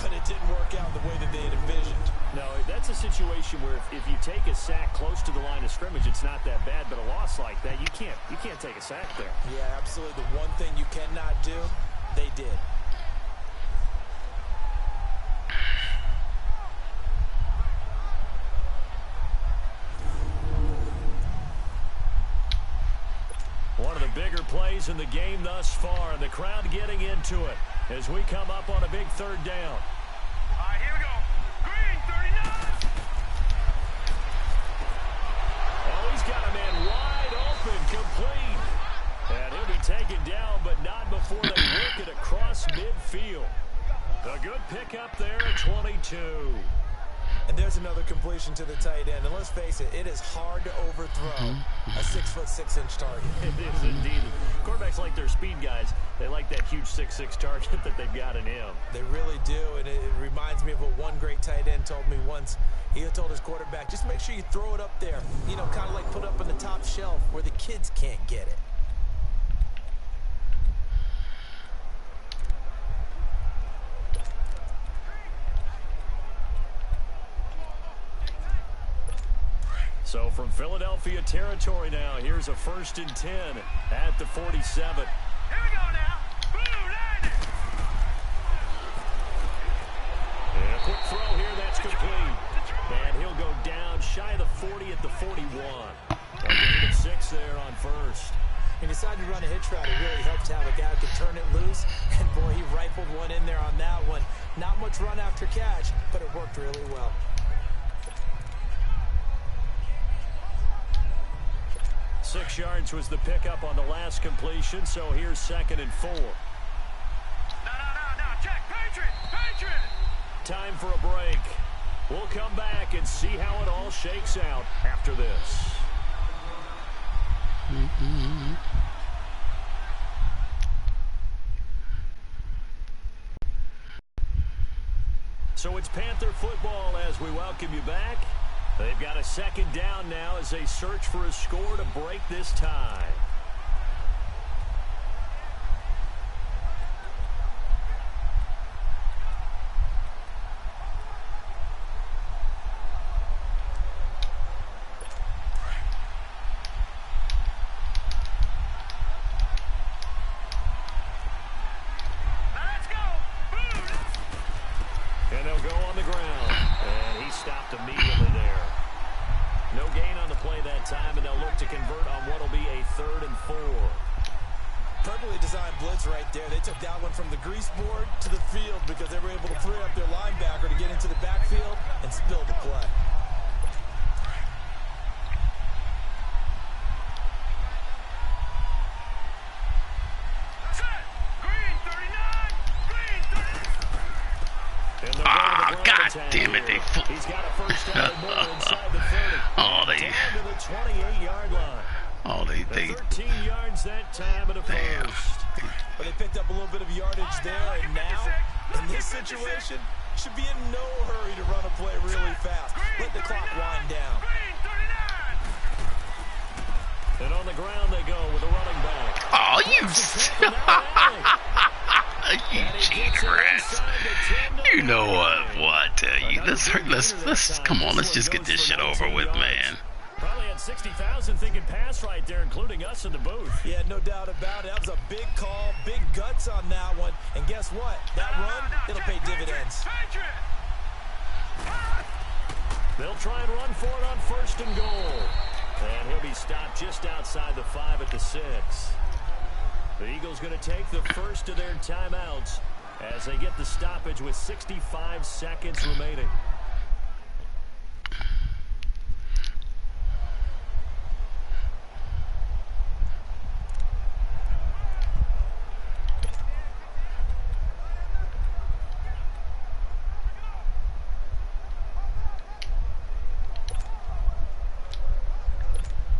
but it didn't work out the way that they had envisioned. No, that's a situation where if you take a sack close to the line of scrimmage, it's not that bad. But a loss like that, you can't take a sack there. Yeah, absolutely. The one thing you cannot do, they did. One of the bigger plays in the game thus far, and the crowd getting into it. as we come up on a big third down. All right, here we go. Green, 39. Oh, he's got a man wide open, complete. And he'll be taken down, but not before they work it across midfield. A good pickup there at 22. And there's another completion to the tight end. And let's face it, it is hard to overthrow a 6'6" target. It is indeed. Quarterbacks like their speed guys. They like that huge 6'6" target that they've got in him. They really do, and it reminds me of what one great tight end told me once. He told his quarterback, just make sure you throw it up there. You know, kind of like put it up on the top shelf where the kids can't get it. So from Philadelphia territory now, here's a 1st and 10 at the 47. Here we go now. Blue Lightning. And a quick throw here, that's complete. And he'll go down shy of the 40 at the 41. A gain of 6 there on first. He decided to run a hitch route. It really helped to have a guy who could turn it loose. And boy, he rifled one in there on that one. Not much run after catch, but it worked really well. 6 yards was the pickup on the last completion, so here's 2nd and 4. No. Check. Patriot. Time for a break. We'll come back and see how it all shakes out after this. So it's Panther football as we welcome you back. They've got a 2nd down now as they search for a score to break this tie. Let's go. Blue. And they'll go on the ground. And he stopped immediately there. No gain on the play that time, and they'll look to convert on what will be a 3rd and 4. Perfectly designed blitz right there. They took that one from the grease board to the field because they were able to free up their linebacker to get into the backfield and spill the play. Set. Green, 39. Green, 39. And they'll go to the ground God attack damn it, here. they He's got a 1st down and more inside the 30. they Down to the 28-yard line. they 13 yards that time in the damn. first. But they picked up a little bit of yardage there, and now, in this situation, should be in no hurry to run a play really fast. Let the clock wind down. Green, 39. And on the ground they go with a running back. Oh, you And he cheat gets it rats. inside the 10 to You know nine. what I tell you. Let's come on, let's just get this shit over with, man. Probably had 60,000 thinking pass right there, including us in the booth. Yeah, no doubt about it. That was a big call, big guts on that one. And guess what? That run, it'll pay dividends. Patriot. They'll try and run for it on 1st and goal. And he'll be stopped just outside the 5 at the 6. The Eagles going to take the first of their timeouts as they get the stoppage with 65 seconds remaining.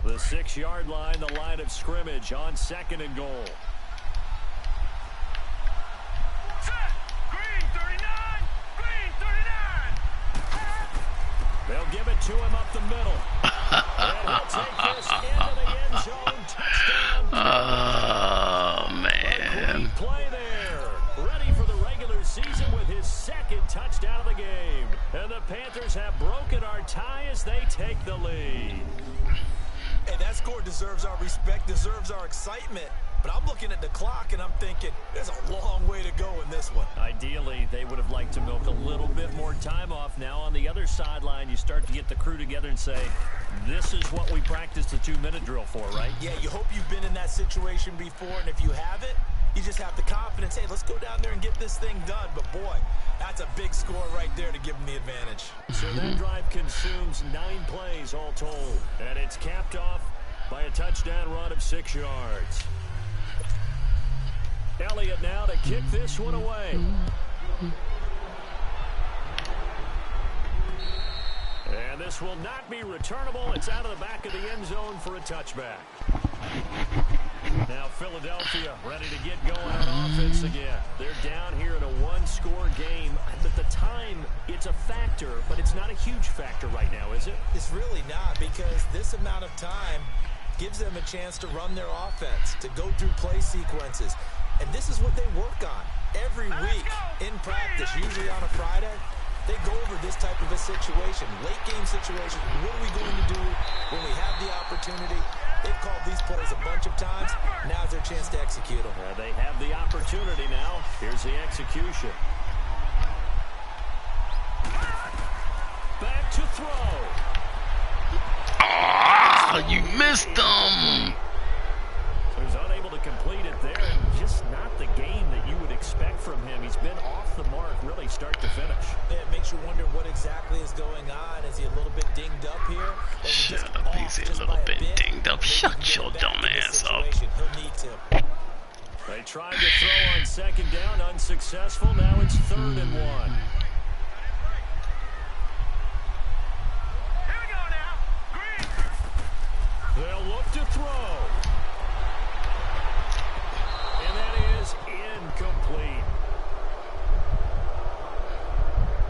The 6-yard line, the line of scrimmage on 2nd and goal. Set. Green, 39. Green, 39. They'll give it to him up the middle. And he'll take this into the end zone. Touchdown. Oh, A man. great play there. Ready for the regular season with his 2nd touchdown of the game. And the Panthers have broken our tie as they take the lead. Hey, that score deserves our respect, deserves our excitement. But I'm looking at the clock, and I'm thinking, there's a long way to go in this one. Ideally, they would have liked to milk a little bit more time off. Now on the other sideline, you start to get the crew together and say, this is what we practiced the 2-minute drill for, right? Yeah, you hope you've been in that situation before, and if you haven't, you just have the confidence, hey, let's go down there and get this thing done. But, boy, that's a big score right there to give them the advantage. So that drive consumes 9 plays all told. And it's capped off by a touchdown run of 6 yards. Elliott now to kick this one away. And this will not be returnable. It's out of the back of the end zone for a touchback. Now Philadelphia ready to get going on offense again. They're down here in a 1-score game. At the time, it's a factor, but it's not a huge factor right now, is it? It's really not, because this amount of time gives them a chance to run their offense, to go through play sequences. And this is what they work on every week in practice, usually on a Friday. They go over this type of a situation, late game situation. What are we going to do when we have the opportunity? They've called these plays a bunch of times. Now's their chance to execute them. They have the opportunity now. Here's the execution. Back to throw. Ah, you missed them. So he's unable to complete it there, and just not the game that you would expect from him. He's been off the mark really start to finish. Yeah, it makes you wonder what exactly is going on. Is he a little bit dinged up here? Shut up, he's a little bit dinged up. Shut your dumb ass up. He'll need to. They tried to throw on second down, unsuccessful. Now it's 3rd and 1. Here we go now. Green. They'll look to throw. And that is incomplete.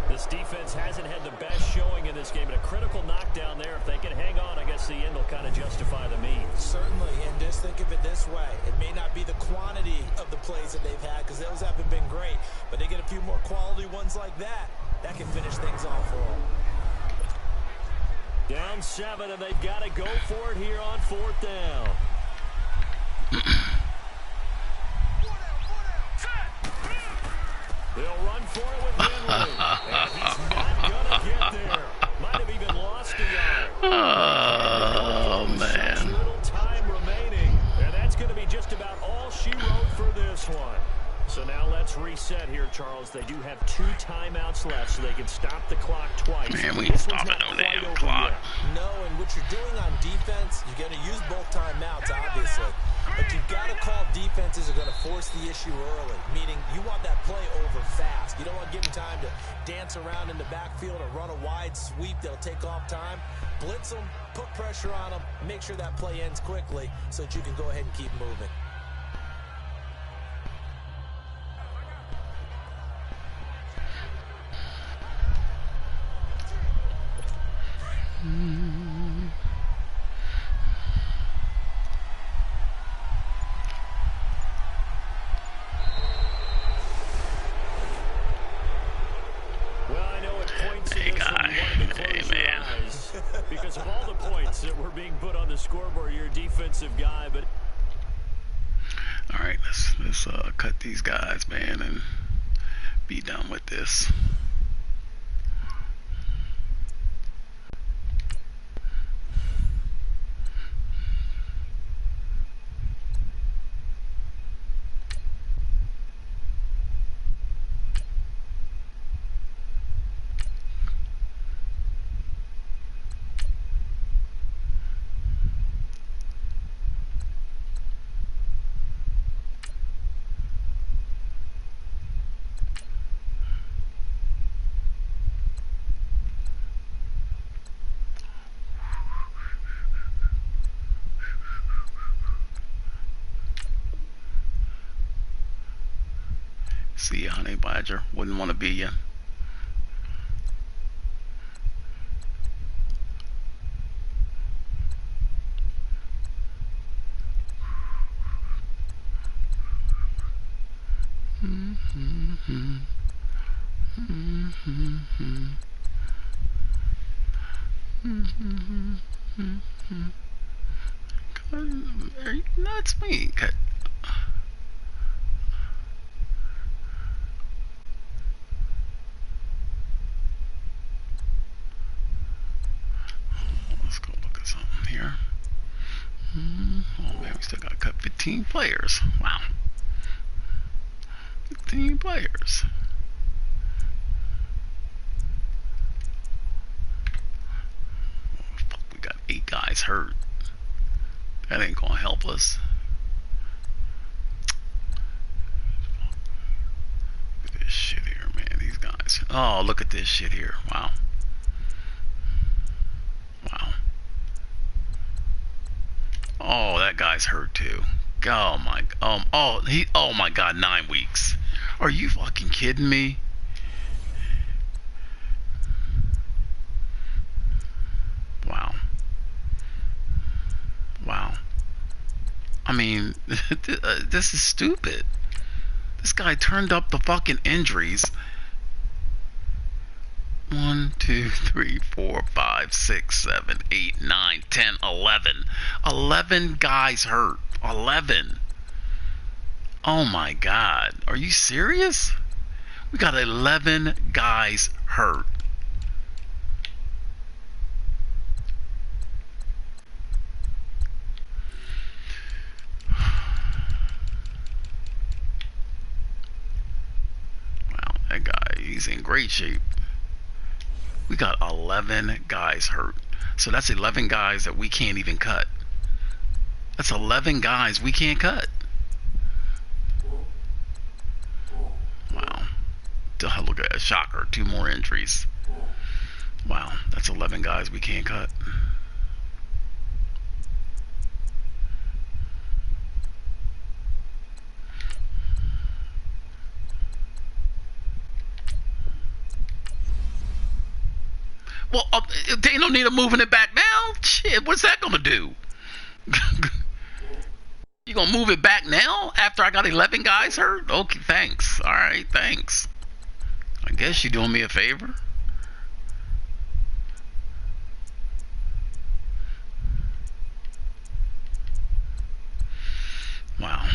This defense hasn't had the best showing in this game. And a critical knockdown there. If they can hang on, I guess the end will kind of justify the means. Certainly, and just think of it this way. It may not be the quantity of the plays that they've had, because those haven't been great, but they get a few more quality ones like that. That can finish things off for them. Down 7, and they've got to go for it here on 4th down. They'll run for it with Henry. And he's not going to get there. Might have even lost a yard. Oh, man. Little time remaining, and that's going to be just about all she wrote for this one. So now let's reset here, Charles. They do have 2 timeouts left, so they can stop the clock twice. Man, we ain't stopping no damn clock. No, and what you're doing on defense, you're going to use both timeouts, obviously. But you've got to call defenses are going to force the issue early, meaning you want that play over fast. You don't want to give them time to dance around in the backfield or run a wide sweep that'll take off time. Blitz them, put pressure on them, make sure that play ends quickly so that you can go ahead and keep moving. Because of all the points that were being put on the scoreboard, you're a defensive guy, but all right, let's cut these guys, man, and be done with this. See you, Honey Badger. Wouldn't want to be you. Are you nuts, me? Let's go look at something here. Oh man, we still got to cut 15 players. Wow. 14 players. Fuck, we got 8 guys hurt. That ain't gonna help us. Look at this shit here, man. These guys. Oh, look at this shit here. Wow. Wow. Oh, that guy's hurt too. Oh my. Oh my God. 9 weeks. Are you fucking kidding me? Wow. Wow. I mean, this is stupid. This guy turned up the fucking injuries. 1, 2, 3, 4, 5, 6, 7, 8, 9, 10, 11. 11 guys hurt. 11. Oh my God. Are you serious? We got 11 guys hurt. Wow, that guy, he's in great shape. We got 11 guys hurt. So that's 11 guys that we can't even cut. That's 11 guys we can't cut. Wow. Look at that, shocker. 2 more injuries. Wow, that's 11 guys we can't cut. Well, they don't need him moving it back now. Shit, what's that gonna do? You gonna move it back now after I got 11 guys hurt? Okay, thanks. All right, thanks. I guess you're doing me a favor. Wow.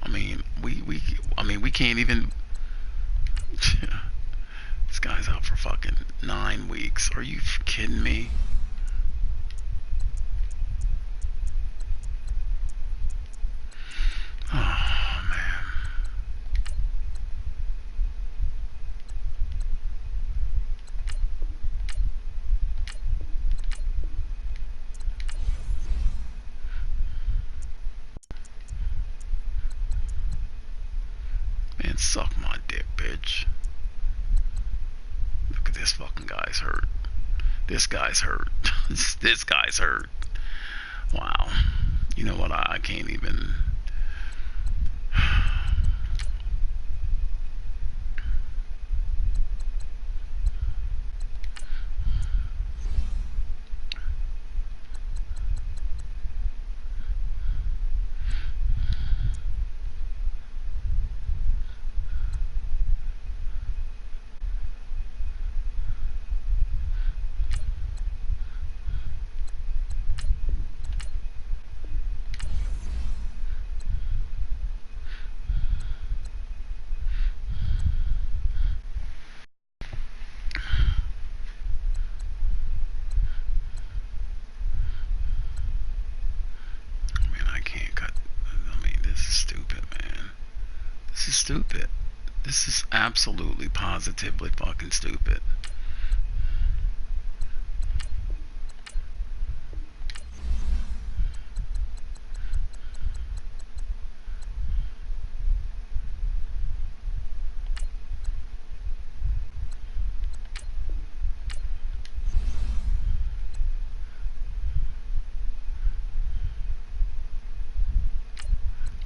I mean, we can't even. This guy's out for fucking 9 weeks. Are you kidding me? Oh, man. Man, suck my dick, bitch. Look at this fucking guy's hurt. This guy's hurt. This guy's hurt. Wow. You know what? I can't even. Stupid. This is absolutely positively fucking stupid.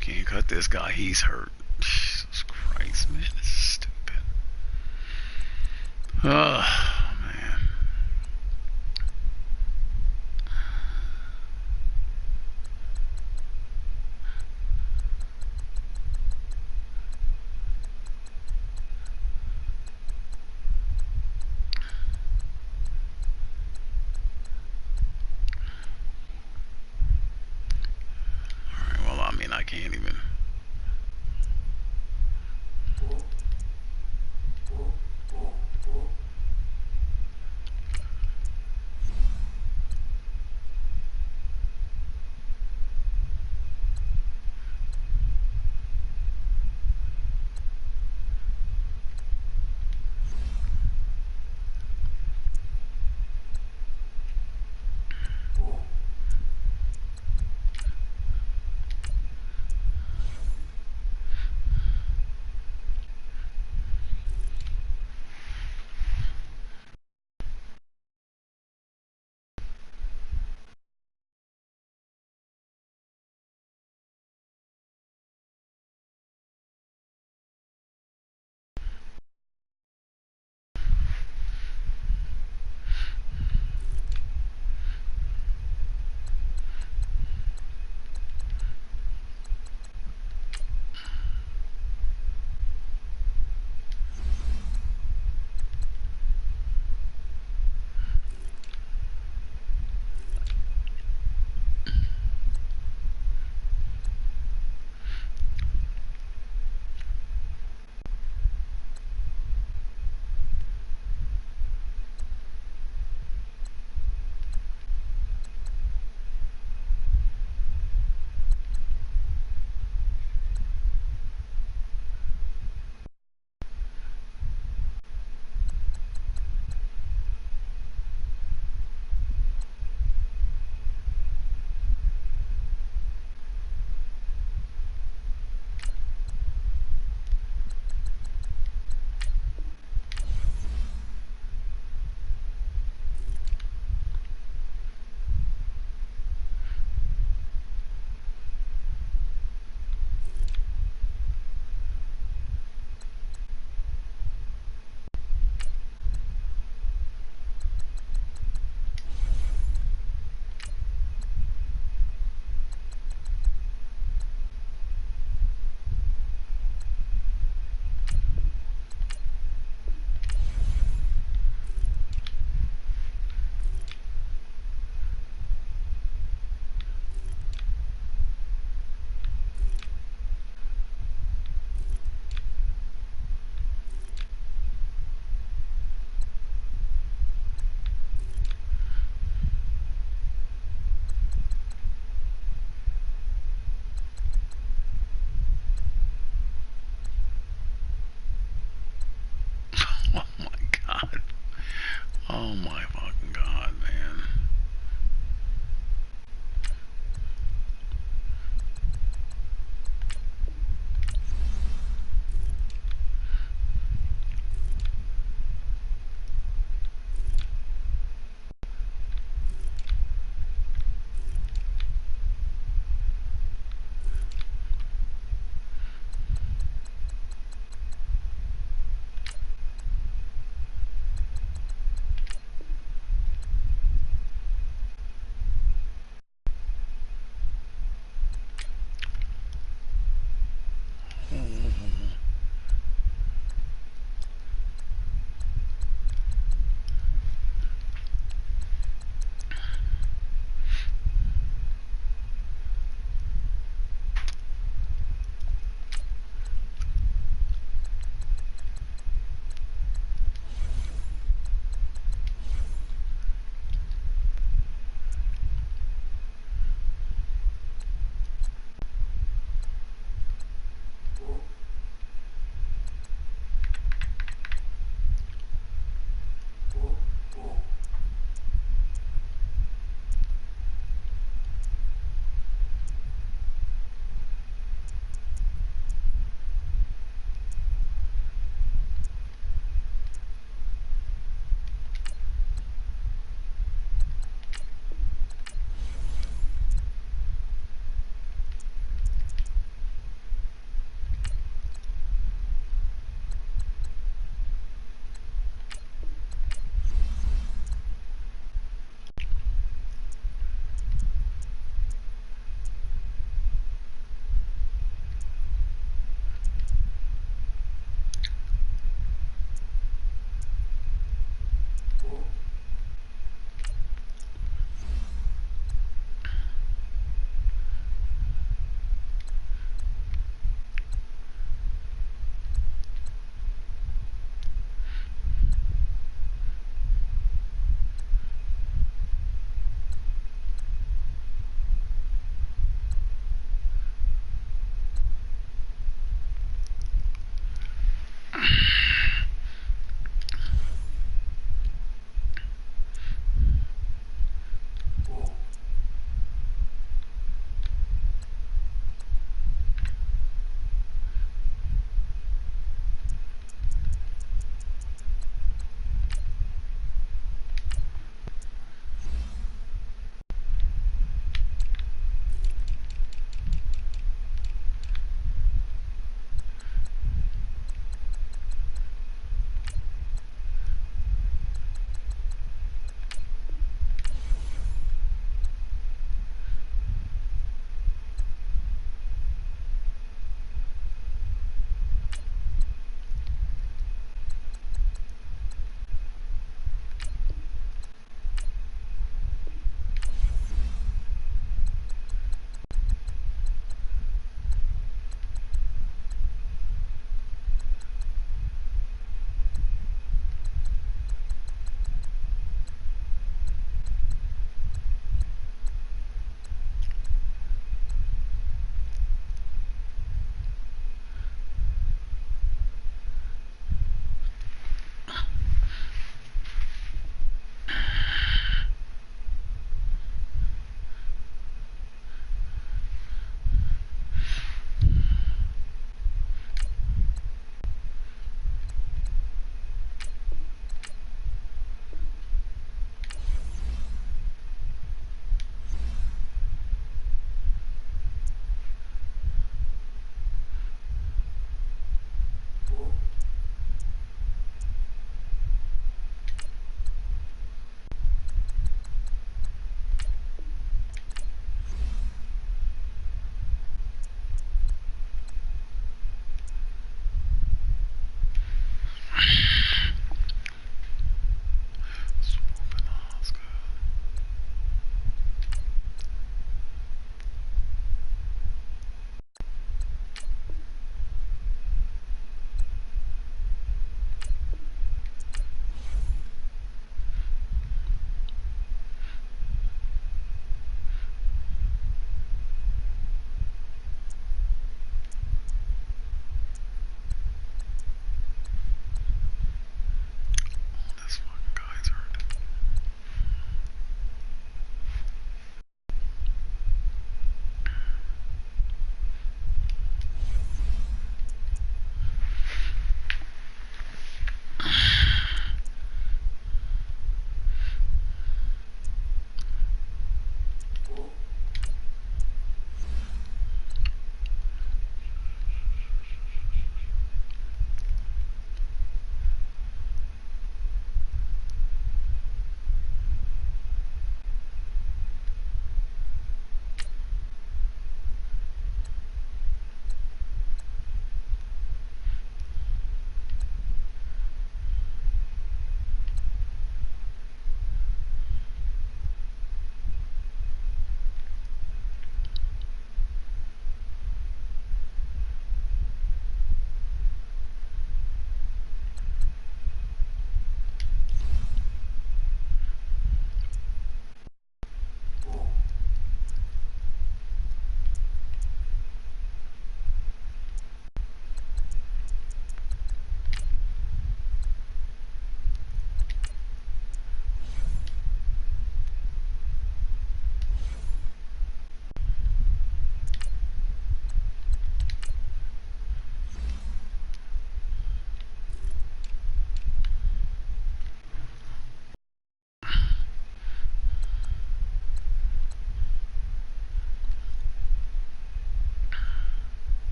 Can't cut this guy, he's hurt. Jesus Christ, man, this is stupid. Oh, man. Alright, well, I mean, I can't even. Oh my fucking God, man.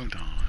time.